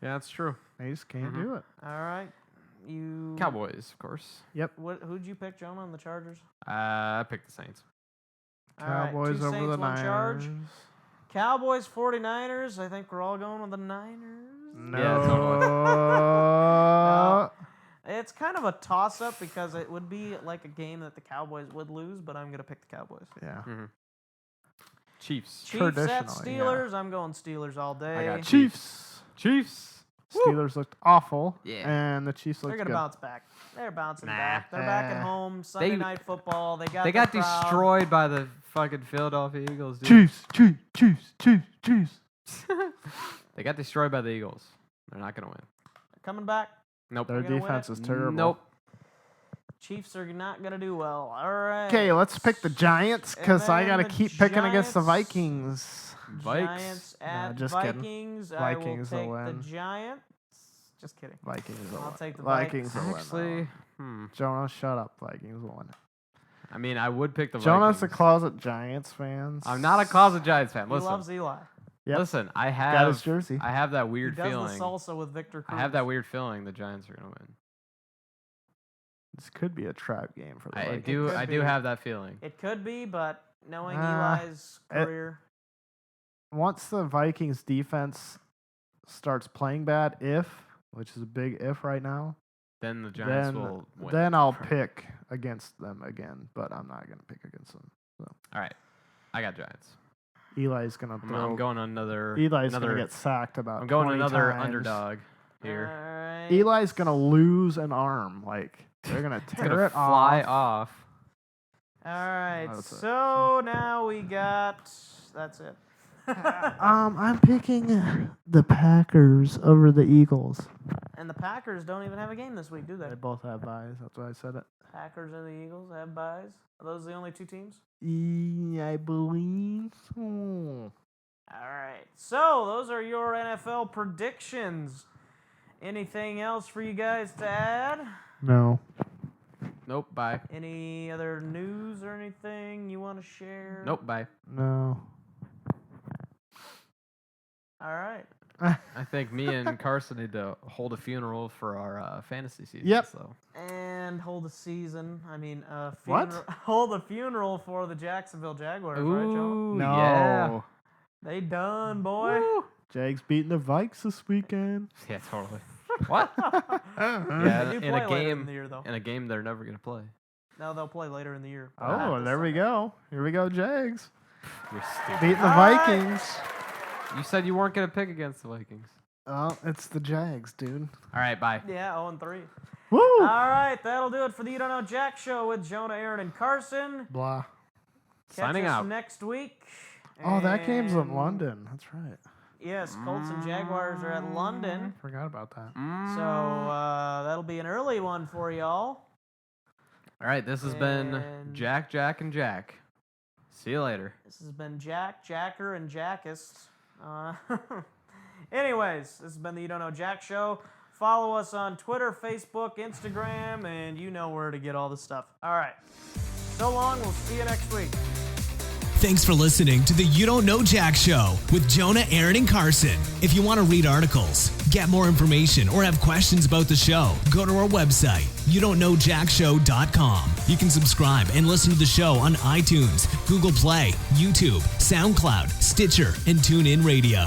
[SPEAKER 5] Yeah, that's true.
[SPEAKER 4] They just can't
[SPEAKER 5] Mhm.
[SPEAKER 4] do it.
[SPEAKER 3] All right, you
[SPEAKER 5] Cowboys, of course.
[SPEAKER 3] Who'd you pick, Jonah, on the Chargers?
[SPEAKER 5] I picked the Saints.
[SPEAKER 3] All right,
[SPEAKER 4] Cowboys
[SPEAKER 3] 2
[SPEAKER 4] over
[SPEAKER 3] Saints,
[SPEAKER 4] the
[SPEAKER 3] 1 charge.
[SPEAKER 4] Niners.
[SPEAKER 3] Cowboys, 49ers. I think we're all going with the Niners.
[SPEAKER 4] No.
[SPEAKER 5] Yeah, totally.
[SPEAKER 3] No. It's kind of a toss-up because it would be like a game that the Cowboys would lose, but I'm going to pick the Cowboys.
[SPEAKER 4] Yeah.
[SPEAKER 5] Chiefs.
[SPEAKER 3] Chiefs at
[SPEAKER 4] Traditionally, yeah.
[SPEAKER 3] Steelers. I'm going Steelers all day.
[SPEAKER 5] I got
[SPEAKER 4] Chiefs.
[SPEAKER 5] Chiefs.
[SPEAKER 4] Steelers looked awful.
[SPEAKER 5] Yeah.
[SPEAKER 4] And the Chiefs
[SPEAKER 3] They're
[SPEAKER 4] looked
[SPEAKER 3] going
[SPEAKER 4] good.
[SPEAKER 3] to bounce back. They're bouncing
[SPEAKER 5] Nah.
[SPEAKER 3] back. They're back at home. Sunday night football. They got the crowd.
[SPEAKER 5] destroyed by the fucking Philadelphia Eagles, dude.
[SPEAKER 4] Chiefs.
[SPEAKER 5] They got destroyed by the Eagles. They're not gonna win.
[SPEAKER 3] Coming back.
[SPEAKER 5] Nope.
[SPEAKER 4] Their
[SPEAKER 3] gonna win
[SPEAKER 4] defense
[SPEAKER 3] it?
[SPEAKER 4] is terrible.
[SPEAKER 5] Nope.
[SPEAKER 3] Chiefs are not going to do well. All right.
[SPEAKER 4] Okay, let's pick the Giants because I
[SPEAKER 3] And
[SPEAKER 4] got to
[SPEAKER 3] then the
[SPEAKER 4] keep picking against the
[SPEAKER 3] Giants.
[SPEAKER 4] Vikings.
[SPEAKER 3] Giants
[SPEAKER 4] Nah,
[SPEAKER 3] at
[SPEAKER 4] just kidding.
[SPEAKER 3] Vikings.
[SPEAKER 4] Vikings
[SPEAKER 3] I
[SPEAKER 4] will
[SPEAKER 3] will take
[SPEAKER 4] win.
[SPEAKER 3] the Giants. Just kidding.
[SPEAKER 4] Vikings will
[SPEAKER 3] I'll
[SPEAKER 4] win.
[SPEAKER 3] take the
[SPEAKER 4] Vikings
[SPEAKER 3] Vikes.
[SPEAKER 4] will
[SPEAKER 5] Actually,
[SPEAKER 4] win. Jonah, shut up. Vikings will win.
[SPEAKER 5] I mean, I would pick the
[SPEAKER 4] Jonah's
[SPEAKER 5] Vikings.
[SPEAKER 4] a closet Giants fan.
[SPEAKER 5] I'm not a closet Giants fan.
[SPEAKER 3] He
[SPEAKER 5] Listen,
[SPEAKER 3] loves Eli.
[SPEAKER 4] Yep.
[SPEAKER 5] listen. I
[SPEAKER 4] Got his
[SPEAKER 5] have,
[SPEAKER 4] jersey.
[SPEAKER 5] I have that
[SPEAKER 3] He
[SPEAKER 5] weird
[SPEAKER 3] does
[SPEAKER 5] feeling.
[SPEAKER 3] the salsa with Victor Cruz.
[SPEAKER 5] I have that weird feeling the Giants are gonna win.
[SPEAKER 4] This could be a trap game for the
[SPEAKER 5] I
[SPEAKER 4] Vikings.
[SPEAKER 5] do.
[SPEAKER 3] could
[SPEAKER 5] I do
[SPEAKER 3] be.
[SPEAKER 5] have that feeling.
[SPEAKER 3] It could be, but knowing
[SPEAKER 4] Ah,
[SPEAKER 3] Eli's career,
[SPEAKER 4] Once the Vikings defense starts playing bad, which is a big if right now,
[SPEAKER 5] Then the Giants
[SPEAKER 4] then,
[SPEAKER 5] will win.
[SPEAKER 4] then I'll pick against them again, but I'm not going to pick against them. So.
[SPEAKER 5] All right, I got Giants.
[SPEAKER 4] Eli's going to
[SPEAKER 5] I'm
[SPEAKER 4] throw.
[SPEAKER 5] going another.
[SPEAKER 4] Eli's going
[SPEAKER 5] another.
[SPEAKER 4] to get sacked about
[SPEAKER 5] I'm going
[SPEAKER 4] 20
[SPEAKER 5] another
[SPEAKER 4] times.
[SPEAKER 5] underdog here.
[SPEAKER 3] all right.
[SPEAKER 4] Eli's going to lose an arm. Like, they're going to
[SPEAKER 5] It's
[SPEAKER 4] tear
[SPEAKER 5] gonna
[SPEAKER 4] it
[SPEAKER 5] fly
[SPEAKER 4] off.
[SPEAKER 5] off.
[SPEAKER 3] All right.
[SPEAKER 4] That's it.
[SPEAKER 3] So now we got. That's it.
[SPEAKER 4] I'm picking the Packers over the Eagles.
[SPEAKER 3] And the Packers don't even have a game this week, do they?
[SPEAKER 4] They both have byes. That's why I said it.
[SPEAKER 3] Packers and the Eagles have byes. Are those the only two teams?
[SPEAKER 4] I believe so.
[SPEAKER 3] All right. So those are your NFL predictions. Anything else for you guys to add?
[SPEAKER 4] No.
[SPEAKER 5] Nope. Bye.
[SPEAKER 3] Any other news or anything you want to share?
[SPEAKER 5] Nope. Bye.
[SPEAKER 4] No.
[SPEAKER 3] All right.
[SPEAKER 5] I think me and Carson need to hold a funeral for our fantasy season.
[SPEAKER 4] Yep.
[SPEAKER 5] So.
[SPEAKER 3] And hold a season. I mean,
[SPEAKER 4] What?
[SPEAKER 3] hold a funeral for the Jacksonville Jaguars, right, Joe?
[SPEAKER 5] Ooh,
[SPEAKER 4] No.
[SPEAKER 5] yeah.
[SPEAKER 3] They done, boy.
[SPEAKER 4] Jags beating the Vikes this weekend.
[SPEAKER 5] Yeah, totally. What?
[SPEAKER 3] They
[SPEAKER 5] Yeah,
[SPEAKER 3] do
[SPEAKER 5] in
[SPEAKER 3] play
[SPEAKER 5] a
[SPEAKER 3] later in
[SPEAKER 5] game.
[SPEAKER 3] the year, though.
[SPEAKER 5] In a game they're never gonna play.
[SPEAKER 3] No, they'll play later in the year. but
[SPEAKER 4] Oh,
[SPEAKER 3] not this
[SPEAKER 4] there we
[SPEAKER 3] Sunday.
[SPEAKER 4] go. Here we go, Jags.
[SPEAKER 5] You're stupid.
[SPEAKER 4] Beating the
[SPEAKER 3] All right.
[SPEAKER 4] Vikings.
[SPEAKER 5] You said you weren't gonna pick against the Vikings.
[SPEAKER 4] Oh, it's the Jags, dude.
[SPEAKER 5] All right, bye.
[SPEAKER 3] Yeah, 0-3.
[SPEAKER 4] Woo!
[SPEAKER 3] All right, that'll do it for the You Don't Know Jack Show with Jonah, Aaron, and Carson.
[SPEAKER 4] Blah.
[SPEAKER 3] Catch
[SPEAKER 5] Signing
[SPEAKER 3] us
[SPEAKER 5] out.
[SPEAKER 3] next week.
[SPEAKER 4] Oh, that game's in
[SPEAKER 3] And
[SPEAKER 4] London. That's right.
[SPEAKER 3] Yes, Colts and Jaguars are at London.
[SPEAKER 4] Forgot about that.
[SPEAKER 3] So that'll be an early one for y'all.
[SPEAKER 5] All right, this has been
[SPEAKER 3] And-
[SPEAKER 5] Jack, and Jack. See you later.
[SPEAKER 3] This has been Jack, Jacker, and Jackist. Anyways, this has been the You Don't Know Jack Show. Follow us on Twitter, Facebook, Instagram, and you know where to get all the stuff. All right. So long. We'll see you next week.
[SPEAKER 2] Thanks for listening to the You Don't Know Jack Show with Jonah, Aaron, and Carson. If you want to read articles, get more information, or have questions about the show, go to our website, youdon'tknowjackshow.com. You can subscribe and listen to the show on iTunes, Google Play, YouTube, SoundCloud, Stitcher, and TuneIn Radio.